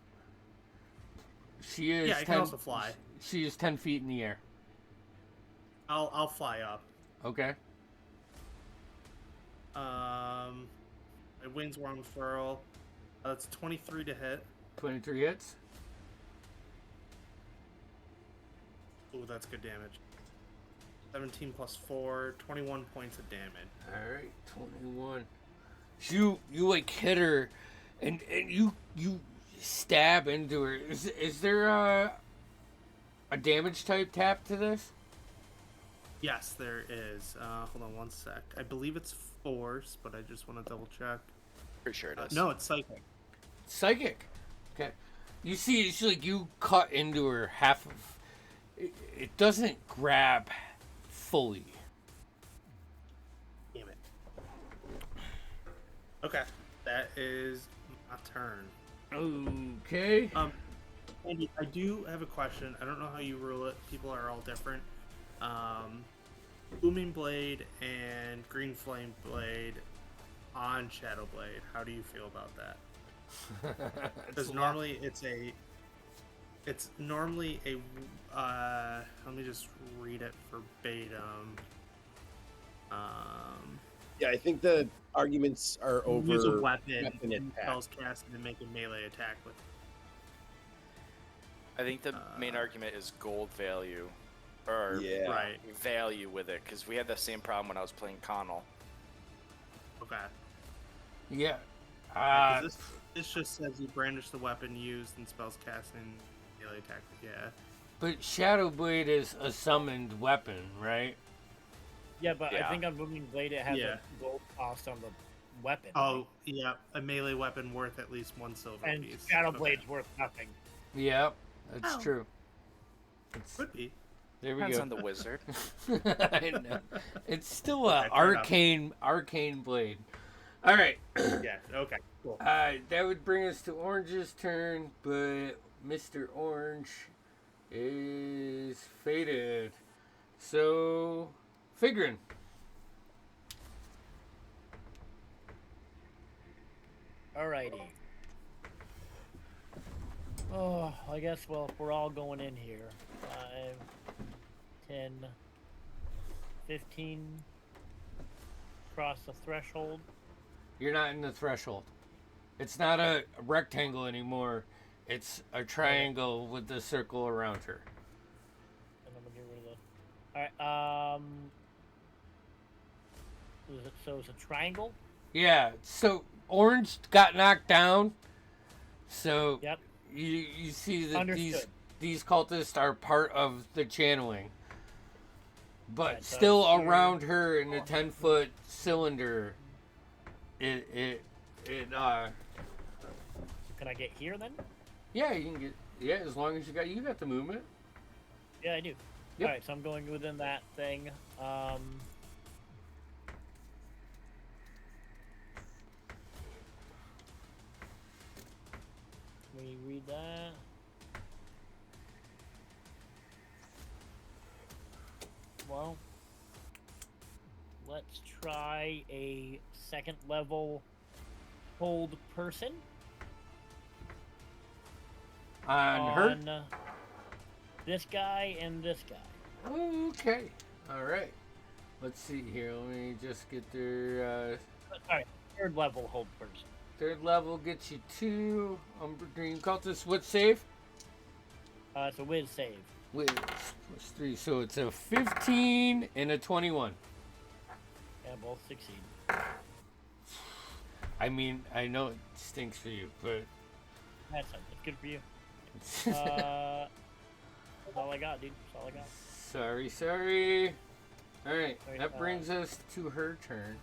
Speaker 1: She is
Speaker 6: Yeah, I can also fly.
Speaker 1: She is 10 feet in the air.
Speaker 6: I'll fly up.
Speaker 1: Okay.
Speaker 6: My wings were on furl. That's 23 to hit.
Speaker 1: 23 hits.
Speaker 6: Ooh, that's good damage. 17 plus 4, 21 points of damage.
Speaker 1: Alright, 21. You like hit her, and you stab into her. Is there a damage type tap to this?
Speaker 6: Yes, there is. Hold on one sec. I believe it's force, but I just want to double check.
Speaker 3: Pretty sure it is.
Speaker 6: No, it's psychic.
Speaker 1: Psychic. Okay. You see, it's like you cut into her half of. It doesn't grab fully.
Speaker 6: Damn it. Okay, that is my turn.
Speaker 1: Okay.
Speaker 6: Andy, I do have a question. I don't know how you rule it. People are all different. Booming Blade and Green Flame Blade on Shadow Blade. How do you feel about that? Because normally it's normally a let me just read it verbatim.
Speaker 2: Yeah, I think the arguments are over
Speaker 6: Use a weapon
Speaker 2: weapon
Speaker 6: and
Speaker 2: attack.
Speaker 6: spells cast and make a melee attack with.
Speaker 3: I think the main argument is gold value, or
Speaker 2: Yeah.
Speaker 6: Right.
Speaker 3: value with it, because we had the same problem when I was playing Connell.
Speaker 6: Okay.
Speaker 1: Yeah.
Speaker 6: 'Cause this just says you brandish the weapon used and spells cast and melee attack. Yeah.
Speaker 1: But Shadow Blade is a summoned weapon, right?
Speaker 5: Yeah, but
Speaker 3: Yeah.
Speaker 5: I think on Booming Blade it has
Speaker 6: Yeah.
Speaker 5: a gold cost on the weapon.
Speaker 6: Oh, yeah. A melee weapon worth at least 1 silver
Speaker 5: and
Speaker 6: piece.
Speaker 5: Shadow
Speaker 6: Okay.
Speaker 5: Blade's worth nothing.
Speaker 1: Yep, that's
Speaker 6: Oh.
Speaker 1: true.
Speaker 6: Could be.
Speaker 1: There we
Speaker 3: Depends
Speaker 1: go.
Speaker 3: on the wizard.
Speaker 1: I know. It's still a
Speaker 6: Okay, fair enough.
Speaker 1: arcane blade. All right.
Speaker 6: Yeah. Okay. Cool.
Speaker 1: That would bring us to Orange's turn, but Mr. Orange is faded. So, Figrin.
Speaker 5: Alrighty. Oh, I guess, well, if we're all going in here. 5, 10, 15. Cross the threshold.
Speaker 1: You're not in the threshold. It's not a rectangle anymore. It's a triangle with the circle around her.
Speaker 5: And I'm gonna get rid of the. Alright, so it's a triangle?
Speaker 1: Yeah, so Orange got knocked down. So
Speaker 5: Yep.
Speaker 1: you see that
Speaker 5: Understood.
Speaker 1: these cultists are part of the channeling. But
Speaker 5: Right, so
Speaker 1: still
Speaker 5: it's here.
Speaker 1: around her in a 10-foot cylinder. It
Speaker 5: Can I get here then?
Speaker 1: yeah, you can get as long as you got the movement.
Speaker 5: Yeah, I do.
Speaker 1: Yep.
Speaker 5: Alright, so I'm going within that thing. Can we read that? Well, let's try a second level hold person
Speaker 1: On her?
Speaker 5: on this guy and this guy.
Speaker 1: Okay. All right. Let's see here. Let me just get their
Speaker 5: Alright, third level hold person.
Speaker 1: third level gets you 2 Umbra Dream Cultists. What save?
Speaker 5: It's a whiz save.
Speaker 1: With +3, so it's a 15 and a 21.
Speaker 5: Yeah, both succeed.
Speaker 1: I mean, I know it stinks for you, but
Speaker 5: That's good for you. That's all I got, dude. That's all I got.
Speaker 1: sorry. All right,
Speaker 5: Alright,
Speaker 1: that brings us to her turn.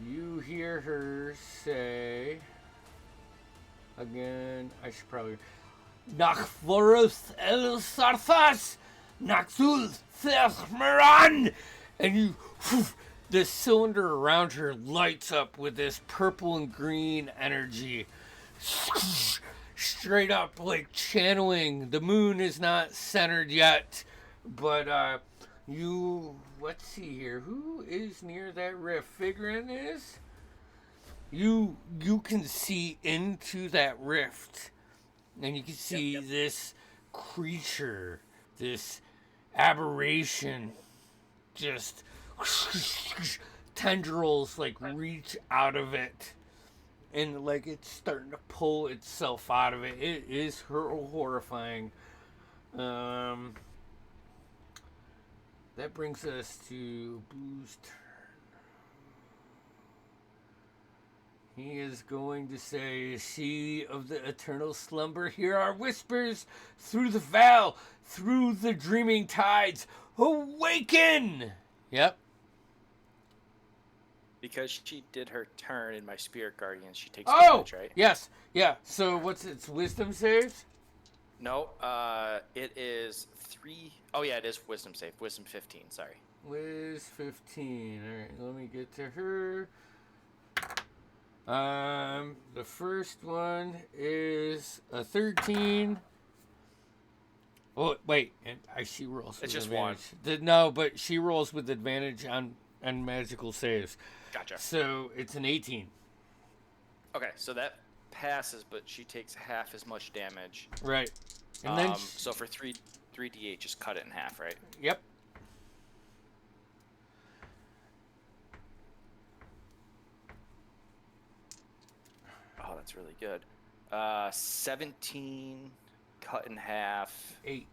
Speaker 1: You hear her say again. I should probably. Nachvorus el Sarthas, Naxul Thesmeran, and you, the cylinder around her lights up with this purple and green energy, straight up like channeling. The moon is not centered yet, but let's see here. Who is near that rift? Figrin is. You can see into that rift. And you can see this creature, this aberration, just tendrils like reach out of it. And like it's starting to pull itself out of it. It is horrifying. That brings us to Blue's turn. He is going to say, "She of the eternal slumber, here are whispers through the veil, through the dreaming tides. Awaken!" Yep.
Speaker 3: Because she did her turn in my Spirit Guardian, she takes
Speaker 1: Oh!
Speaker 3: damage, right?
Speaker 1: Yes. Yeah. So what's its wisdom saves?
Speaker 3: No, it is 3. Oh, yeah, it is Wisdom save. Wisdom 15, sorry.
Speaker 1: Wiz 15. All right, let me get to her. The first one is a 13. Oh, wait, and she rolls with
Speaker 3: It's just
Speaker 1: advantage. No, but she rolls with advantage on magical saves.
Speaker 3: Gotcha.
Speaker 1: So it's an 18.
Speaker 3: Okay, so that passes, but she takes half as much damage.
Speaker 1: Right. And then
Speaker 3: So for 3d8, just cut it in half, right?
Speaker 1: yep.
Speaker 3: That's really good. 17 cut in half.
Speaker 1: 8.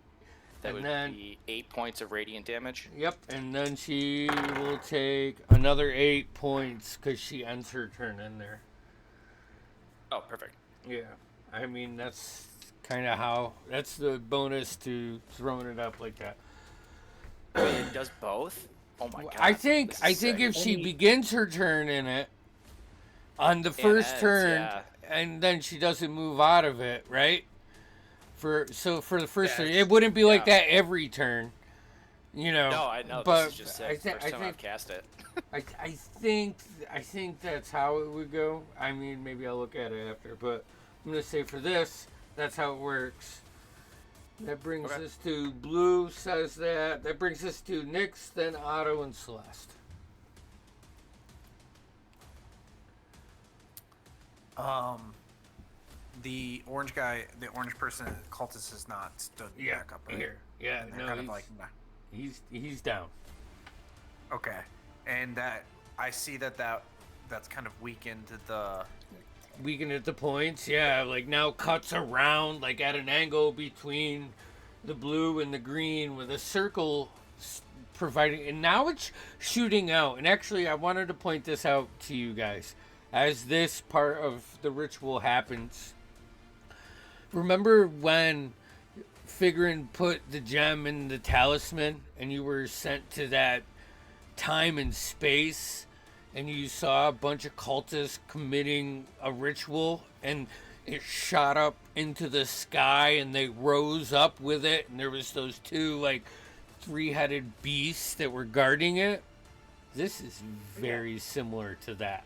Speaker 3: That
Speaker 1: And
Speaker 3: would
Speaker 1: then-
Speaker 3: be 8 points of radiant damage.
Speaker 1: Yep, and then she will take another 8 points because she ends her turn in there.
Speaker 3: Oh, perfect.
Speaker 1: Yeah, I mean, that's kind of how... That's the bonus to throwing it up like that.
Speaker 3: Wait, it does both? Oh my god.
Speaker 1: I think
Speaker 3: this is sick.
Speaker 1: if she begins her turn in it on the first
Speaker 3: ends,
Speaker 1: turn,
Speaker 3: yeah.
Speaker 1: and then she doesn't move out of it, right? For the first turn,
Speaker 3: Yeah,
Speaker 1: it wouldn't be like
Speaker 3: yeah.
Speaker 1: that every turn, you know.
Speaker 3: No, I know.
Speaker 1: But
Speaker 3: This is just sick. First time I've cast it.
Speaker 1: I think that's how it would go. I mean, maybe I'll look at it after, but I'm gonna say for this, that's how it works. That brings
Speaker 3: Okay.
Speaker 1: us to Blue says that. That brings us to Nyx, then Otto, and Celeste.
Speaker 4: The orange guy, the orange person, cultist has not stood back up, right?
Speaker 1: Here. Yeah,
Speaker 4: And they're
Speaker 1: no,
Speaker 4: kind
Speaker 1: he's,
Speaker 4: of like, nah.
Speaker 1: he's down.
Speaker 4: Okay, and that I see that's kind of weakened the.
Speaker 1: Weaken at the points, yeah, like now cuts around, like at an angle between the blue and the green with a circle providing, and now it's shooting out. And actually, I wanted to point this out to you guys as this part of the ritual happens. Remember when Figrin put the gem in the talisman and you were sent to that time and space? And you saw a bunch of cultists committing a ritual, and it shot up into the sky, and they rose up with it, and there was those two, like, 3-headed beasts that were guarding it. This is very similar to that.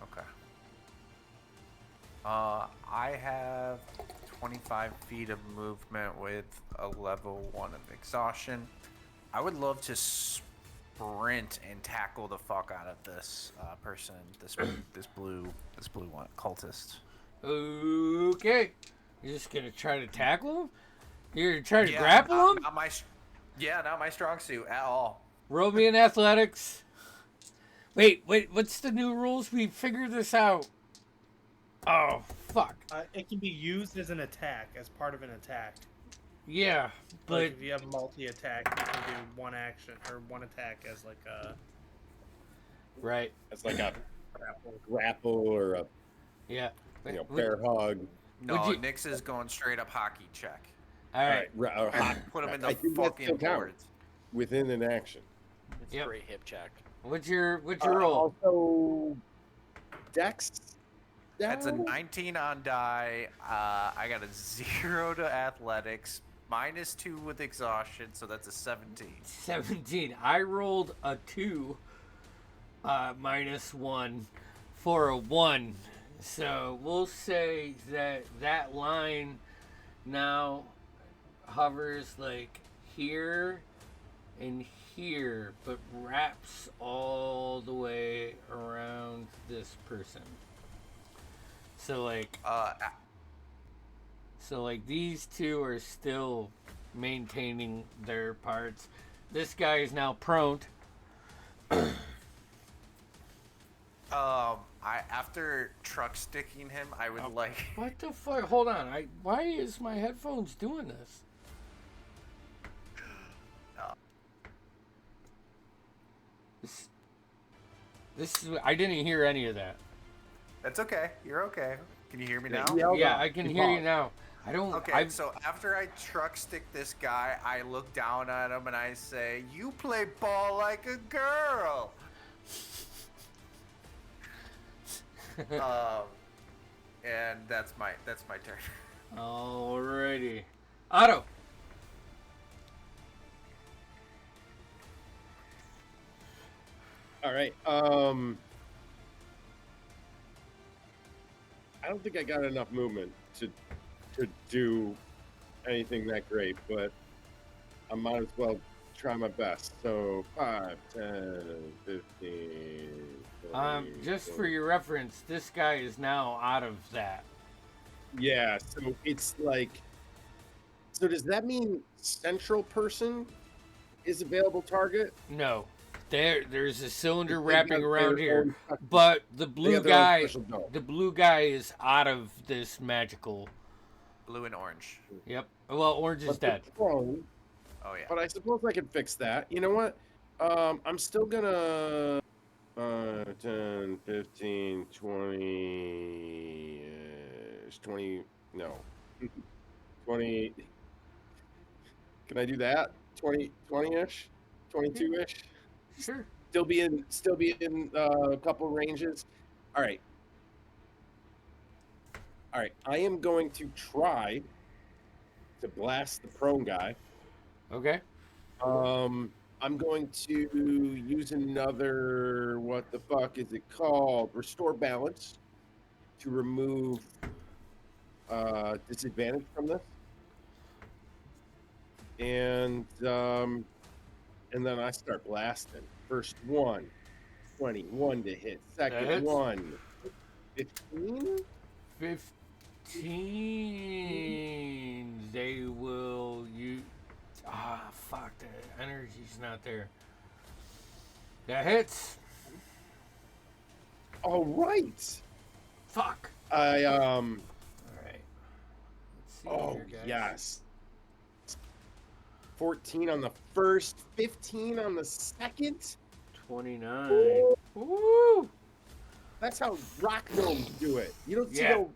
Speaker 4: Okay. I have 25 feet of movement with a level 1 of exhaustion. I would love to sprint and tackle the fuck out of this person, this blue one cultist.
Speaker 1: Okay. You're just going to try to tackle him? You're going to try to grapple him?
Speaker 4: Not my strong suit at all.
Speaker 1: Roll me in athletics. Wait, what's the new rules? We figured this out. Oh, fuck.
Speaker 6: It can be used as an attack, as part of an attack.
Speaker 1: Yeah, but...
Speaker 6: Like if you have multi-attack, you can do one action, or one attack as like a...
Speaker 1: Right.
Speaker 2: It's like a grapple or a bear hug.
Speaker 4: No, Nyx is going straight up hockey check.
Speaker 1: All right.
Speaker 2: Or
Speaker 4: Put him in
Speaker 2: I
Speaker 4: the
Speaker 2: think that
Speaker 4: fucking
Speaker 2: still counts.
Speaker 4: boards.
Speaker 2: Within an action.
Speaker 3: It's
Speaker 1: Yep.
Speaker 3: a great hip check.
Speaker 1: What's your roll?
Speaker 2: Also, Dex.
Speaker 4: That's a 19 on die. I got a 0 to athletics, -2 with exhaustion, so that's a 17.
Speaker 1: 17. I rolled a 2, -1 for a 1. So we'll say that line now hovers like here and here, but wraps all the way around this person. So like these two are still maintaining their parts. This guy is now prone.
Speaker 4: After truck sticking him, I would like.
Speaker 1: What the fuck? Hold on. Why is my headphones doing this? This is. I didn't hear any of that.
Speaker 4: That's okay. You're okay. Can you hear me now?
Speaker 1: Yeah, I can hear you now. I don't.
Speaker 4: Okay, so after I truck stick this guy, I look down at him and I say, "You play ball like a girl." And that's my turn.
Speaker 1: Alrighty, Otto.
Speaker 2: All right. I don't think I got enough movement to do anything that great, but I might as well try my best. So 5, 10, 15. 20,
Speaker 1: Just
Speaker 2: 20.
Speaker 1: for your reference, this guy is now out of that.
Speaker 2: Yeah, so it's like. So does that mean central person is available target?
Speaker 1: No. There's a cylinder
Speaker 2: They've
Speaker 1: wrapping
Speaker 2: got
Speaker 1: around
Speaker 2: their
Speaker 1: here,
Speaker 2: own special-
Speaker 1: but the
Speaker 2: they
Speaker 1: blue
Speaker 2: got their own
Speaker 1: guy,
Speaker 2: special dome.
Speaker 1: the blue guy is out of this magical.
Speaker 4: Blue and orange.
Speaker 1: Yep. Well, orange is
Speaker 2: But
Speaker 1: dead.
Speaker 2: the prone,
Speaker 4: Oh yeah.
Speaker 2: but I suppose I can fix that. You know what? I'm still gonna 10, 15, 20, 20, no, 20. Can I do that? 20, 20-ish, 22-ish.
Speaker 1: Sure.
Speaker 2: Still be in a couple ranges. All right. All right. I am going to try to blast the prone guy.
Speaker 1: Okay.
Speaker 2: I'm going to use another, what the fuck is it called? Restore balance to remove disadvantage from this. And then I start blasting. First one, 21 to hit.
Speaker 1: That
Speaker 2: Second
Speaker 1: hits.
Speaker 2: one, 15.
Speaker 1: 15. They will use. Fuck. The energy's not there. That hits.
Speaker 2: All right.
Speaker 1: Fuck.
Speaker 2: I
Speaker 1: All right. Let's see
Speaker 2: Oh
Speaker 1: here, guys.
Speaker 2: yes. 14 on the first, 15 on the second.
Speaker 1: 29.
Speaker 2: Woo.
Speaker 1: Woo!
Speaker 2: That's how rock gnomes do it. You don't see
Speaker 1: Yeah.
Speaker 2: no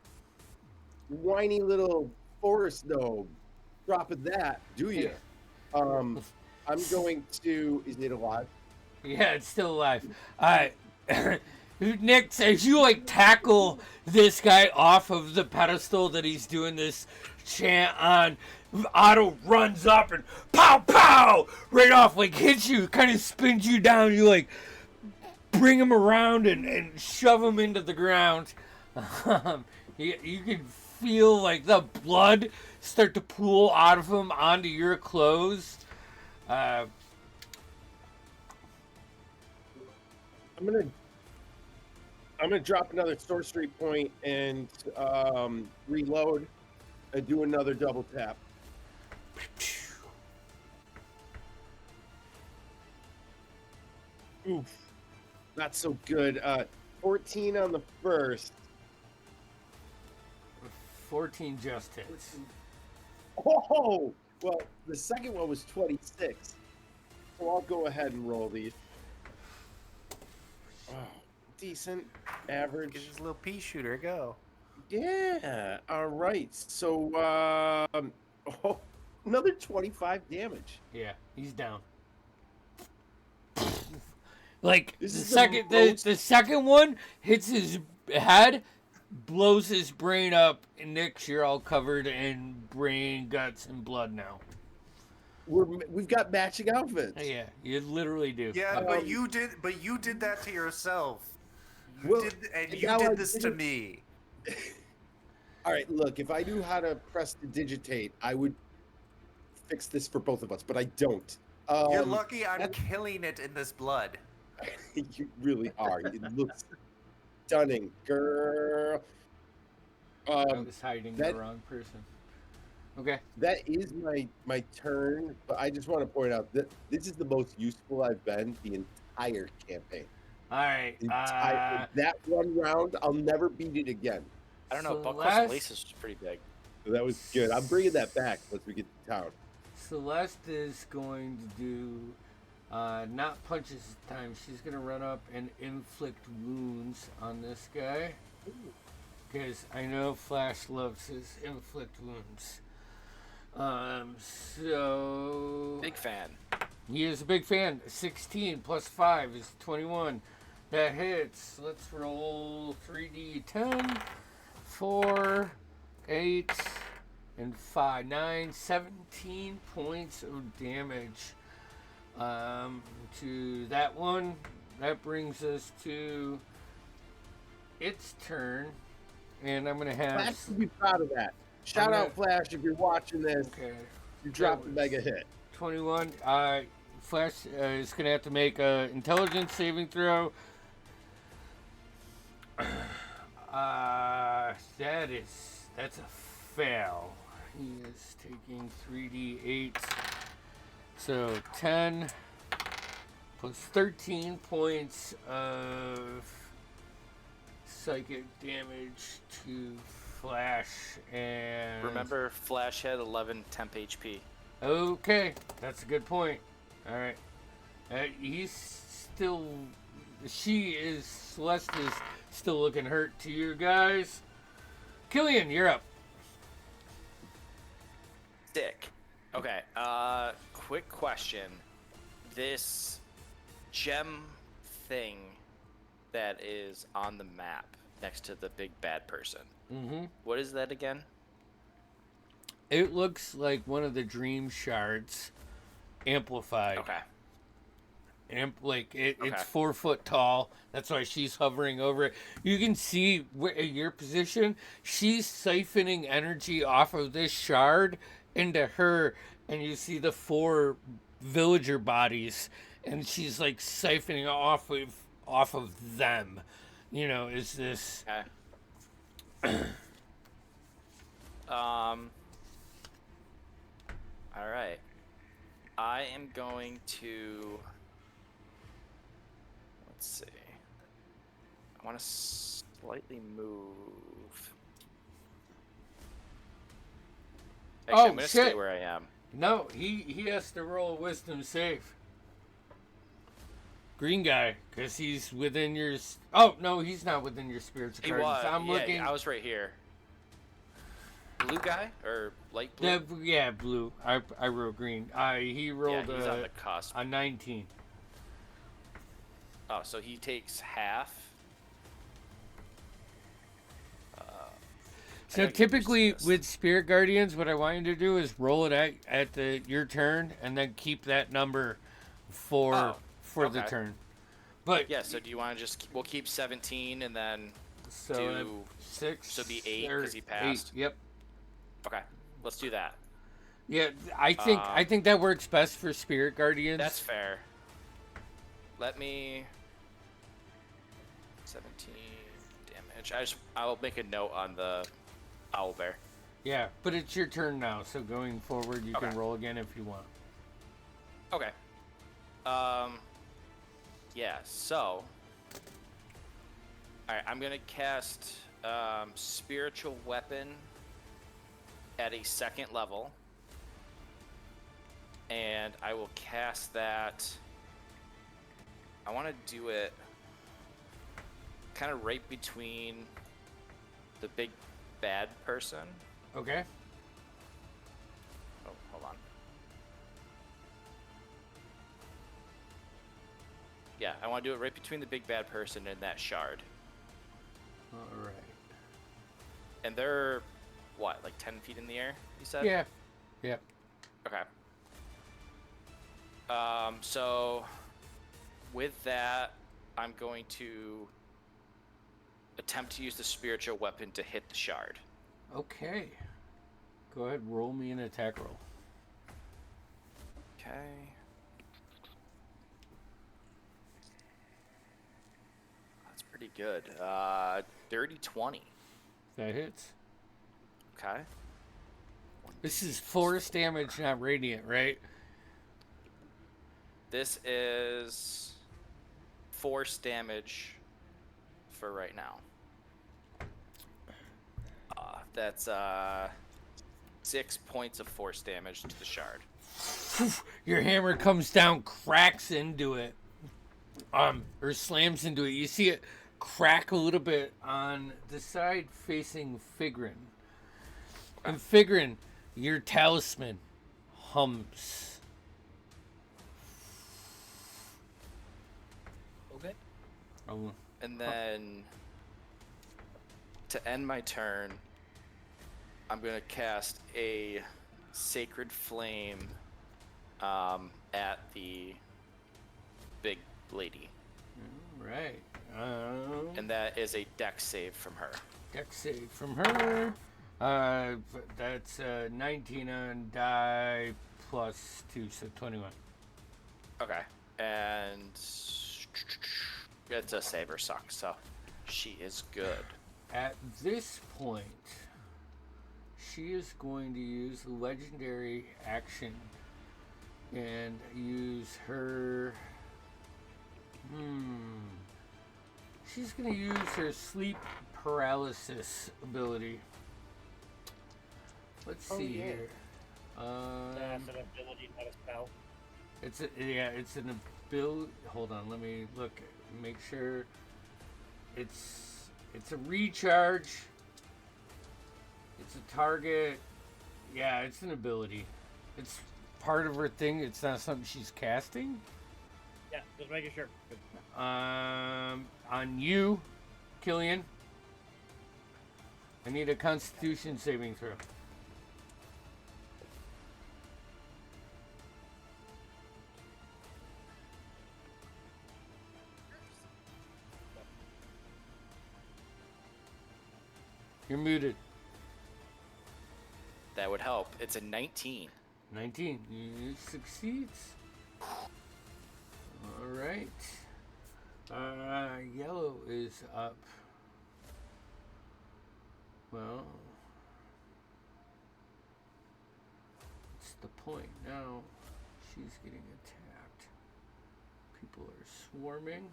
Speaker 2: whiny little forest gnome dropping that, do you? I'm going to. Is it alive?
Speaker 1: Yeah, it's still alive. Nick, as you like tackle this guy off of the pedestal that he's doing this chant on, Otto runs up and pow pow right off, like hits you, kind of spins you down. You like bring him around and shove him into the ground. You can feel like the blood start to pool out of him onto your clothes.
Speaker 2: I'm gonna drop another sorcery point and reload and do another double tap. Oof, not so good. 14 on the first.
Speaker 1: 14 just hits.
Speaker 2: Oh, well, the second one was 26. So I'll go ahead and roll these. Oh, decent, average.
Speaker 4: Get his little pea shooter go.
Speaker 2: Yeah. All right. So, another 25 damage.
Speaker 1: Yeah, he's down. Like
Speaker 2: This
Speaker 1: the
Speaker 2: is
Speaker 1: second,
Speaker 2: most-
Speaker 1: the second one hits his head, blows his brain up, and Nick's, you're all covered in brain, guts, and blood now.
Speaker 2: We've got matching outfits.
Speaker 1: Yeah, you literally do.
Speaker 4: Yeah, but you did that to yourself.
Speaker 2: Well,
Speaker 4: You
Speaker 2: now I
Speaker 4: did this to
Speaker 2: didn't-
Speaker 4: me.
Speaker 2: All right. Look, if I knew how to press the digitate, I would fix this for both of us, but I don't.
Speaker 4: You're lucky I'm
Speaker 2: that's-
Speaker 4: killing it in this blood.
Speaker 2: You really are. It looks stunning, girl.
Speaker 1: I was hiding
Speaker 2: that-
Speaker 1: the wrong person. Okay.
Speaker 2: That is my turn, but I just want to point out that this is the most useful I've been the entire campaign.
Speaker 1: All right.
Speaker 2: That one round, I'll never beat it again.
Speaker 3: I don't know. Buckles
Speaker 1: Celeste-
Speaker 3: and laces was pretty big.
Speaker 2: So that was good. I'm bringing that back once we get to town.
Speaker 1: Celeste is going to do not punches this time. She's going to run up and inflict wounds on this guy. Because I know Flash loves his inflict wounds. So
Speaker 3: Big fan.
Speaker 1: he is a big fan. 16 plus 5 is 21. That hits. Let's roll 3d10. 4, 8, and 5. 9, 17 points of damage to that one. That brings us to its turn. And I'm going to have...
Speaker 2: Flash would be proud of that. Shout
Speaker 1: gonna-
Speaker 2: out Flash if you're watching this.
Speaker 1: Okay.
Speaker 2: You dropped a mega hit.
Speaker 1: 21. Flash is going to have to make an intelligence saving throw. That's a fail. He is taking 3d8. So 10 plus 13 points of psychic damage to Flash. And
Speaker 3: Remember, Flash had 11 temp HP.
Speaker 1: okay, that's a good point. All right, he's still. Celeste is still looking hurt to you guys. Killian, you're up.
Speaker 3: Sick. Okay. Quick question. This gem thing that is on the map next to the big bad person.
Speaker 1: Mm-hmm.
Speaker 3: What is that again?
Speaker 1: It looks like one of the dream shards amplified.
Speaker 3: Okay.
Speaker 1: It's 4 foot tall. That's why she's hovering over it. You can see at your position, she's siphoning energy off of this shard into her, and you see the 4 villager bodies, and she's like siphoning off of them. You know, is this?
Speaker 3: Okay. All right. I am going to. Let's see. I want to slightly move. Actually, I'm gonna stay where I am.
Speaker 1: No, he has to roll a wisdom save. Green guy, because he's within your. Oh no, he's not within your spirits.
Speaker 3: He was. I'm looking. I was right here. Blue guy or light blue?
Speaker 1: Yeah, blue. I wrote green. He rolled
Speaker 3: he's on the cusp.
Speaker 1: A 19.
Speaker 3: Oh, so he takes half.
Speaker 1: So typically with Spirit Guardians, what I want you to do is roll it at your turn, and then keep that number for the turn. But
Speaker 3: yeah, so do you want to we'll keep 17 and then do
Speaker 1: 6?
Speaker 3: So be 8 because he passed.
Speaker 1: 8, yep.
Speaker 3: Okay, let's do that.
Speaker 1: Yeah, I think that works best for Spirit Guardians.
Speaker 3: That's fair. Let me 17 damage. I'll make a note on the owlbear.
Speaker 1: Yeah, but it's your turn now, so going forward you can roll again if you want.
Speaker 3: Okay. Yeah, so alright, I'm gonna cast spiritual weapon at a 2nd level. And I will cast that. I want to do it kind of right between the big bad person.
Speaker 1: Okay.
Speaker 3: Oh, hold on. Yeah, I want to do it right between the big bad person and that shard.
Speaker 1: All right.
Speaker 3: And they're, what, like 10 feet in the air, you said?
Speaker 1: Yeah. Yeah.
Speaker 3: Okay. So with that, I'm going to attempt to use the spiritual weapon to hit the shard.
Speaker 1: Okay. Go ahead, roll me an attack roll.
Speaker 3: Okay. That's pretty good. Dirty 20.
Speaker 1: That hits.
Speaker 3: Okay.
Speaker 1: This is force damage, not radiant, right?
Speaker 3: This is force damage for right now. That's 6 points of force damage to the shard.
Speaker 1: Your hammer comes down, cracks into it, or slams into it. You see it crack a little bit on the side facing Figrin. And Figrin, your talisman hums.
Speaker 3: Okay.
Speaker 1: Oh.
Speaker 3: And then to end my turn, I'm going to cast a Sacred Flame at the big lady.
Speaker 1: Right.
Speaker 3: And that is a dex save from her.
Speaker 1: Dex save from her. That's 19 on die plus 2, so 21.
Speaker 3: Okay. And it's a save or suck, so she is good.
Speaker 1: At this point, she is going to use the legendary action and use her She's gonna use her sleep paralysis ability. Let's see here.
Speaker 5: That's an ability, not a spell.
Speaker 1: It's an ability. Hold on, let me look. Make sure. It's a recharge. It's a target. Yeah, it's an ability. It's part of her thing. It's not something she's casting.
Speaker 5: Yeah, just making sure. Good.
Speaker 1: On you, Killian. I need a Constitution saving throw. You're muted.
Speaker 3: That would help. It's a 19.
Speaker 1: 19. You succeeds. All right. Yellow is up. Well, what's the point now? She's getting attacked. People are swarming.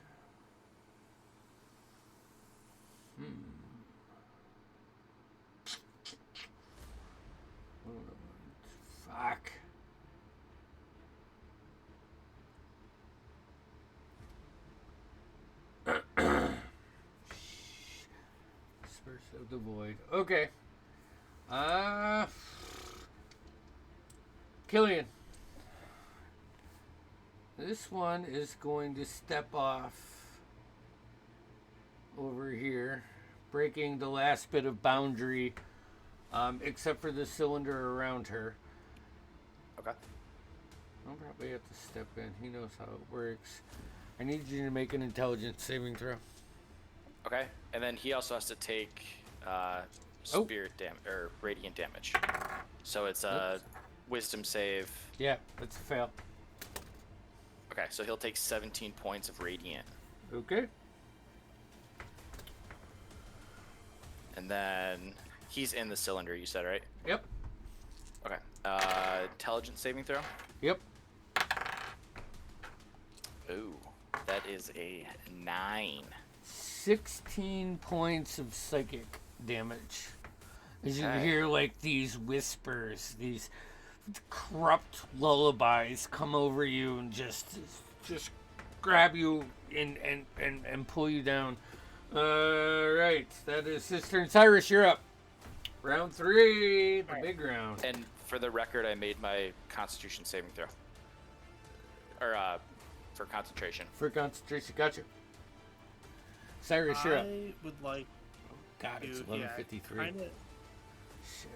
Speaker 1: Fuck. Disperse of the void. Okay. Killian. This one is going to step off over here, breaking the last bit of boundary, except for the cylinder around her.
Speaker 3: Okay.
Speaker 1: I'll probably have to step in. He knows how it works. I need you to make an intelligence saving throw.
Speaker 3: Okay. And then he also has to take spirit or radiant damage. So it's a wisdom save.
Speaker 1: Yeah, that's a fail.
Speaker 3: Okay, so he'll take 17 points of radiant.
Speaker 1: Okay.
Speaker 3: And then he's in the cylinder, you said, right?
Speaker 1: Yep.
Speaker 3: Okay. Intelligence saving throw.
Speaker 1: Yep.
Speaker 3: Ooh, that is a 9.
Speaker 1: 16 points of psychic damage. As you hear like these whispers, these corrupt lullabies come over you and just grab you and pull you down. Right, that is his turn. Cyrus, you're up. Round 3, the big round.
Speaker 3: And for the record, I made my Constitution saving throw. Or for concentration.
Speaker 1: For concentration, gotcha. Cyrus, you're up.
Speaker 6: I would like
Speaker 1: God, it's
Speaker 6: to
Speaker 1: 11:53. Shit.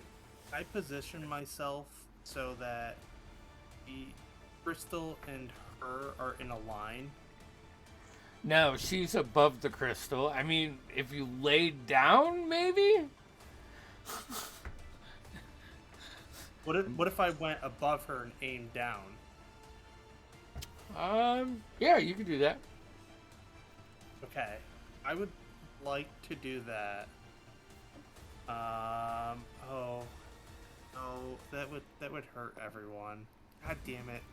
Speaker 6: I position myself so that the crystal and her are in a line.
Speaker 1: No, she's above the crystal. I mean, if you laid down, maybe?
Speaker 6: What if I went above her and aimed down?
Speaker 1: Yeah, you could do that.
Speaker 6: Okay, I would like to do that. Oh, that would hurt everyone. God damn it!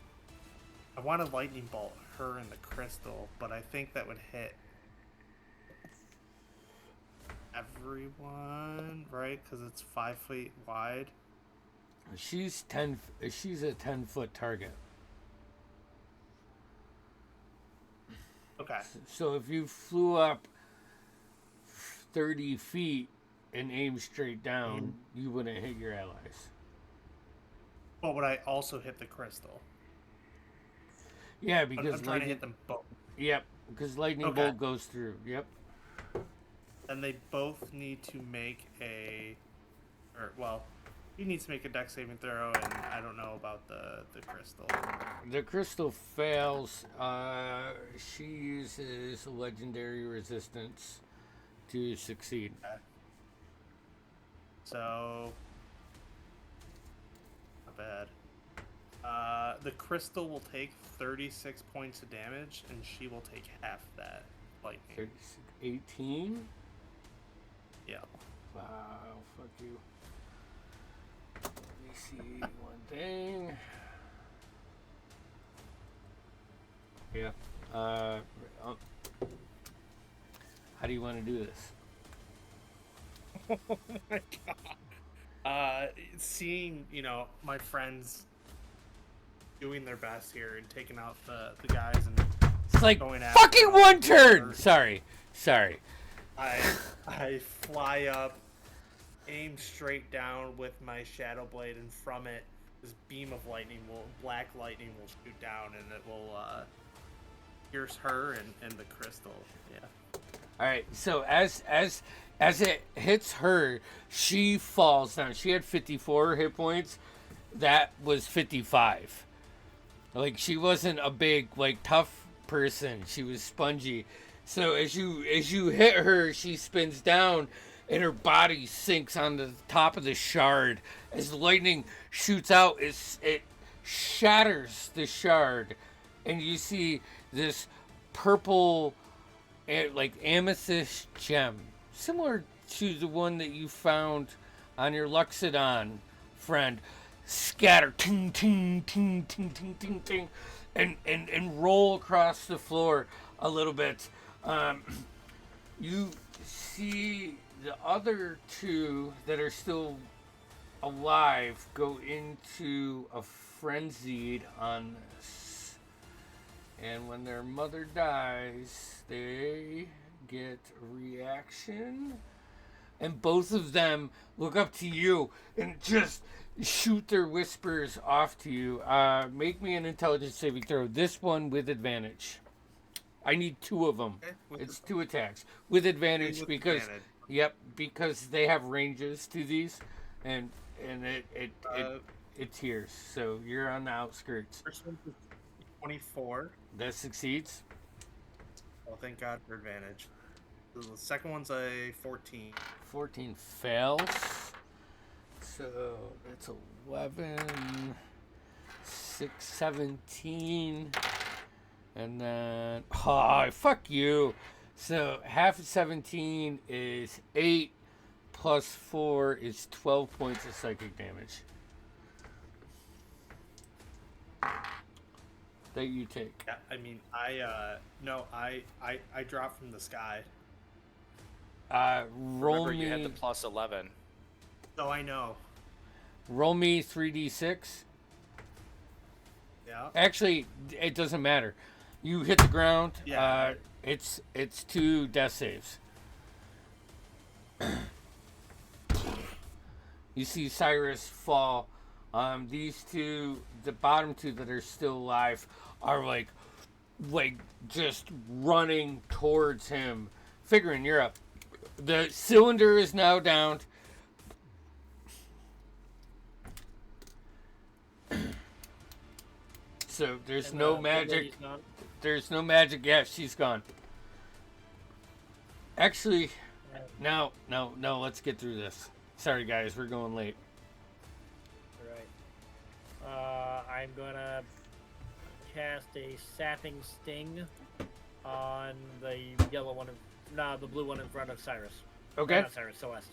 Speaker 6: I want to lightning bolt her in the crystal, but I think that would hit everyone, right? Because it's 5 feet wide.
Speaker 1: She's a 10-foot target.
Speaker 6: Okay.
Speaker 1: So if you flew up 30 feet and aimed straight down, you wouldn't hit your allies.
Speaker 6: But would I also hit the crystal?
Speaker 1: Yeah, because
Speaker 6: I'm trying to hit them both.
Speaker 1: Yep, because lightning
Speaker 6: Okay.
Speaker 1: bolt goes through. Yep.
Speaker 6: And they both need to make he needs to make a dex saving throw, and I don't know about the crystal.
Speaker 1: The crystal fails. She uses legendary resistance to succeed.
Speaker 6: Okay. So, not bad. The crystal will take 36 points of damage, and she will take half that lightning.
Speaker 1: 36, 18?
Speaker 6: Yeah.
Speaker 1: Wow, fuck you. Let me see one thing. Yeah. How do you want to do this?
Speaker 6: Oh my god. Seeing, my friends doing their best here and taking out the guys and
Speaker 1: It's like
Speaker 6: going after
Speaker 1: fucking
Speaker 6: them.
Speaker 1: one turn. Sorry.
Speaker 6: I fly up, aim straight down with my shadow blade, and from it, this beam of black lightning will shoot down, and it will pierce her and the crystal. Yeah.
Speaker 1: All right. So as it hits her, she falls down. She had 54 hit points. That was 55. Like, she wasn't a big, like, tough person. She was spongy. So as you hit her, she spins down and her body sinks on the top of the shard. As the lightning shoots out, it shatters the shard, and you see this purple, like, amethyst gem, similar to the one that you found on your Luxodon, friend, scatter, ting, ting, ting, ting, ting, ting, ting, and roll across the floor a little bit. You see the other two that are still alive go into a frenzied on this. And when their mother dies, they get a reaction. And both of them look up to you and just shoot their whispers off to you. Make me an intelligence saving throw. This one with advantage. I need two of them.
Speaker 6: Okay,
Speaker 1: It's 2 attacks with advantage
Speaker 6: with
Speaker 1: because
Speaker 6: advantage.
Speaker 1: yep, because they have ranges to these, and it's here. So you're on the outskirts.
Speaker 6: First one's 24.
Speaker 1: That succeeds.
Speaker 6: Oh, thank God for advantage. The second one's a 14.
Speaker 1: 14 fails. So that's 11, 6, 17. And then, fuck you. So half of 17 is 8, plus 4 is 12 points of psychic damage. That you take.
Speaker 6: Yeah, I mean, I dropped from the sky.
Speaker 1: Roll
Speaker 3: Remember,
Speaker 1: me.
Speaker 3: you had the plus 11.
Speaker 6: So I know.
Speaker 1: Roll me 3d6.
Speaker 6: Yeah.
Speaker 1: Actually, it doesn't matter. You hit the ground.
Speaker 6: Yeah.
Speaker 1: It's 2 death saves. You see Cyrus fall. These two, the bottom two that are still alive, are like just running towards him. Figuring you're up. The cylinder is now downed. So there's
Speaker 5: And,
Speaker 1: no
Speaker 5: the
Speaker 1: magic.
Speaker 5: lady's gone.
Speaker 1: There's no magic. Yeah, she's gone. Actually, no. Let's get through this. Sorry, guys, we're going late.
Speaker 5: Right. I'm gonna cast a sapping sting on the yellow one, the blue one in front of Cyrus.
Speaker 1: Okay,
Speaker 5: Not Cyrus, Celeste.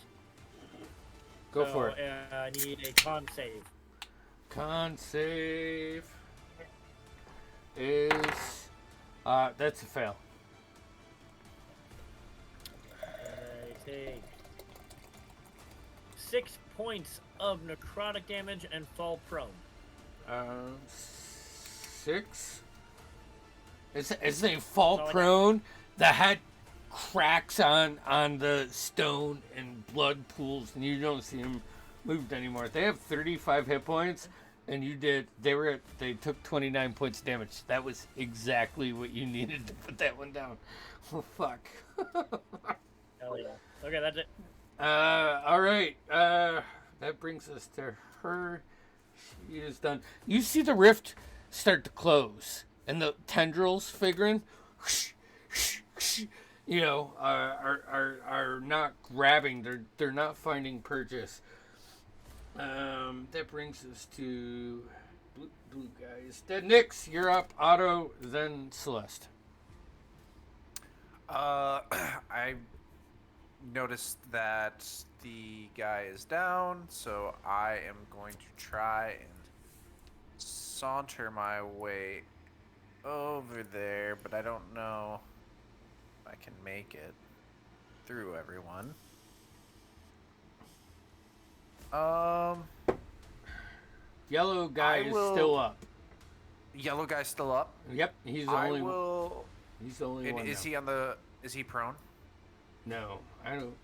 Speaker 1: go for it.
Speaker 5: I need a con save.
Speaker 1: Con save is that's a fail.
Speaker 5: I take 6 points of necrotic damage and fall prone.
Speaker 1: 6. As they fall
Speaker 5: So I got-
Speaker 1: prone, the head cracks on the stone and blood pools, and you don't see him moved anymore. They have 35 hit points, and they took 29 points of damage. That was exactly what you needed to put that one down. Oh fuck.
Speaker 5: Hell yeah. Okay, that's it.
Speaker 1: All right. That brings us to her. She is done. You see the rift start to close, and the tendrils figuring, are not grabbing. They're not finding purchase. That brings us to blue guys. Dead Nix, you're up. Otto, then Celeste.
Speaker 4: I noticed that the guy is down, so I am going to try and saunter my way over there, but I don't know if I can make it. through everyone.
Speaker 1: Yellow guy is
Speaker 4: will-
Speaker 1: still up.
Speaker 4: Yellow guy's still up.
Speaker 1: Yep, he's the
Speaker 4: I
Speaker 1: only one.
Speaker 4: will.
Speaker 1: He's the only
Speaker 4: And
Speaker 1: one.
Speaker 4: is
Speaker 1: now.
Speaker 4: he on the? Is he prone?
Speaker 1: No, I don't.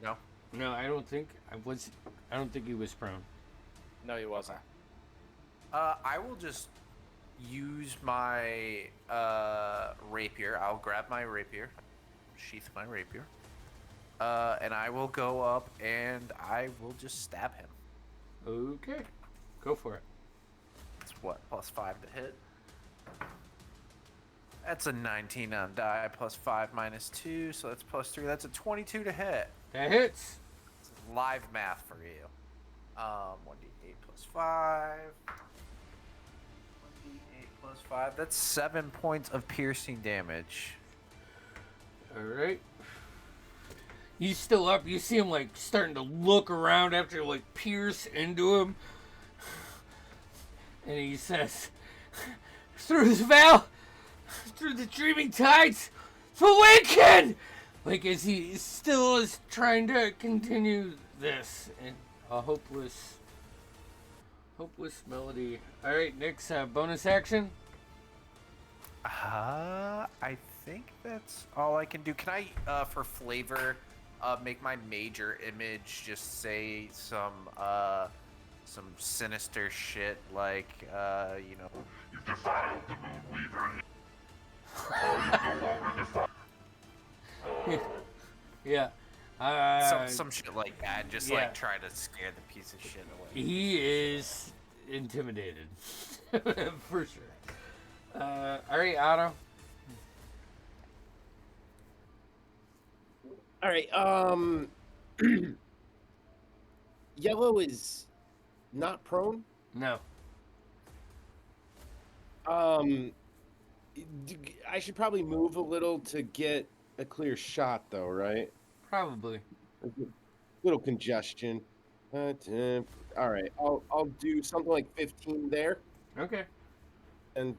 Speaker 4: No.
Speaker 1: No, I don't think I was. I don't think he was prone.
Speaker 3: No, he wasn't.
Speaker 4: I will just use my rapier. I'll grab my rapier, sheath my rapier, and I will go up and I will just stab him.
Speaker 1: Okay, go for it.
Speaker 4: It's what, +5 to hit? That's a 19 on die, +5 -2, so that's +3. That's a 22 to hit.
Speaker 1: That hits.
Speaker 4: It's live math for you. 1d8 +5. 1d8 +5. That's 7 points of piercing damage.
Speaker 1: All right. He's still up. You see him like starting to look around after like pierce into him, and he says, "Through the veil, through the dreaming tides, awaken!" Like as he still is trying to continue this in a hopeless melody. All right, next bonus action.
Speaker 4: I think that's all I can do. Can I, for flavor, make my major image just say some sinister shit like, you know.
Speaker 7: You've defiled the Moonweaver.
Speaker 1: Yeah.
Speaker 4: Some shit like that. Just
Speaker 1: yeah.
Speaker 4: like try to scare the piece of shit away.
Speaker 1: He is intimidated, for sure. All right, Otto.
Speaker 2: All right. Yellow is not prone.
Speaker 1: No.
Speaker 2: I should probably move a little to get a clear shot, though, right?
Speaker 1: Probably.
Speaker 2: A little congestion. All right. I'll do something like 15 there,
Speaker 1: Okay.
Speaker 2: and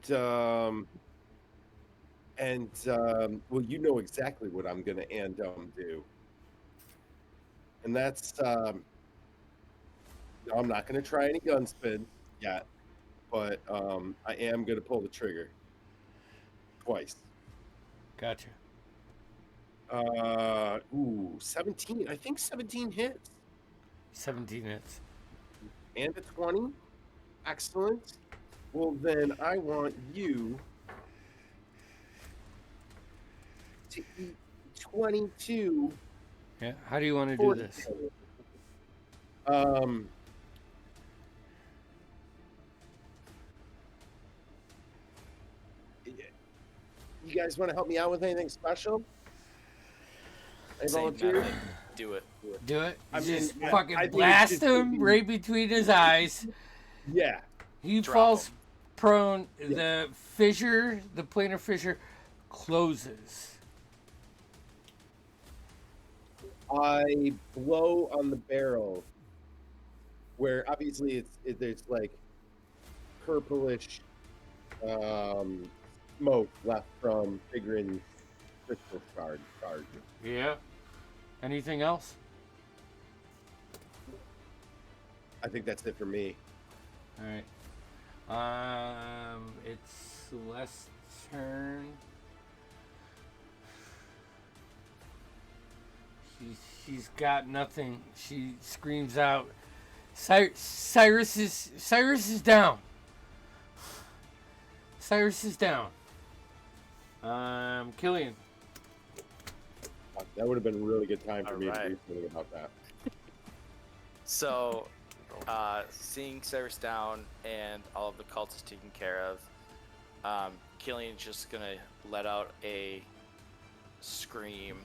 Speaker 2: well, you know exactly what I'm gonna do, and that's no, I'm not gonna try any gun spin yet, but I am gonna pull the trigger twice.
Speaker 1: Gotcha.
Speaker 2: 17. I think 17 hits
Speaker 1: 17 hits.
Speaker 2: and a 20. Excellent. Well, then I want you to eat 22.
Speaker 1: Yeah. How do you want to do
Speaker 2: forty
Speaker 1: this?
Speaker 2: damage. You guys want to help me out with anything special? I
Speaker 3: Same
Speaker 2: volunteer.
Speaker 3: method. Do it.
Speaker 1: Do it.
Speaker 2: I
Speaker 1: Just
Speaker 2: mean,
Speaker 1: fucking
Speaker 2: I think it's
Speaker 1: blast
Speaker 2: just
Speaker 1: him
Speaker 2: gonna be-
Speaker 1: right between his eyes.
Speaker 2: Yeah.
Speaker 1: He
Speaker 3: Drop
Speaker 1: falls
Speaker 3: him.
Speaker 1: prone. The fissure, the planar fissure, closes.
Speaker 2: I blow on the barrel, where obviously there's like purplish smoke left from Tigrin's crystal shard.
Speaker 1: Yeah. Anything else?
Speaker 2: I think that's it for me.
Speaker 1: All right. It's Celeste's turn. She's got nothing. She screams out, Cyrus is down. Cyrus is down. Killian.
Speaker 2: That would have been a really good time for me to
Speaker 3: Alright.
Speaker 2: do something about that.
Speaker 3: So, seeing Cyrus down and all of the cultists taken care of, Killian's just gonna let out a scream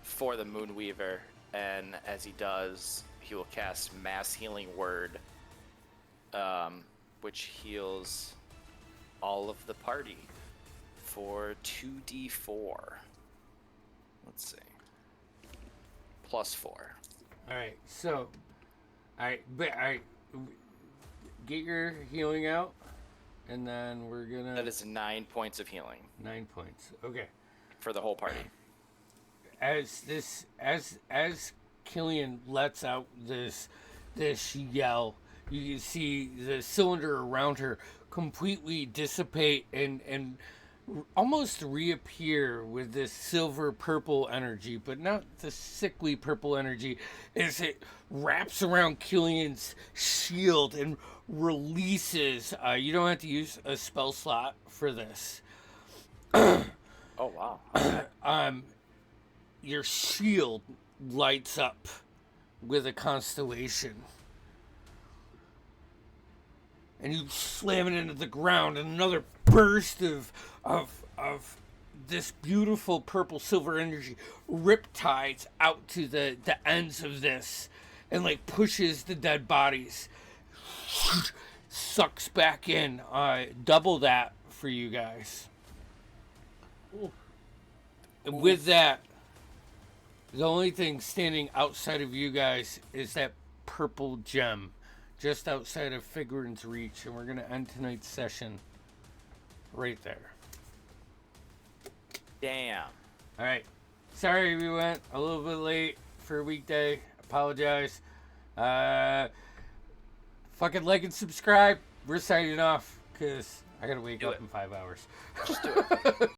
Speaker 3: for the Moonweaver, and as he does, he will cast Mass Healing Word, which heals all of the party for 2d4. Let's see. +4.
Speaker 1: All right. So, all right. Get your healing out, and then we're gonna.
Speaker 3: That is 9 points of healing
Speaker 1: 9 points. Okay.
Speaker 3: for the whole party.
Speaker 1: as Killian lets out this yell, you can see the cylinder around her completely dissipate and almost reappear with this silver purple energy, but not the sickly purple energy, as it wraps around Killian's shield and releases. You don't have to use a spell slot for this.
Speaker 3: Oh wow.
Speaker 1: Your shield lights up with a constellation. And you slam it into the ground, and another burst of this beautiful purple silver energy riptides out to the ends of this, and like pushes the dead bodies, sucks back in. Double that for you guys. And with that, the only thing standing outside of you guys is that purple gem, just outside of Figurin's reach, and we're gonna end tonight's session right there.
Speaker 3: Damn.
Speaker 1: All right. Sorry we went a little bit late for a weekday. Apologize. Fucking like and subscribe. We're signing off because I gotta wake up in 5 hours.
Speaker 3: Just do it.